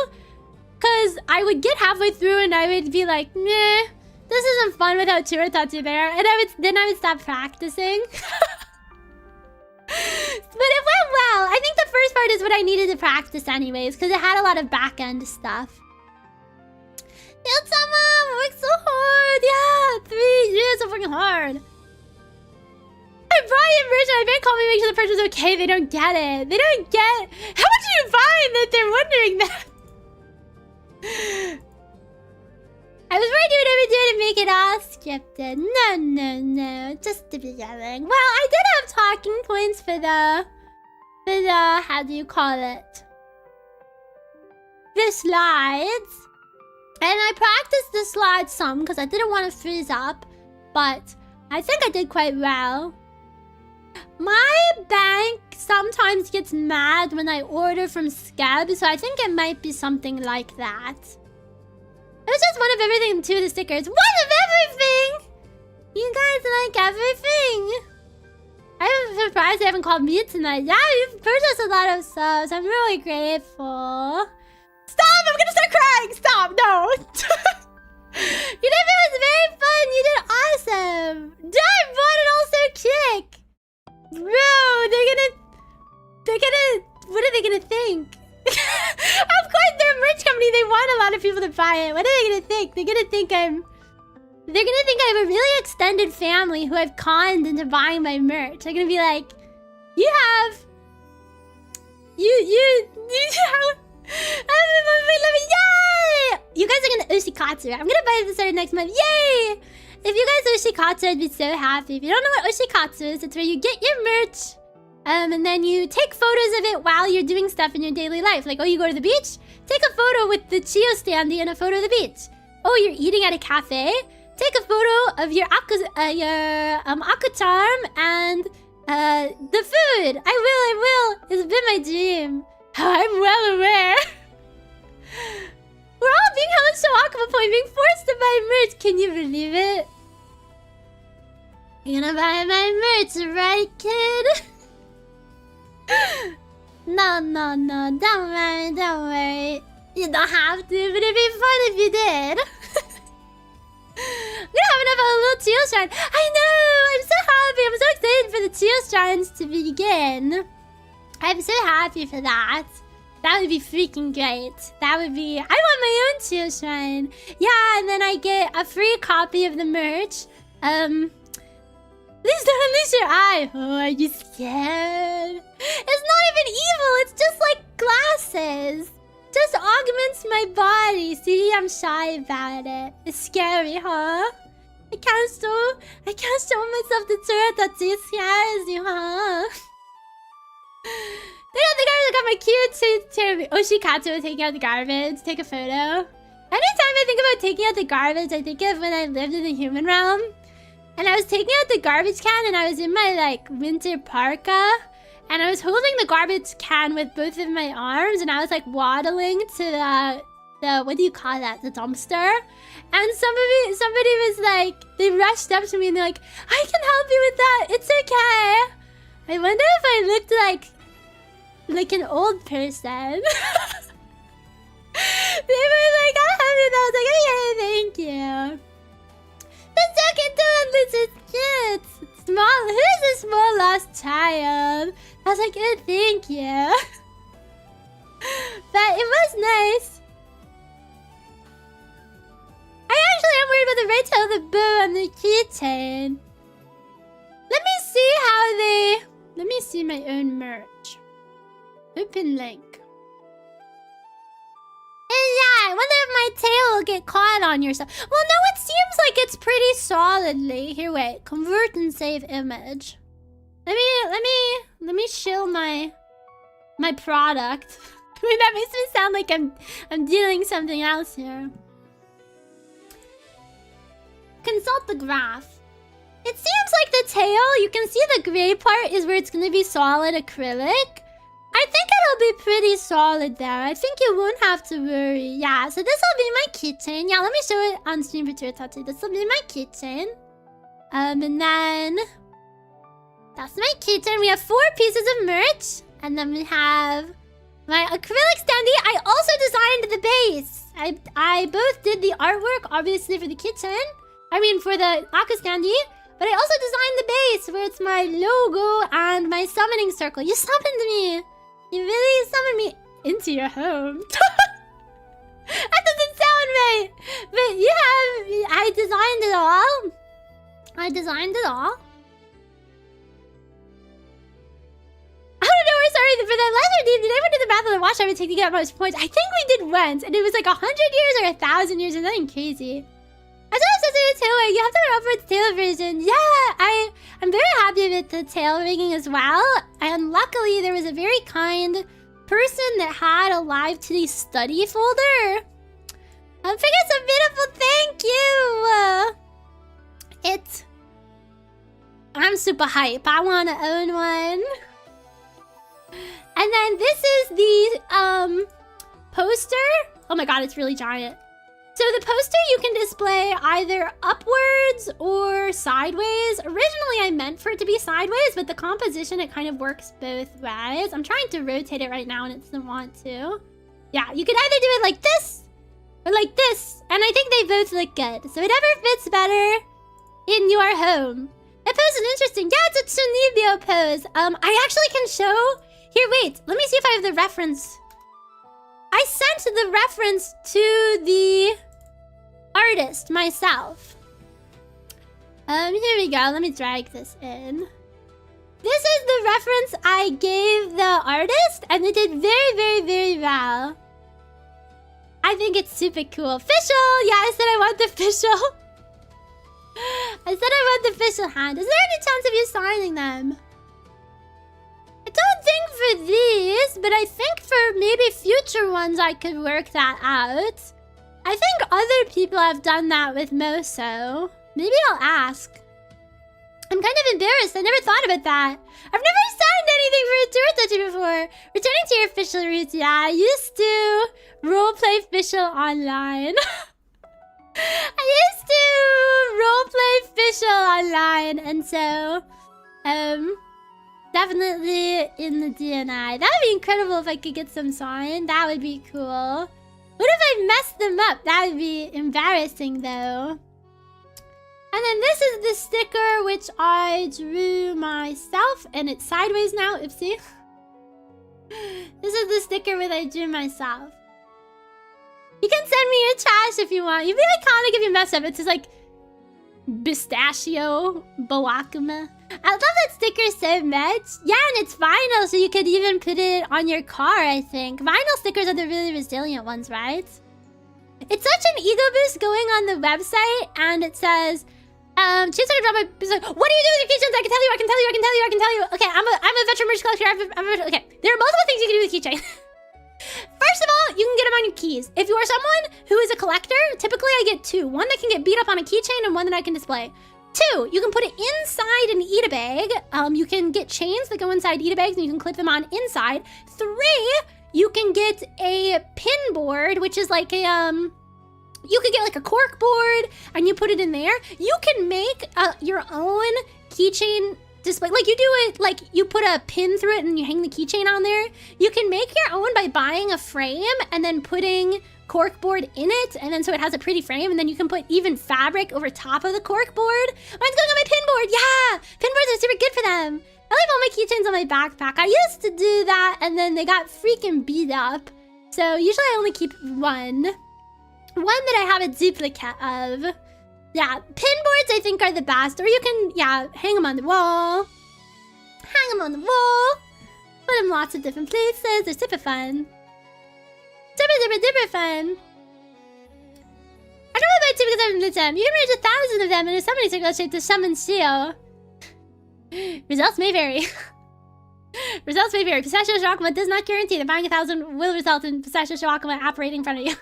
Because I would get halfway through and I would be like, meh, this isn't fun without Chio there. And then I would stop practicing. But it went well. I think the first part is what I needed to practice anyways. Because it had a lot of back-end stuff. Someone worked so hard. Yeah, 3 years of working hard. I brought in merch and I better call me make sure the purchase is okay. They don't get it. They don't get... How much did you find that they're wondering that? I was worried you would ever do it and make it all scripted. No. Just the beginning. Well, I did have talking points for the... How do you call it? The slides. And I practiced the slides some because I didn't want to freeze up. But I think I did quite well. My bank sometimes gets mad when I order from Scab, so I think it might be something like that. It was just one of everything, 2 of the stickers. One of everything! You guys like everything. I'm surprised they haven't called me tonight. Yeah, you've purchased a lot of subs. I'm really grateful. Stop! I'm gonna start crying! Stop! No! Your debut was very fun! You did awesome! I bought it all so quick! Bro, what are they gonna think? Of course, they're a merch company. They want a lot of people to buy it. What are they gonna think? They're gonna think I have a really extended family who I've conned into buying my merch. They're gonna be like, you have... Yay! You guys are gonna Ushikatsu. I'm gonna buy it starting next month. Yay! If you guys Ushikatsu, I'd be so happy. If you don't know what Ushikatsu is, it's where you get your merch, and then you take photos of it while you're doing stuff in your daily life. Like, oh, you go to the beach? Take a photo with the Chio standee and a photo of the beach. Oh, you're eating at a cafe? Take a photo of your Aku-charm and the food. I will. It's been my dream. I'm well aware. We're all being held in Shouakuma Point, being forced to buy merch. Can you believe it? You're gonna buy my merch, right, kid? No. Don't worry. You don't have to, but it'd be fun if you did. I'm gonna have another little Chio shrine. I know! I'm so happy. I'm so excited for the Chio shrines to begin. I'm so happy for that. That would be freaking great. That would be... I want my own Chio shrine. Yeah, and then I get a free copy of the merch. Please don't unleash your eye. Oh, are you scared? It's not even evil. It's just like glasses. Just augments my body. See, I'm shy about it. It's scary, huh? I can't show myself the Chio. It scares you, huh? I think I got my cute Ushikatsu taking out the garbage. Take a photo. Anytime I think about taking out the garbage, I think of when I lived in the human realm. And I was taking out the garbage can and I was in my like winter parka. And I was holding the garbage can with both of my arms and I was like waddling to the what do you call that? The dumpster. And somebody was like, they rushed up to me and they're like, I can help you with that. It's okay. I wonder if I looked like like an old person. They were like, I have it. I was like, okay, thank you. The second one, this is cute. Small, who's a small lost child? I was like, oh, thank you. But it was nice. I actually am worried about the red tail of the bow on the keychain. Let me see how they... Let me see my own merch. Open link. And yeah, I wonder if my tail will get caught on yourself. Well, no, it seems like it's pretty solidly. Here, wait. Convert and save image. Let me shill my product. I mean, that makes me sound like I'm dealing something else here. Consult the graph. It seems like the tail, you can see the gray part is where it's going to be solid acrylic. I think it'll be pretty solid there. I think you won't have to worry. Yeah, so this will be my keychain. Yeah, let me show it on stream for Touch. This will be my keychain. And then... That's my keychain. We have 4 pieces of merch. And then we have my acrylic standee. I also designed the base. I both did the artwork, obviously, for the keychain. I mean, for the Aku standee. But I also designed the base, where it's my logo and my summoning circle. You summoned me. You really summoned me into your home. That doesn't sound right. But you have... I designed it all. I designed it all. I don't know, we're sorry, for the leather deep, did anyone do the math on the watch I would take to get most points? I think we did once, and it was like 100 years or 1,000 years or something crazy. I still have to do the tail rig. You have to run for the tail version. Yeah, I'm very happy with the tail rigging as well. And luckily, there was a very kind person that had a live today study folder. Figure so beautiful. Thank you. I'm super hype. I want to own one. And then this is the poster. Oh my god, it's really giant. So the poster you can display either upwards or sideways. Originally I meant for it to be sideways, but the composition, it kind of works both ways. I'm trying to rotate it right now and it doesn't want to. Yeah, you could either do it like this or like this. And I think they both look good. So whatever fits better in your home. That pose is interesting. Yeah, it's a Chunibyo pose. I actually can show... Here, wait. Let me see if I have the reference. I sent the reference to the artist myself. Here we go. Let me drag this in. This is the reference I gave the artist, and they did very, very, very well. I think it's super cool. Official! Yeah, I said I want the official. I said I want the official hand. Is there any chance of you signing them? I don't think for these, but I think for maybe future ones I could work that out. I think other people have done that with Moso. Maybe I'll ask. I'm kind of embarrassed. I never thought about that. I've never signed anything for a tour touchy before. Returning to your official roots, yeah. I used to roleplay official online. I used to roleplay official online, and so, definitely in the DNA. That would be incredible if I could get some signed. That would be cool. What if I messed them up? That would be embarrassing, though. And then this is the sticker which I drew myself, and it's sideways now. Oopsie. This is the sticker which I drew myself. You can send me your trash if you want. You'd be iconic if you mess up. It's just like Pistachio Shouakuma. I love that sticker so much. Yeah, and it's vinyl, so you could even put it on your car, I think. Vinyl stickers are the really resilient ones, right? It's such an ego boost going on the website, and it says, Chio's gonna drop my... Like, what do you do with your keychains? I can tell you. Okay, I'm a veteran merch collector. Okay, there are multiple things you can do with keychain. First of all, you can get them on your keys. If you are someone who is a collector, typically I get 2. One that can get beat up on a keychain and one that I can display. 2, you can put it inside an eat-a bag. You can get chains that go inside eat-a bags and you can clip them on inside. 3, you can get a pin board, which is like a, you could get like a cork board and you put it in there. You can make your own keychain display. Like you do it, like you put a pin through it and you hang the keychain on there. You can make your own by buying a frame and then putting corkboard in it, and then so it has a pretty frame, and then you can put even fabric over top of the corkboard. Mine's going on my pinboard. Yeah, pinboards are super good for them. I leave all my keychains on my backpack. I used to do that, and then they got freaking beat up. So usually I only keep one that I have a duplicate of. Yeah, pinboards I think are the best, or you can, yeah, hang them on the wall. Hang them on the wall. Put them lots of different places. They're super fun. Super fun. I don't know about 2 because I'm them. You can reach 1,000 of them in a summoning circle shape to summon Chio. Results may vary. Results may vary. Pistachio Shouakuma does not guarantee that buying 1,000 will result in Pistachio Shouakuma apparating in front of you.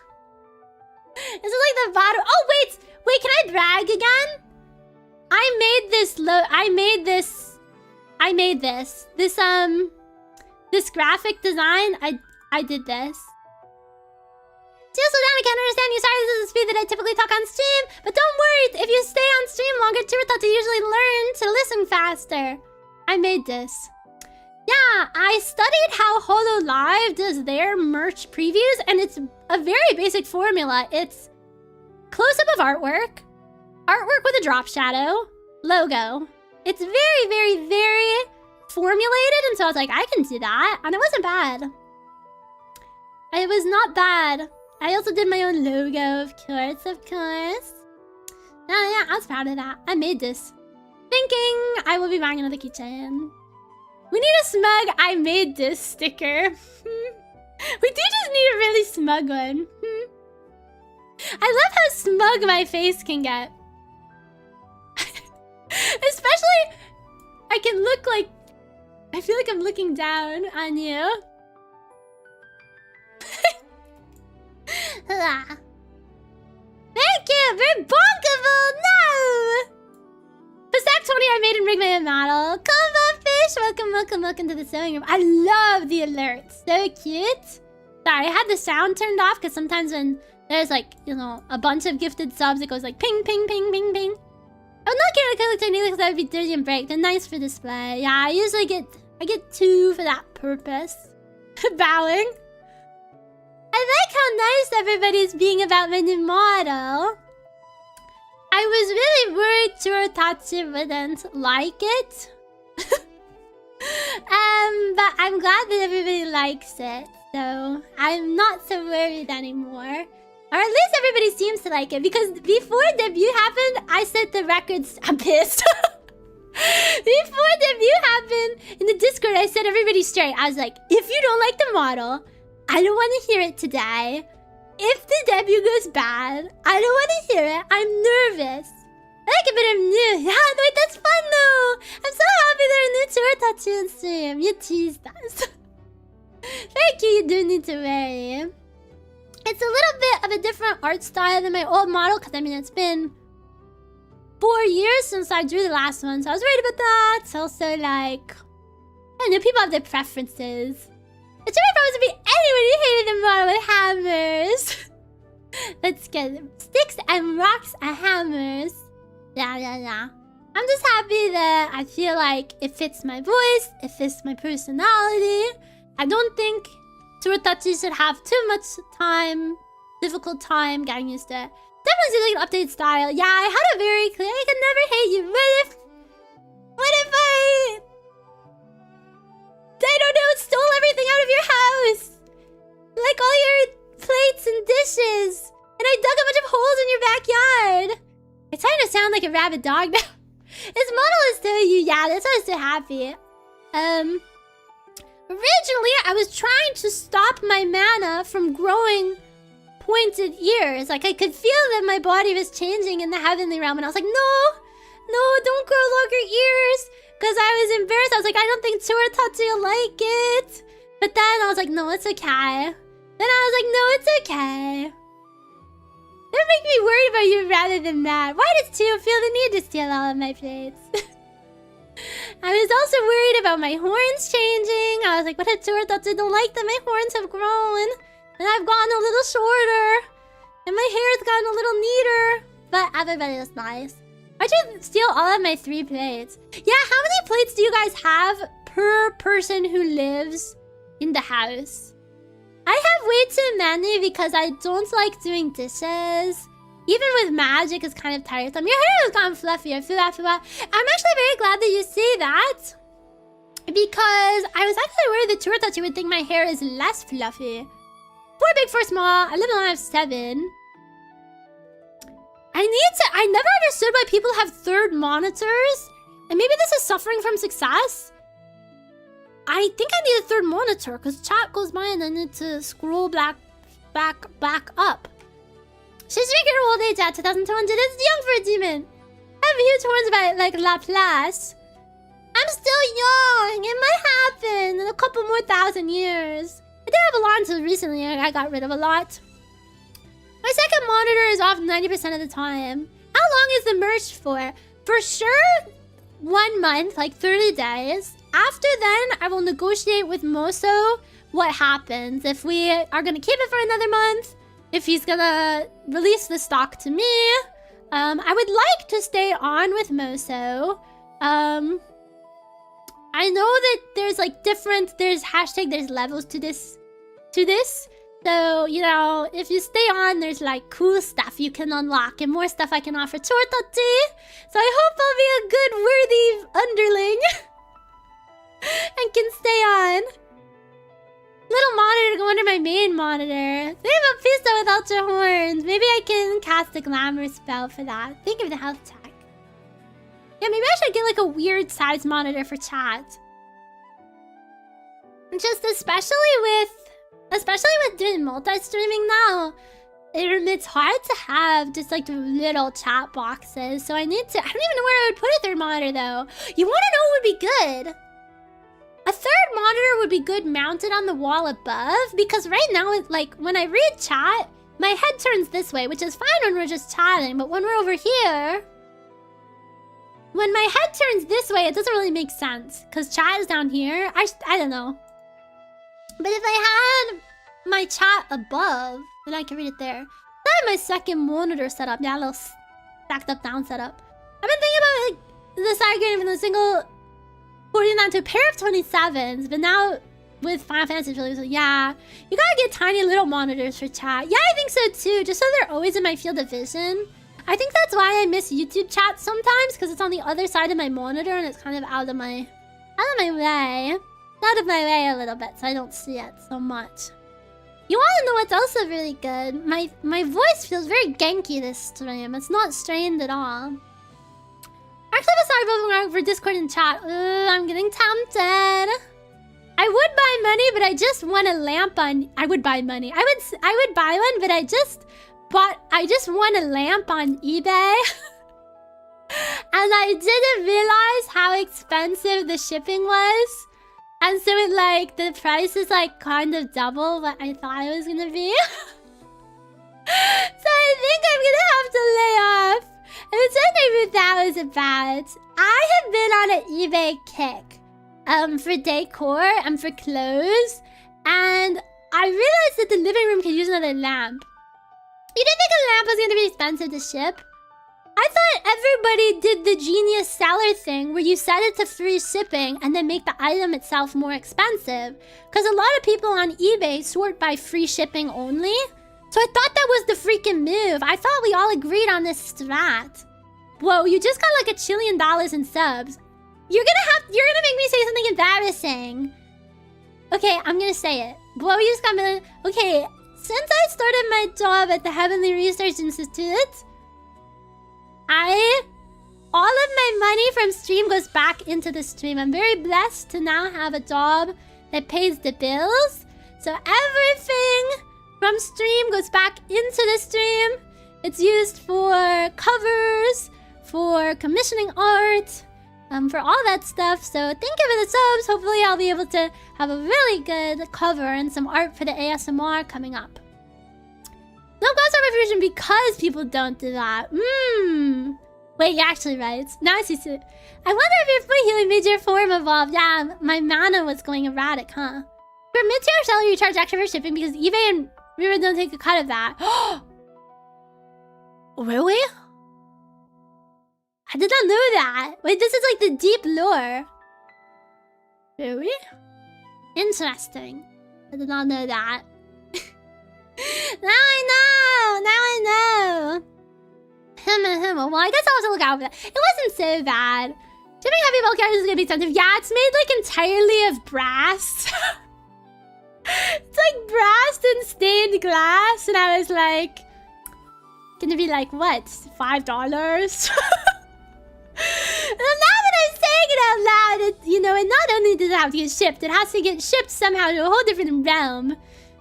This is like the bottom. Oh, wait. Wait, can I brag again? I made this. This graphic design. I did this. Still slow down, I can't understand you. Sorry, this is the speed that I typically talk on stream. But don't worry, if you stay on stream longer, Turtatu usually learn to listen faster. I made this. Yeah, I studied how Hololive does their merch previews, and it's a very basic formula. It's close-up of artwork with a drop shadow, logo. It's very, very, very formulated, and so I was like, I can do that, and it wasn't bad. It was not bad. I also did my own logo, of course. Oh yeah, I was proud of that. I made this. Thinking I will be buying another keychain. We need a smug I made this sticker. We do just need a really smug one. I love how smug my face can get. Especially, I can look like... I feel like I'm looking down on you. Thank you! Very bonkable! No! Pasak 20 I made and rigged my own model. Come on, fish! Welcome to the sewing room. I love the alerts. So cute. Sorry, I had the sound turned off because sometimes when there's like, you know, a bunch of gifted subs, it goes like ping, ping, ping, ping, ping. I would not care to collect technically because that would be dirty and break. They're nice for display. Yeah, I usually get 2 for that purpose. Bowing. I like how nice everybody's being about my new model. I was really worried Churotatsu wouldn't like it. But I'm glad that everybody likes it. So I'm not so worried anymore. Or at least everybody seems to like it. Because before debut happened, I set the records. I'm pissed. Before debut happened, in the Discord, I set everybody straight. I was like, if you don't like the model, I don't want to hear it today. If the debut goes bad, I don't want to hear it. I'm nervous. I like a bit of new. Yeah, wait, that's fun though. I'm so happy there are new Churotatsu on stream. You teased us. Thank you, you do need to worry. It's a little bit of a different art style than my old model, because I mean, it's been 4 years since I drew the last one, so I was worried about that. It's also like, I know people have their preferences. It's really supposed to be anyone who hated the model with hammers. Let's get sticks and rocks and hammers. Yeah. I'm just happy that I feel like it fits my voice, it fits my personality. I don't think Churotatsu should have too much difficult time getting used to it. Definitely like an updated style. Yeah, I had a very clear, I can never hate you. What if I don't know, stole everything out of your house? Like all your plates and dishes. And I dug a bunch of holes in your backyard. It's starting to sound like a rabid dog now. His model is so you. Yeah, that's why I was so happy. Originally, I was trying to stop my mana from growing pointed ears. Like, I could feel that my body was changing in the heavenly realm. And I was like, no, don't grow longer ears. Because I was embarrassed. I was like, I don't think Churotatsu will like it. But then I was like, no, it's okay. Then I was like, no, it's okay. That makes me worried about you rather than mad. Why does Chio feel the need to steal all of my plates? I was also worried about my horns changing. I was like, what if Churotatsu don't like that my horns have grown? And I've gotten a little shorter. And my hair's gotten a little neater. But everybody was nice. Why'd you steal all of my 3 plates? Yeah, how many plates do you guys have per person who lives in the house? I have way too many because I don't like doing dishes. Even with magic, it's kind of tiresome. Your hair has gotten fluffier. I'm actually very glad that you say that. Because I was actually worried the tour thought you would think my hair is less fluffy. 4 big, 4 small. I live in one of 7. I never understood why people have 3rd monitors. And maybe this is suffering from success. I think I need a 3rd monitor because chat goes by and I need to scroll back up. She's drinking her old age at 2200. It's young for a demon. I have huge horns by like Laplace. I'm still young. It might happen in a couple more 1,000 years. I did have a lot until recently. I got rid of a lot. My 2nd monitor is off 90% of the time. How long is the merch for? For sure, 1 month, like 30 days. After then, I will negotiate with Moso what happens. If we are going to keep it for another month, if he's going to release the stock to me. I would like to stay on with Moso. I know that there's like there's hashtag, there's levels to this. So, you know, if you stay on, there's like cool stuff you can unlock and more stuff I can offer Chortoti. So I hope I'll be a good, worthy underling and can stay on. Little monitor go under my main monitor. They have a pizza with ultra horns. Maybe I can cast a glamour spell for that. Think of the health tech. Yeah, maybe I should get like a weird size monitor for chat. Just especially with doing multi-streaming now, it's hard to have just like little chat boxes. So I don't even know where I would put a 3rd monitor though. You want to know what would be good? A 3rd monitor would be good mounted on the wall above, because right now, like when I read chat, my head turns this way, which is fine when we're just chatting, but when we're over here, when my head turns this way, it doesn't really make sense, because chat is down here. I don't know. But if I had my chat above, then I can read it there. I have my 2nd monitor set up. Yeah, a little stacked up down setup. I've been thinking about like the side game from the single 49 to a pair of 27s, but now with Final Fantasy release, yeah, you gotta get tiny little monitors for chat. Yeah, I think so too, just so they're always in my field of vision. I think that's why I miss YouTube chat sometimes, because it's on the other side of my monitor and it's kind of out of my way. Out of my way a little bit, so I don't see it so much. You want to know what's also really good? My voice feels very genki this stream. It's not strained at all. Actually, I'm sorry about for Discord and chat. I'm getting tempted. I would buy money, but I just want a lamp on. I would buy money. I would buy one, but I just want a lamp on eBay. And I didn't realize how expensive the shipping was. And so it like, the price is like kind of double what I thought it was gonna be. So I think I'm gonna have to lay off. And it's okay if that was about. I have been on an eBay kick. For decor and for clothes. And I realized that the living room could use another lamp. You didn't think a lamp was gonna be expensive to ship? I thought everybody did the genius seller thing where you set it to free shipping and then make the item itself more expensive. Because a lot of people on eBay sort by free shipping only. So I thought that was the freaking move. I thought we all agreed on this strat. Whoa, you just got like $1 trillion in subs. You're gonna make me say something embarrassing. Okay, I'm gonna say it. Whoa, you just got me. Okay, since I started my job at the Heavenly Research Institute, all of my money from stream goes back into the stream. I'm very blessed to now have a job that pays the bills. So everything from stream goes back into the stream. It's used for covers, for commissioning art, for all that stuff. So thank you for the subs. Hopefully I'll be able to have a really good cover and some art for the ASMR coming up. No glass refusion because people don't do that. Wait, you're actually right. Now I see it. I wonder if your foot healing made your form evolve. Yeah, my mana was going erratic, huh? For mid-tier seller, you charge extra for shipping because eBay and River don't take a cut of that. Really? I did not know that. Wait, this is like the deep lore. Really? Interesting. I did not know that. Now I know! Now I know! Well, I guess I'll have to look out for that. It wasn't so bad. Shipping heavy bulk characters is gonna be expensive. Yeah, it's made like entirely of brass. It's like brass and stained glass, and I was like, gonna be like, what? $5? And now that I'm saying it out loud, you know, and not only does it have to get shipped, it has to get shipped somehow to a whole different realm.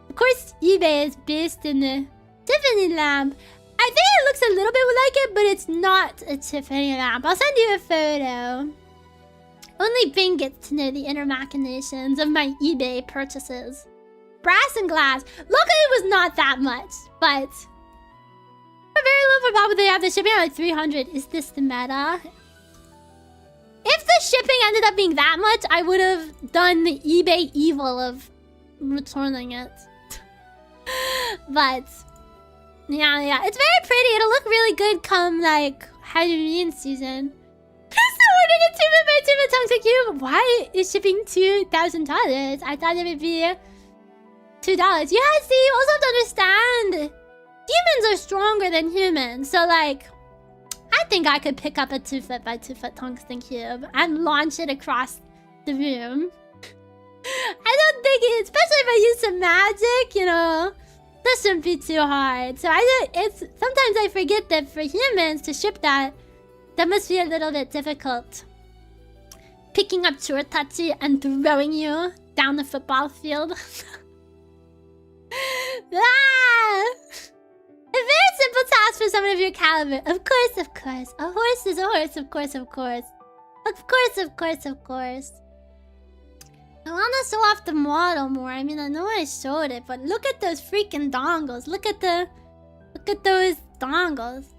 Of course, eBay is based in the Tiffany lamp. I think it looks a little bit like it, but it's not a Tiffany lamp. I'll send you a photo. Only Bing gets to know the inner machinations of my eBay purchases. Brass and glass. Luckily, it was not that much, but for very low for probably they have the shipping at like 300. Is this the meta? If the shipping ended up being that much, I would have done the eBay evil of returning it. But yeah, it's very pretty. It'll look really good come like Halloween season. Ordering a 2x2 Tongue Cube. Why is shipping $2,000? I thought it would be $2. Yeah, see, you also have to understand demons are stronger than humans. So like, I think I could pick up a 2x2 tungsten cube and launch it across the room. I don't think it, especially if I use some magic, you know, this shouldn't be too hard. So sometimes I forget that for humans to ship that must be a little bit difficult. Picking up Churtachi and throwing you down the football field. Ah! A very simple task for someone of your caliber. Of course. A horse is a horse, of course. Of course. I wanna show off the model more. I mean, I know I showed it, but look at those freaking dongles. Look at those dongles.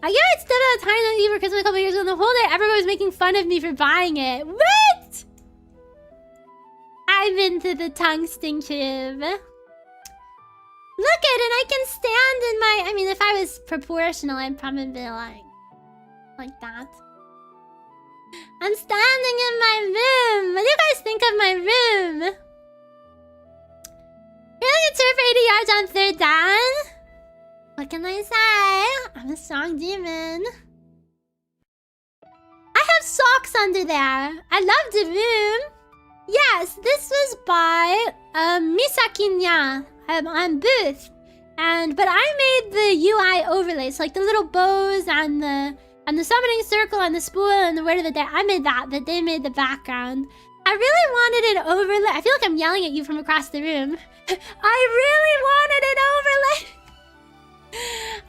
I gave it still at a tiny for Christmas a couple years ago, and the whole day everyone was making fun of me for buying it. What? I'm into the tungsten cube. Look at it, I can stand in my... I mean, if I was proportional, I'd probably be like that. I'm standing in my room. What do you guys think of my room? You're looking to for 80 yards on third down? What can I say? I'm a strong demon. I have socks under there. I love the room. Yes, this was by Misaki-nya on Booth. But I made the UI overlays, like the little bows and the summoning circle and the spool and the word of the day. I made that, but they made the background. I really wanted an overlay. I feel like I'm yelling at you from across the room. I really wanted an overlay.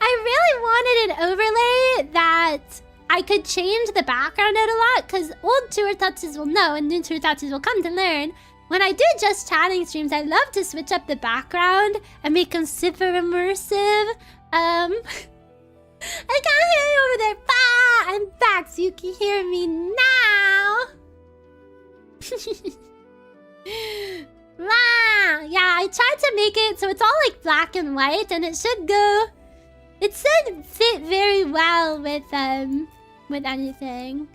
I really wanted an overlay that I could change the background out a lot, because old tour touches will know and new tour touches will come to learn. When I do just chatting streams, I love to switch up the background and make them super immersive. I can't hear you over there. Bah! I'm back so you can hear me now. Wow. Yeah, I tried to make it so it's all like black and white, and it should fit very well with anything.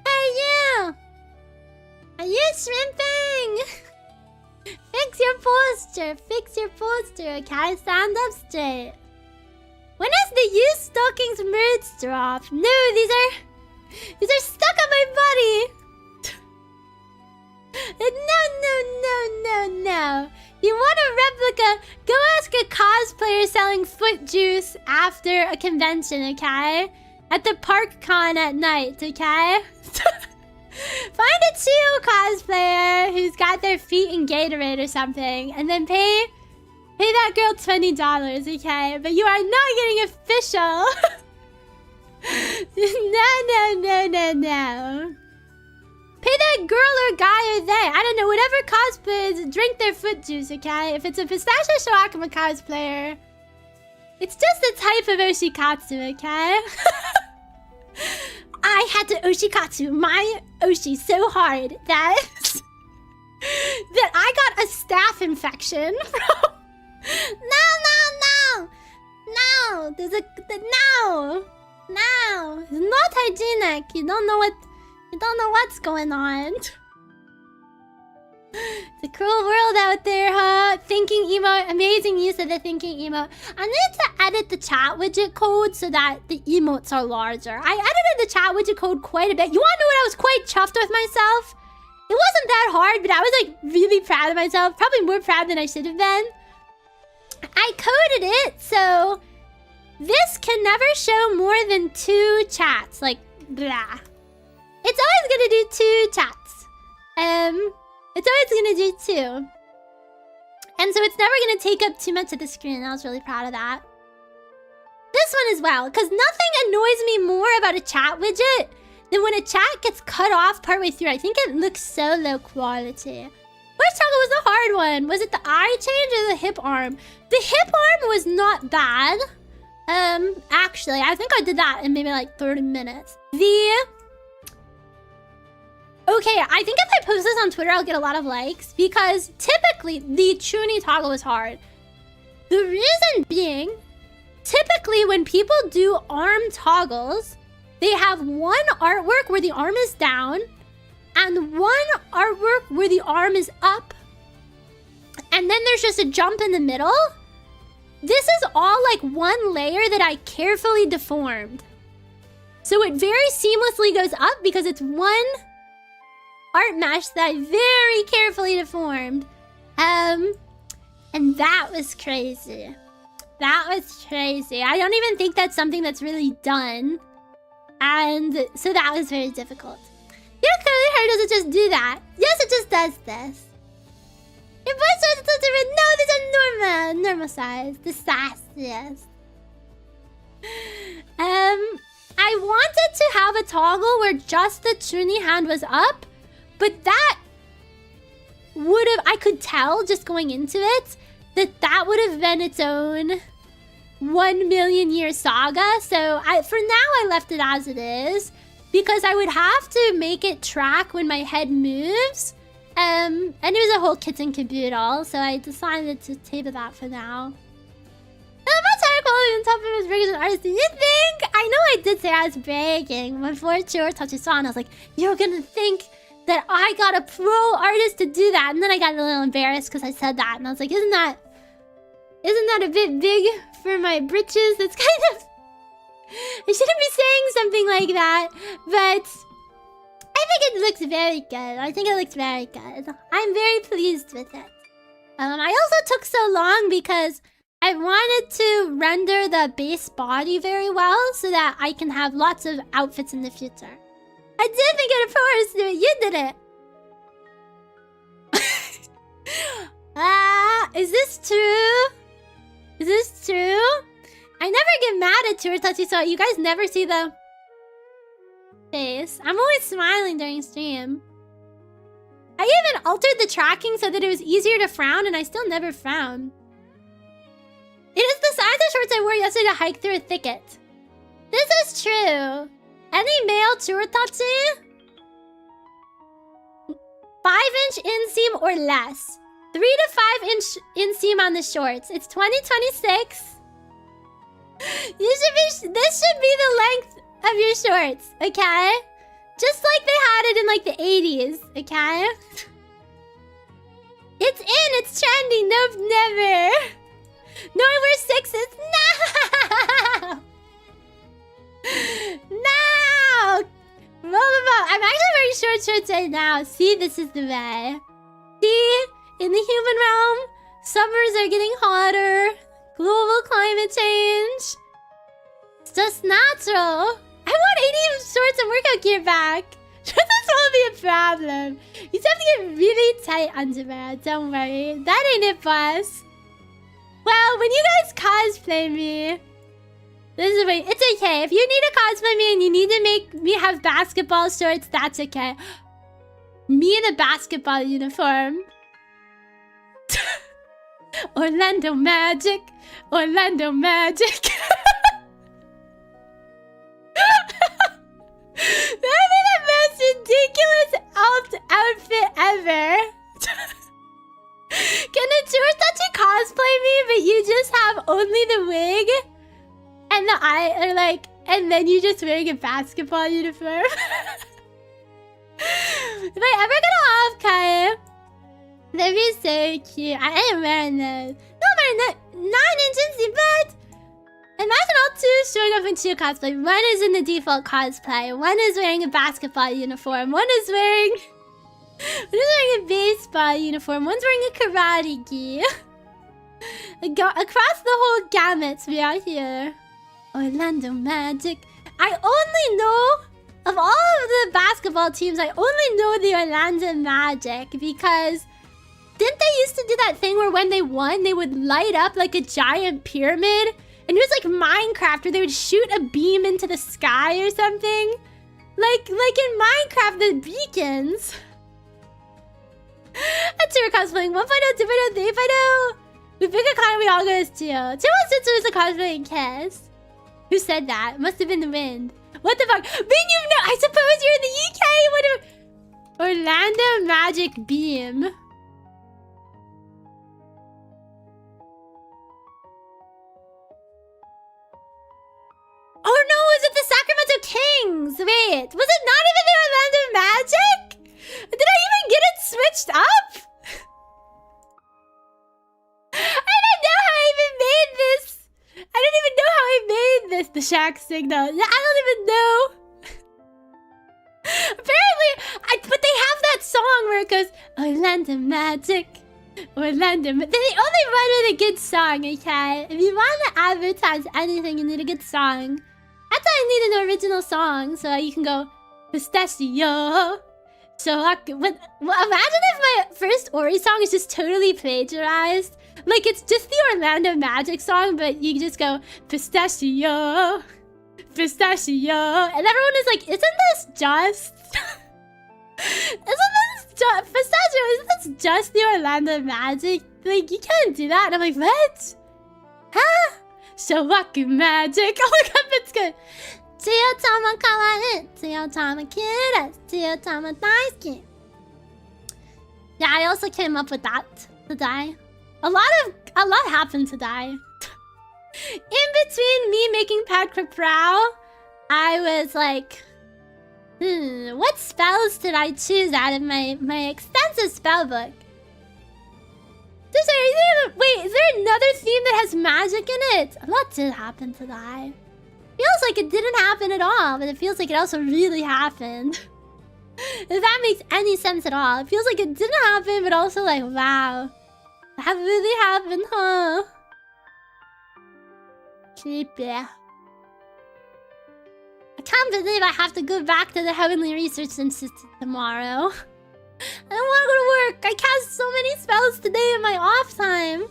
Hey you! Are you shrimping? Fix your posture, okay? Stand up straight. When is the used stockings merge drop? No, these are stuck on my body. No. You want a replica? Go ask a cosplayer selling foot juice after a convention, okay? At the park con at night, okay? Find a Chio cosplayer who's got their feet in Gatorade or something, and then pay that girl $20, okay? But you are not getting official. No. Pay that girl or guy or they. I don't know, whatever cosplayers drink their foot juice, okay? If it's a Pistachio Shouakuma cosplayer, it's just a type of Oshikatsu, okay? I had to Oshikatsu my Oshi so hard that I got a staph infection from... No! No, it's not hygienic. You don't know what's going on. It's a cruel world out there, huh? Thinking emote, amazing use of the thinking emote. I need to edit the chat widget code so that the emotes are larger. I edited the chat widget code quite a bit. You wanna know what? I was quite chuffed with myself. It wasn't that hard, but I was like really proud of myself. Probably more proud than I should have been. I coded it so this can never show more than 2 chats. Like, blah. It's always gonna do 2 chats. It's always gonna do 2. And so it's never gonna take up too much of the screen. I was really proud of that. This one as well, because nothing annoys me more about a chat widget than when a chat gets cut off partway through. I think it looks so low quality. Which toggle was the hard one? Was it the eye change or the hip arm? The hip arm was not bad. Actually, I think I did that in maybe like 30 minutes. Okay, I think if I post this on Twitter, I'll get a lot of likes because typically the Chuni toggle is hard. The reason being, typically when people do arm toggles, they have one artwork where the arm is down and one artwork where the arm is up. And then there's just a jump in the middle. This is all like one layer that I carefully deformed. So it very seamlessly goes up because it's one art mesh that I very carefully deformed. And that was crazy. That was crazy. I don't even think that's something that's really done. And so that was very difficult. Your curly hair doesn't just do that. Yes, it just does this. Your voice is so different. No, these are normal size. The sassiest. I wanted to have a toggle where just the Chuni hand was up, but that would have, I could tell just going into it, that would have been its own 1,000,000-year saga. So for now, I left it as it is because I would have to make it track when my head moves. And it was a whole kit and caboodle, so I decided to table that for now. Much higher quality than top of his breakers and artists. Do you think? I know I did say I was bragging before Chio touched saw, and I was like, you're gonna think that I got a pro artist to do that. And then I got a little embarrassed because I said that, and I was like, isn't that a bit big for my britches? That's kind of... I shouldn't be saying something like that, but I think it looks very good. I think it looks very good. I'm very pleased with it. I also took so long because I wanted to render the base body very well so that I can have lots of outfits in the future. I did think it a pro artist to do it. You did it. Is this true? Is this true? I never get mad at Churitachi, so you guys never see the face. I'm always smiling during stream. I even altered the tracking so that it was easier to frown, and I still never frown. It is the size of shorts I wore yesterday to hike through a thicket. This is true. Any male Churitachi? 5-inch inseam or less. 3 to 5-inch inseam on the shorts. It's 2026. This should be the length of your shorts, okay? Just like they had it in like the 80s, okay? It's in, it's trendy. Nope, never. No, I wear 6s. No! No! I'm actually wearing short shorts right now. See, this is the way. See, in the human realm, summers are getting hotter. Global climate change. It's just natural. I want 80 shorts and workout gear back. This won't be a problem. You just have to get really tight underwear. Don't worry. That ain't it, boss. Well, when you guys cosplay me, this is way. It's okay. If you need to cosplay me and you need to make me have basketball shorts, that's okay. Me in a basketball uniform. Orlando Magic. Orlando Magic. That'd be the most ridiculous outfit ever. Can a Churitachi cosplay me, but you just have only the wig and the eye, or like, and then you're just wearing a basketball uniform. If I ever get off, Kai, that'd be so cute. I am wearing those. No, wearing that 9-inch Insy, but imagine all two showing up in Chio cosplay. One is in the default cosplay. One is wearing a basketball uniform. One is wearing a baseball uniform. One's wearing a karate gi. Across the whole gamut, we are here. Orlando Magic. I only know, of all of the basketball teams, I only know the Orlando Magic because didn't they used to do that thing where when they won, they would light up like a giant pyramid? And it was like Minecraft where they would shoot a beam into the sky or something. Like in Minecraft, the beacons. That's your cosplaying 1.0, 2.0, 3.0. The big economy all goes to. 216 is a cosplaying Kiss. Who said that? Must have been the wind. What the fuck? Bing, you know, I suppose you're in the UK. What Orlando Magic Beam. Oh no, is it the Sacramento Kings? Wait, was it not even the Orlando Magic? Did I even get it switched up? I don't know how I even made this. I don't even know how I made this. The Shaq signal. I don't even know. Apparently, but they have that song where it goes, Orlando Magic. Orlando. They only run with a good song, okay? If you want to advertise anything, you need a good song. That's why I need an original song, so you can go, Pistachio Shouakuma. Imagine if my first Ori song is just totally plagiarized. Like, it's just the Orlando Magic song, but you just go, Pistachio, Pistachio. And everyone is like, isn't this just... Pistachio, isn't this just the Orlando Magic? Like, you can't do that. And I'm like, what? Huh? Shouakuma Magic. Oh my god, that's good. Chio-tama kawaii, Chio-tama kirei, Chio-tama daisuki. Yeah, I also came up with that today. A lot happened today. In between me making Patrick Prow, I was like, what spells did I choose out of my extensive spell book? Wait, is there another theme that has magic in it? A lot did happen today. Feels like it didn't happen at all, but it feels like it also really happened. If that makes any sense at all. It feels like it didn't happen, but also like, wow. That really happened, huh? Creepy. I can't believe I have to go back to the Heavenly Research Institute tomorrow. I don't want to go to work. I cast so many spells today in my off time.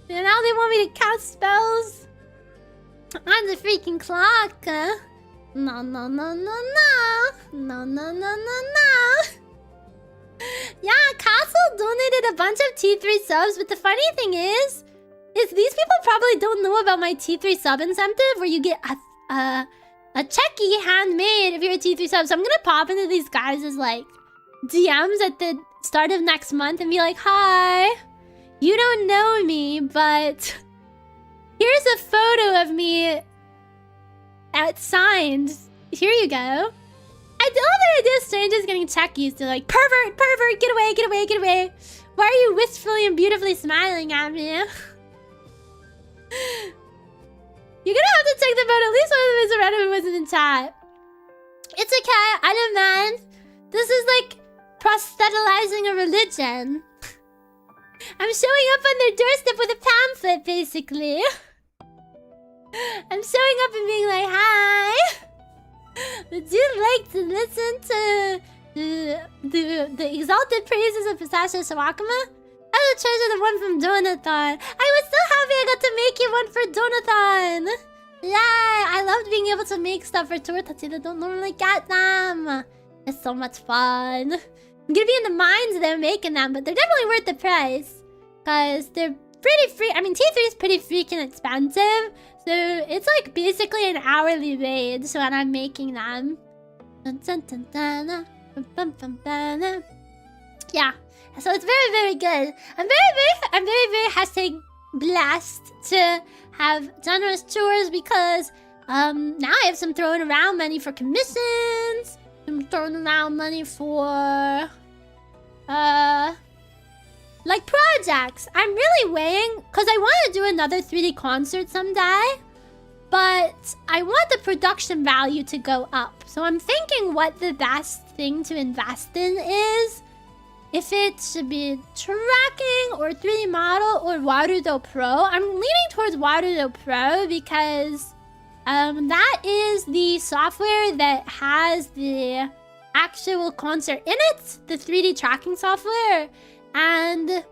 And now they want me to cast spells on the freaking clock. No, no, no, no, no. No, no, no, no, no. Yeah, Castle donated a bunch of T3 subs, but the funny thing is these people probably don't know about my T3 sub incentive where you get a checky handmade if you're a T3 sub. So I'm gonna pop into these guys' like DMs at the start of next month and be like, hi, you don't know me, but here's a photo of me signed. Here you go. I love the idea of strangers getting checkies. They're like, pervert, pervert, get away, get away, get away. Why are you wistfully and beautifully smiling at me? You're gonna have to check them out. At least one of them is a random who wasn't in chat. It's okay, I don't mind. This is like proselytizing a religion. I'm showing up on their doorstep with a pamphlet, basically. I'm showing up and being like, hi. Would you like to listen to the exalted praises of Pistachio Shouakuma? I will treasure the one from Donathon. I was so happy I got to make you one for Donathon. Yeah, I loved being able to make stuff for Tortachi that don't normally get them. It's so much fun. I'm gonna be in the mines they're making them, but they're definitely worth the price. Because they're pretty free. I mean, T3 is pretty freaking expensive. So it's like basically an hourly wage when I'm making them. Yeah. So it's very, very good. I'm very hashtag blessed to have generous chores because Now I have some throwing around money for commissions. Some throwing around money for, like projects. I'm really weighing, because I want to do another 3D concert someday. But I want the production value to go up. So I'm thinking what the best thing to invest in is. If it should be tracking or 3D model or Warudo Pro. I'm leaning towards Warudo Pro because that is the software that has the actual concert in it. The 3D tracking software. And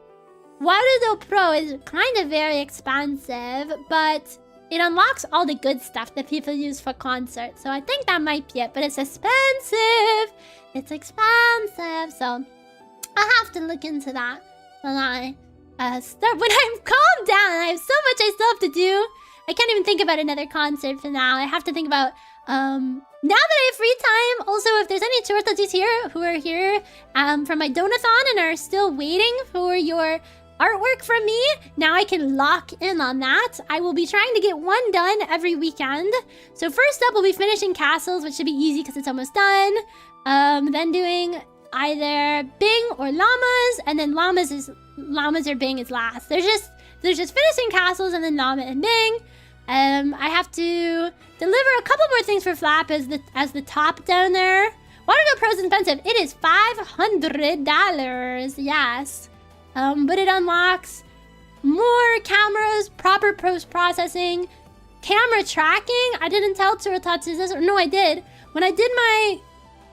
Warudo Pro is kind of very expensive, but it unlocks all the good stuff that people use for concerts. So I think that might be it. But it's expensive. It's expensive. So I'll have to look into that when I start. When I'm calmed down, I have so much I still have to do. I can't even think about another concert for now. I have to think about, now that I have free time, also if there's any chortajis here who are here from my donathon and are still waiting for your artwork from me, now I can lock in on that. I will be trying to get one done every weekend. So first up, we'll be finishing Castles, which should be easy because it's almost done. Then doing either Bing or Llamas, and then Llamas or Bing is last. There's just finishing Castles and then Llama and Bing. I have to deliver a couple more things for Flap as the top down there. Watergo Pro is expensive. It is $500. Yes. But it unlocks more cameras, proper post-processing, camera tracking. I didn't tell Tsurutatsu this, or no, I did. When I did my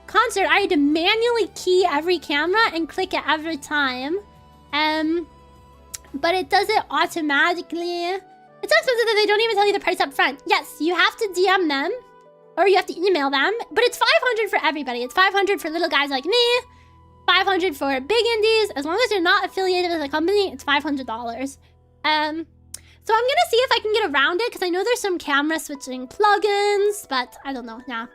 concert, I had to manually key every camera and click it every time. But it does it automatically. It's so expensive that they don't even tell you the price up front. Yes, you have to DM them, or you have to email them, but it's $500 for everybody. It's $500 for little guys like me, $500 for big indies. As long as you're not affiliated with a company, it's $500. So I'm gonna see if I can get around it, because I know there's some camera switching plugins, but I don't know. Yeah.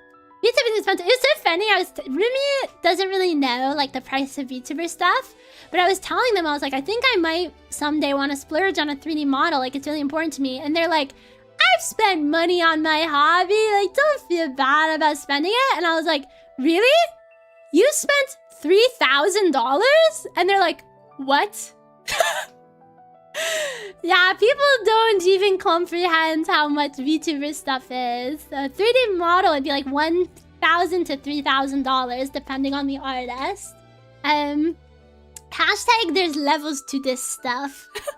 VTuber is expensive. It's so funny. Rumi doesn't really know like the price of VTuber stuff, but I was telling them, I was like, I think I might someday want to splurge on a 3D model. Like, it's really important to me. And they're like, I've spent money on my hobby. Like, don't feel bad about spending it. And I was like, really? You spent $3,000? And they're like, what? Yeah, people don't even comprehend how much VTuber stuff is. A 3D model would be like $1,000 to $3,000 depending on the artist. Hashtag there's levels to this stuff. But,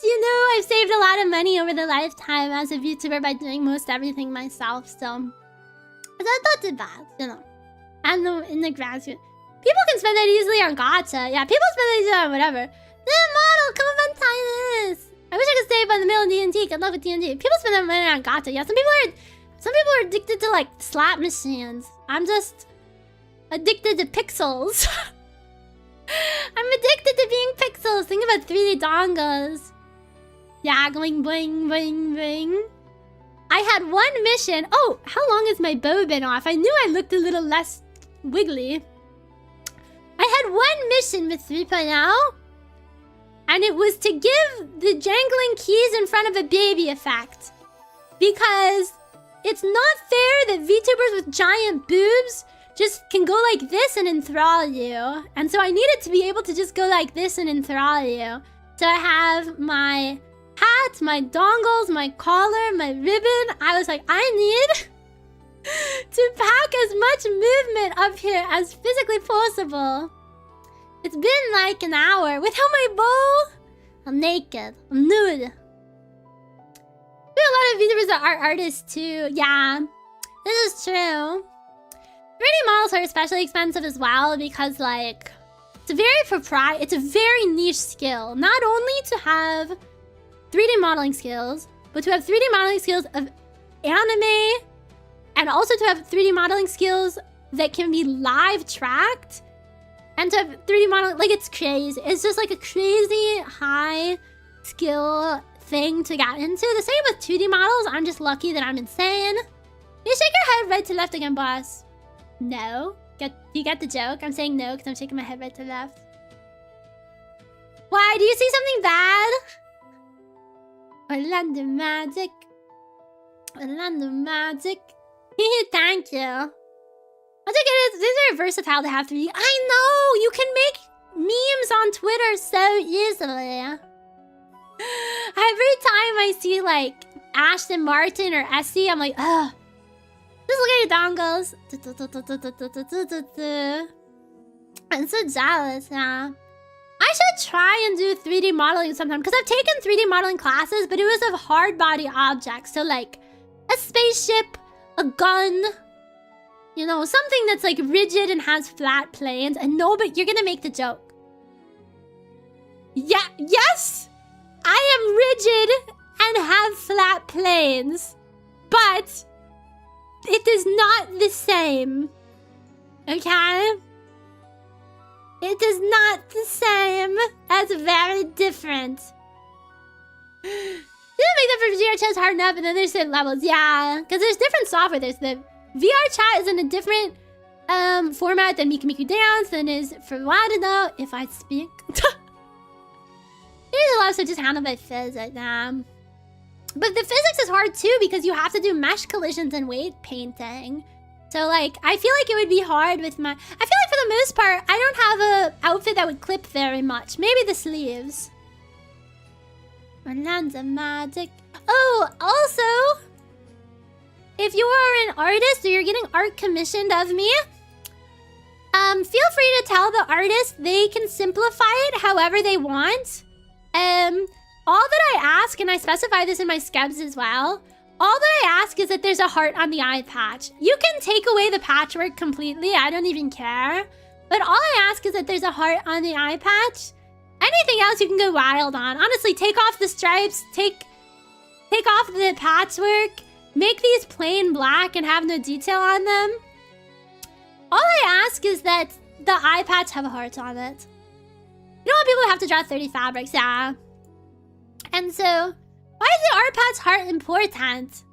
you know, I've saved a lot of money over the lifetime as a VTuber by doing most everything myself, so that's not too bad, you know. And in the graduate, people can spend that easily on gacha. Yeah, people spend that easily on whatever. The model, come on, Titus. I wish I could stay by the middle of D&D. Good luck with D&D. People spend that money on gacha. Yeah, some people are addicted to like slot machines. I'm just addicted to pixels. I'm addicted to being pixels. Think about 3D dongles. Yeah, going boing, boing, boing. I had one mission. Oh, how long has my bow been off? I knew I looked a little less wiggly. I had one mission with 3.0. And it was to give the jangling keys in front of a baby effect. Because it's not fair that VTubers with giant boobs just can go like this and enthrall you. And so I needed to be able to just go like this and enthrall you. So I have my hat, my dongles, my collar, my ribbon. I was like, I need to pack as much movement up here as physically possible. It's been like an hour without my bow. I'm naked. I'm nude. There are a lot of VTubers that are artists too. Yeah, this is true. 3D models are especially expensive as well because like it's a very niche skill. Not only to have 3D modeling skills, but to have 3D modeling skills of anime, and also to have 3D modeling skills that can be live tracked. And to have 3D modeling, like, it's crazy. It's just like a crazy high skill thing to get into. The same with 2D models. I'm just lucky that I'm insane. You shake your head right to left again, boss. No. You get the joke? I'm saying no because I'm shaking my head right to left. Why? Do you see something bad? Orlando Magic. Orlando Magic. Thank you. I think it is. These are versatile to have 3D. I know! You can make memes on Twitter so easily. Every time I see like Ashton Martin or Essie, I'm like, ugh. Just look at your dongles. I'm so jealous, yeah. I should try and do 3D modeling sometime because I've taken 3D modeling classes, but it was of hard body objects. So like a spaceship, a gun, you know, something that's like rigid and has flat planes. And no, but you're gonna make the joke. Yeah, yes, I am rigid and have flat planes, but it is not the same. Okay? It is not the same. That's very different. Didn't make that for VR chat hard enough, and then there's certain levels. Yeah, because there's different software. There's the VR chat is in a different format than Miku Dance than is for Wadino, if I speak. There's a lot of stuff just handled by Fizz right now. But the physics is hard too because you have to do mesh collisions and weight painting. So like, I feel like it would be hard with my... I feel like for the most part, I don't have a outfit that would clip very much. Maybe the sleeves. Orlando Magic. Oh, also, if you are an artist or you're getting art commissioned of me, feel free to tell the artist they can simplify it however they want. All that I ask, and I specify this in my skebs as well, all that I ask is that there's a heart on the eye patch. You can take away the patchwork completely, I don't even care. But all I ask is that there's a heart on the eye patch. Anything else you can go wild on. Honestly, take off the stripes, take off the patchwork, make these plain black and have no detail on them. All I ask is that the eye patch have a heart on it. You don't want people to have to draw 30 fabrics, yeah. And so, why is the art patch heart important?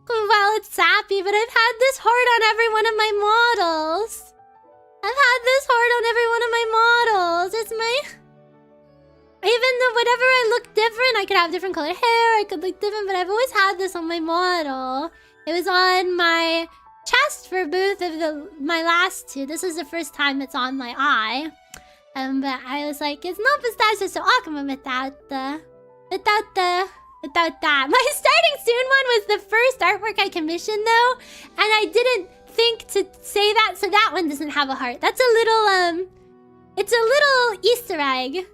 Well, it's sappy, but I've had this heart on every one of my models. I've had this heart on every one of my models. It's my... Even though whatever I look different, I could have different colored hair, I could look different, but I've always had this on my model. It was on my chest for both of my last two. This is the first time it's on my eye. But I was like, it's not Pistachio Shouakuma without that. My starting soon one was the first artwork I commissioned though, and I didn't think to say that, so that one doesn't have a heart. That's a little, it's a little Easter egg.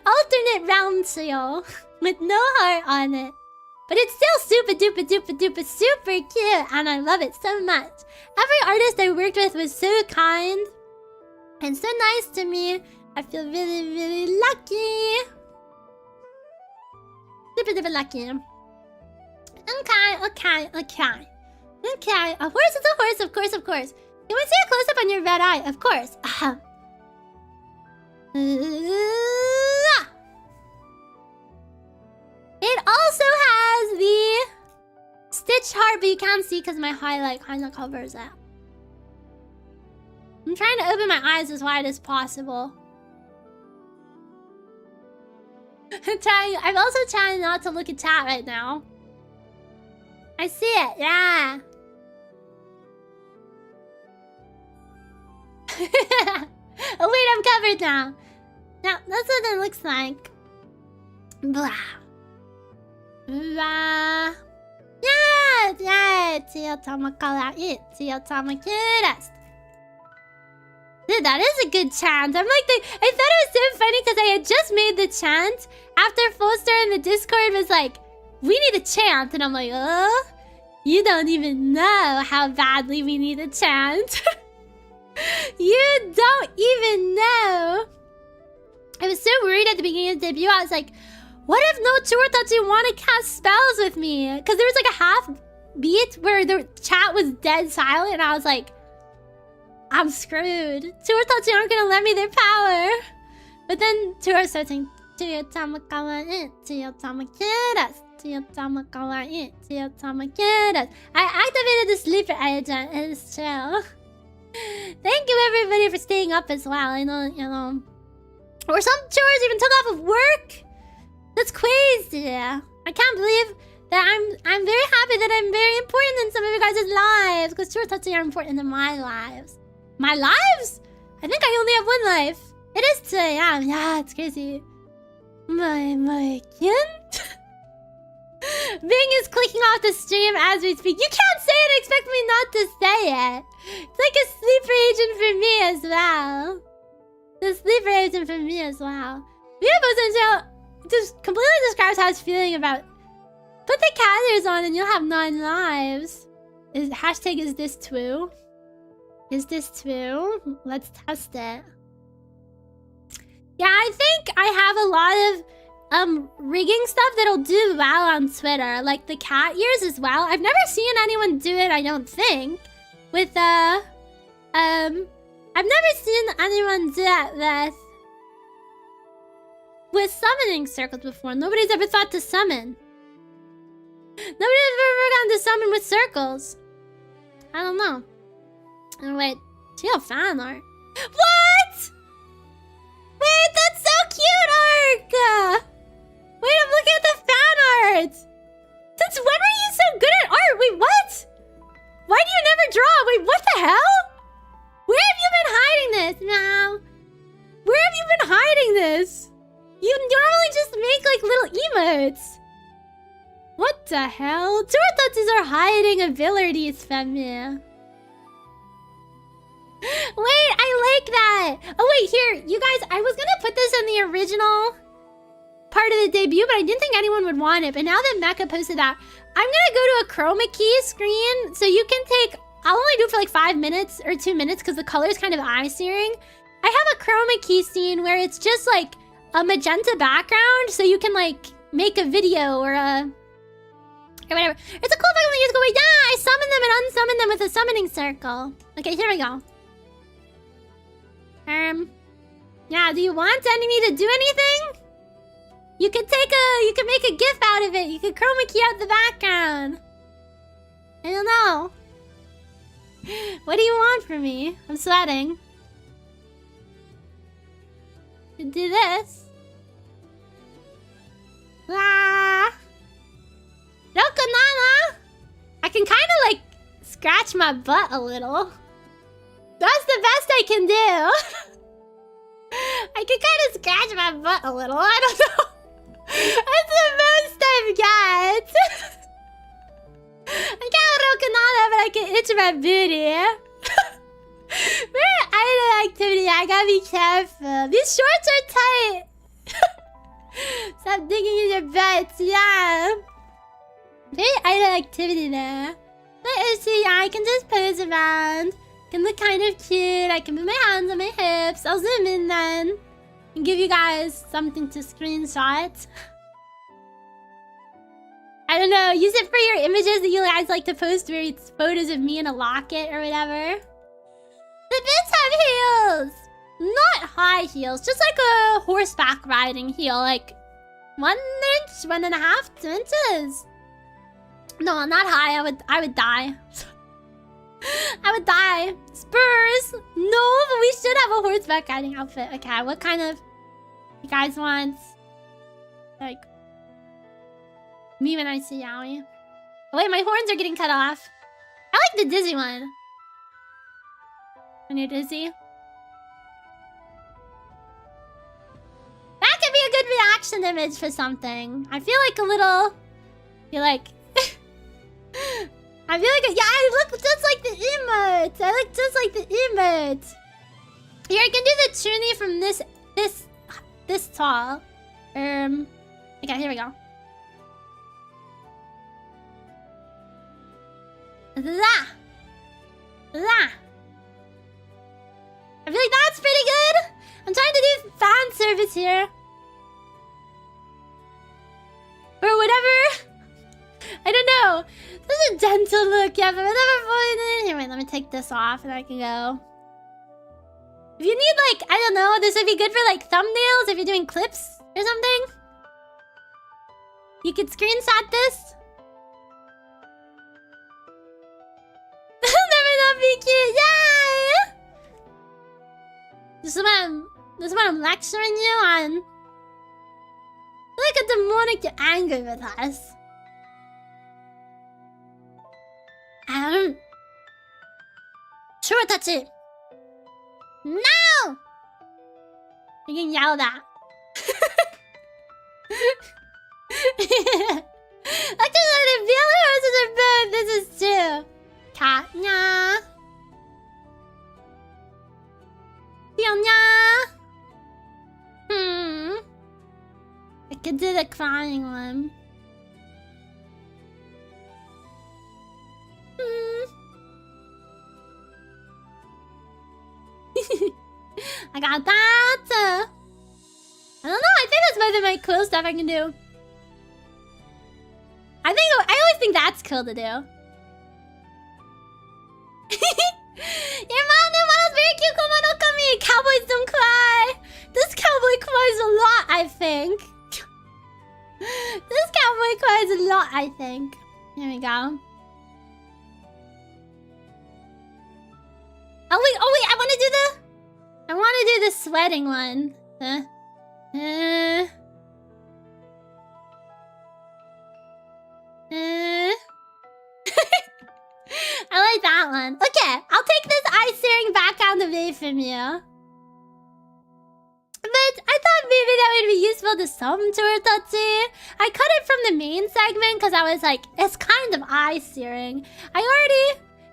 Alternate round Chio with no heart on it. But it's still super cute, and I love it so much. Every artist I worked with was so kind and so nice to me. I feel really lucky. Super lucky. Okay. A horse is a horse, of course. Can we see a close-up on your red eye? Of course. It also has the stitch heart, but you can't see because my highlight kind of covers it. I'm trying to open my eyes as wide as possible. I'm also trying not to look at chat right now. I see it, yeah. Oh wait, I'm covered now. Now, that's what it looks like. Blah. Blah. Yeah. Chio Tamakala it. Chio Tamakuras. Dude, that is a good chant. I thought it was so funny because I had just made the chant after Fullstar in the Discord was like, we need a chant. And I'm like, oh, you don't even know how badly we need a chant. You don't even know. I was so worried at the beginning of the debut. I was like, what if no Chuortachi want to cast spells with me? Because there was like a half beat where the chat was dead silent. And I was like, I'm screwed. Chuortachi aren't going to let me their power. But then Chuor started saying, I activated the sleeper agent. It's chill. Thank you everybody for staying up as well. I know, you know. Or some chores even took off of work. That's crazy. I can't believe that I'm very happy that I'm very important in some of you guys' lives. Because short touching are important in my lives. My lives? I think I only have one life. It is today, yeah, it's crazy. My kin? Bing is clicking off the stream as we speak. You can't say it and expect me not to say it. It's like a sleeper agent for me as well. The sleeper agent for me as well. Beautiful just completely describes how it's feeling about. Put the cat ears on and you'll have 9 lives. Hashtag is this true? Is this true? Let's test it. Yeah, I think I have a lot of rigging stuff that'll do well on Twitter, like the cat ears as well. I've never seen anyone do it, I don't think, with I've never seen anyone do it with summoning circles before. Nobody's ever thought to summon. Nobody's ever gone to summon with circles. I don't know. Oh wait, Chio fan art. What? Wait, that's so cute, Ark! Wait, I'm looking at the fan art! Since when were you so good at art? Wait, what? Why do you never draw? Wait, what the hell? Where have you been hiding this? No. Where have you been hiding this? You normally just make like little emotes. What the hell? Turtles are hiding abilities from me. Wait, I like that. Oh wait, here, you guys, I was gonna put this in the original part of the debut, but I didn't think anyone would want it. But now that Mecha posted that, I'm gonna go to a chroma key screen so you can take, I'll only do it for like 5 minutes or 2 minutes because the color is kind of eye-searing. I have a chroma key scene where it's just like a magenta background so you can like make a video or whatever. It's a cool thing when you just go, yeah, I summon them and unsummon them with a summoning circle. Okay, here we go. Yeah, do you want enemy to do anything? You can make a GIF out of it. You can chroma key out the background. I don't know. What do you want from me? I'm sweating. Do this. Ah. Rokonana. I can kind of like scratch my butt a little. That's the best I can do. I can kind of scratch my butt a little. I don't know. That's the most I've got. I can't Rokonana, but I can itch my booty. Very idle activity. I gotta be careful. These shorts are tight. Stop digging in your butts. Yeah. Very idle activity there. But see, yeah, I can just pose around. Can look kind of cute. I can put my hands on my hips. I'll zoom in then and give you guys something to screenshot. I don't know. Use it for your images that you guys like to post where it's photos of me in a locket or whatever. The bits have heels. Not high heels. Just like a horseback riding heel. Like 1 inch, 1.5, 2 inches. No, not high. I would die. I would die. Spurs? No, but we should have a horseback riding outfit. Okay, what kind of... You guys want... Like... Me when I see Yaoi. Oh, wait, my horns are getting cut off. I like the dizzy one. When you're dizzy. That could be a good reaction image for something. I feel like a little... You're like... I feel like, yeah, I look just like the emote. I look just like the emote. Here, I can do the toonie from this tall. Okay, here we go. La. I feel like that's pretty good. I'm trying to do fan service here. Or whatever. I don't know. This is a gentle look, yeah, but whatever. Here, wait, let me take this off and I can go. If you need, like, I don't know, this would be good for, like, thumbnails if you're doing clips or something. You could screenshot this. Never not be cute, yeah! This is what I'm lecturing you on. Look at demonic, you're angry with us. Sure, touch it. No! You're getting yelled at. Look at the feeling horses are both. This is true. Cat, nya. Feel nya. I could do the crying one. I got that. I don't know. I think that's both of my cool stuff I can do. I always think that's cool to do. Your mom and model's very cute. Come on, don't come here. Cowboys don't cry. This cowboy cries a lot, I think. This cowboy cries a lot, I think. Here we go. Oh wait, I want to do the sweating one. I like that one. Okay, I'll take this eye staring back out the way from you. But I thought maybe that would be useful to some Tourtachi. I cut it from the main segment because I was like, it's kind of eye searing.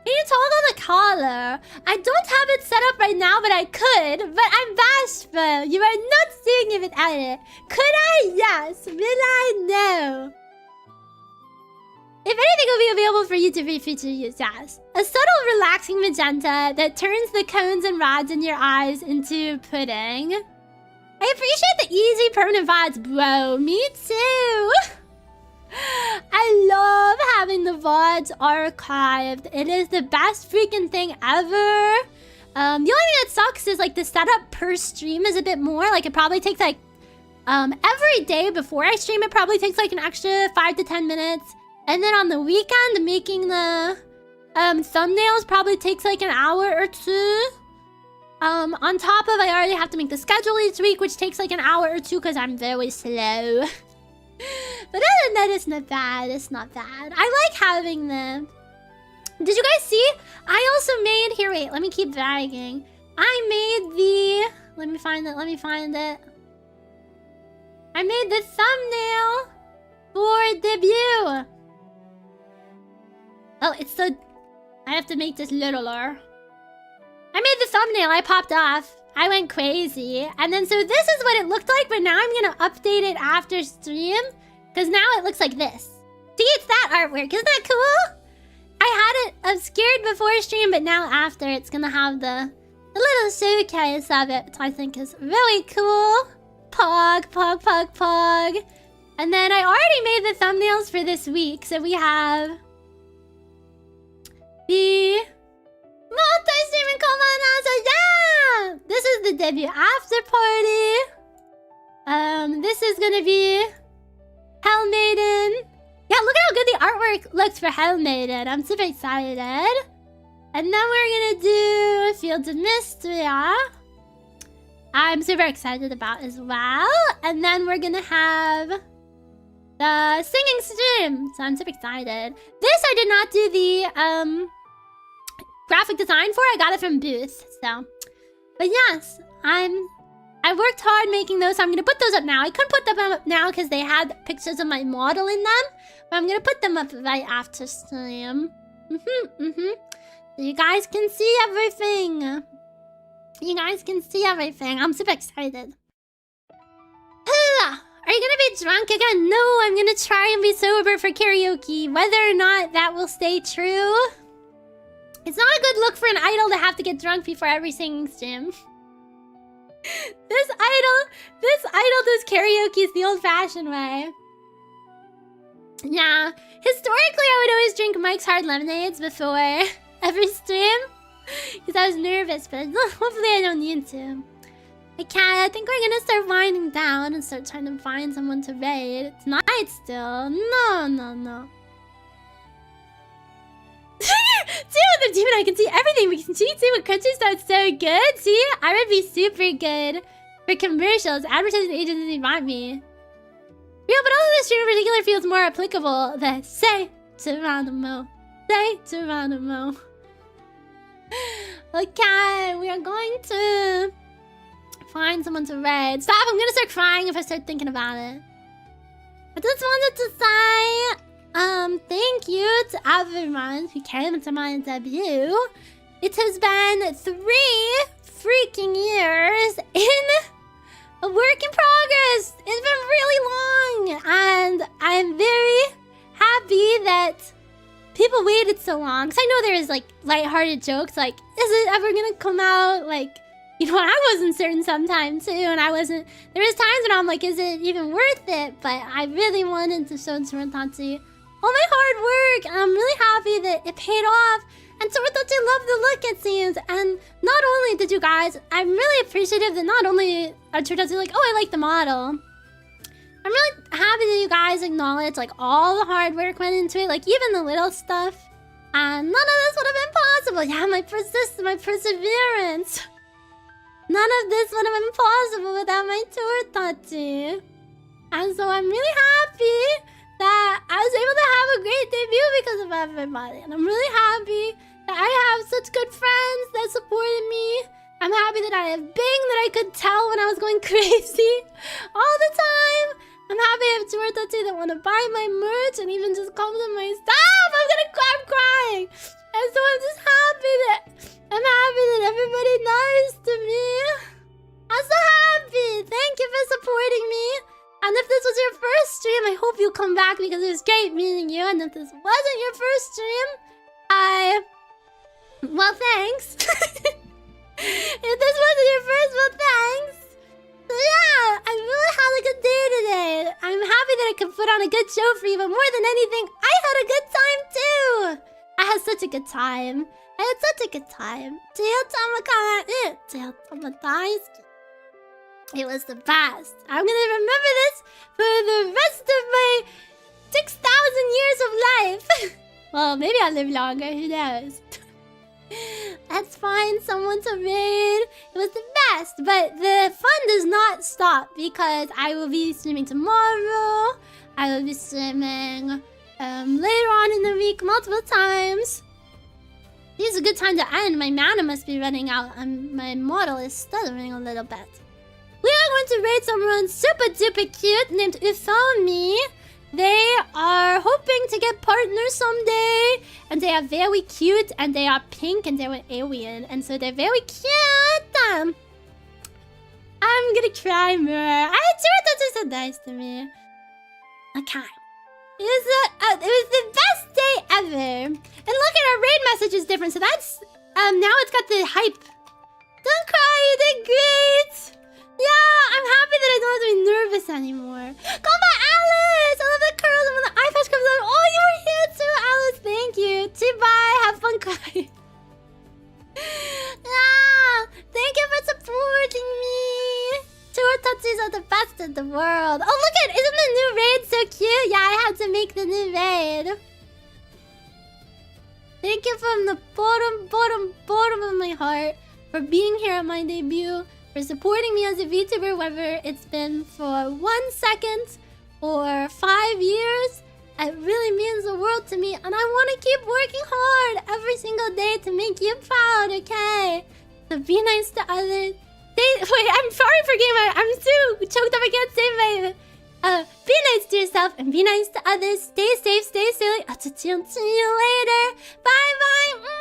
Can you toggle the collar? I don't have it set up right now, but I could. But I'm bashful. You are not seeing it without it. Could I? Yes. Will I? No. If anything will be available for you to future use, yes. A subtle, relaxing magenta that turns the cones and rods in your eyes into pudding. I appreciate the easy permanent VODs, bro. Me too. I love having the VODs archived. It is the best freaking thing ever. The only thing that sucks is like the setup per stream is a bit more. Like it probably takes like every day before I stream, it probably takes like an extra 5 to 10 minutes. And then on the weekend, making the thumbnails probably takes like an hour or two. On top of I already have to make the schedule each week, which takes like an hour or two because I'm very slow. But other than that, it's not bad. It's not bad. I like having them. Did you guys see? I also made... Here, wait. Let me keep dragging. I made the... Let me find it. I made the thumbnail for debut. Oh, it's so... I have to make this littler. I made the thumbnail. I popped off. I went crazy. And then so this is what it looked like, but now I'm gonna update it after stream. Because now it looks like this. See, it's that artwork. Isn't that cool? I had it obscured before stream, but now after it's gonna have the little showcase of it, which I think is really cool. Pog. And then I already made the thumbnails for this week. So we have the multi-streaming Komanasa. Yeah! This is the debut after party. This is gonna be Hell Maiden. Yeah, look at how good the artwork looks for Hell Maiden. I'm super excited. And then we're gonna do Fields of Mystria. I'm super excited about as well. And then we're gonna have the singing stream. So I'm super excited. This I did not do the graphic design for. I got it from Booth. So, but yes, I worked hard making those, so I'm gonna put those up now. I couldn't put them up now because they had pictures of my model in them, but I'm gonna put them up right after stream. So you guys can see everything. I'm super excited. Are you gonna be drunk again? No, I'm gonna try and be sober for karaoke. Whether or not that will stay true, it's not a good look for an idol to have to get drunk before every singing stream. This idol does karaoke the old-fashioned way. Yeah, historically I would always drink Mike's Hard Lemonades before every stream because I was nervous, but hopefully I don't need to. I think we're gonna start winding down and start trying to find someone to raid. It's night still. No. See, with the demon I can see everything. We can see what country starts so good. See, I would be super good for commercials. Advertising agencies want me. Yeah, but all of this stream in particular feels more applicable. The say Geronimo. birthday, Geronimo. Okay, we are going to find someone to raid. Stop, I'm gonna start crying if I start thinking about it. I just wanted to say, thank you to everyone who came to my debut. It has been 3 freaking years in a work in progress. It's been really long, and I'm very happy that people waited so long. Cause I know there's like lighthearted jokes, like, is it ever gonna come out? Like, you know, I wasn't certain sometimes too, and I wasn't. There was times when I'm like, is it even worth it? But I really wanted to show Tsurutatsu all my hard work, and I'm really happy that it paid off. And Tsurutatsu loved the look, it seems. And not only did you guys, I'm really appreciative that not only are Tsurutatsu like, oh, I like the model. I'm really happy that you guys acknowledge like all the hard work went into it, like even the little stuff. And none of this would have been possible. Yeah, my perseverance. None of this would have been possible without my Tsurutatsu. And so I'm really happy that I was able to have a great debut because of everybody. And I'm really happy that I have such good friends that supported me. I'm happy that I have Bing that I could tell when I was going crazy all the time. I'm happy I have Tsurutatsu that want to buy my merch and even just come to my stop. I'm crying. And so I'm happy that everybody nice to me. I'm so happy. Thank you for supporting me. And if this was your first stream, I hope you'll come back because it was great meeting you. And if this wasn't your first stream, well, thanks. If this wasn't your first, well, thanks. So yeah, I really had a good day today. I'm happy that I could put on a good show for you, but more than anything, I had a good time too. I had such a good time. It was the best. I'm gonna remember this for the rest of my 6,000 years of life. Well, maybe I'll live longer, who knows? Let's find someone to raid. It was the best, but the fun does not stop because I will be streaming tomorrow. I will be streaming later on in the week multiple times. This is a good time to end. My mana must be running out and my model is stuttering a little bit. We are going to raid someone super duper cute named Usomi. They are hoping to get partners someday. And they are very cute. And they are pink and they're an alien. And so they're very cute. I'm gonna cry more. That's so nice to me. Okay. It was the best day ever. And look at our raid message is different. So that's... now it's got the hype. Don't cry, you did great. Yeah, I'm happy that I don't have to be nervous anymore. Come on, Alice! I love the curls and when the eye patch comes out. Oh, you were here too, Alice. Thank you. Bye. Have fun crying. Yeah, thank you for supporting me. Tsurutatsus are the best in the world. Oh, look at, isn't the new raid so cute? Yeah, I had to make the new raid. Thank you from the bottom of my heart for being here at my debut. For supporting me as a VTuber, whether it's been for 1 second or 5 years. It really means the world to me, and I want to keep working hard every single day to make you proud, okay? So be nice to others. Wait, I'm sorry for getting I'm too choked up, I can't say my... be nice to yourself and be nice to others. Stay safe, stay silly. I'll see you later. Bye-bye.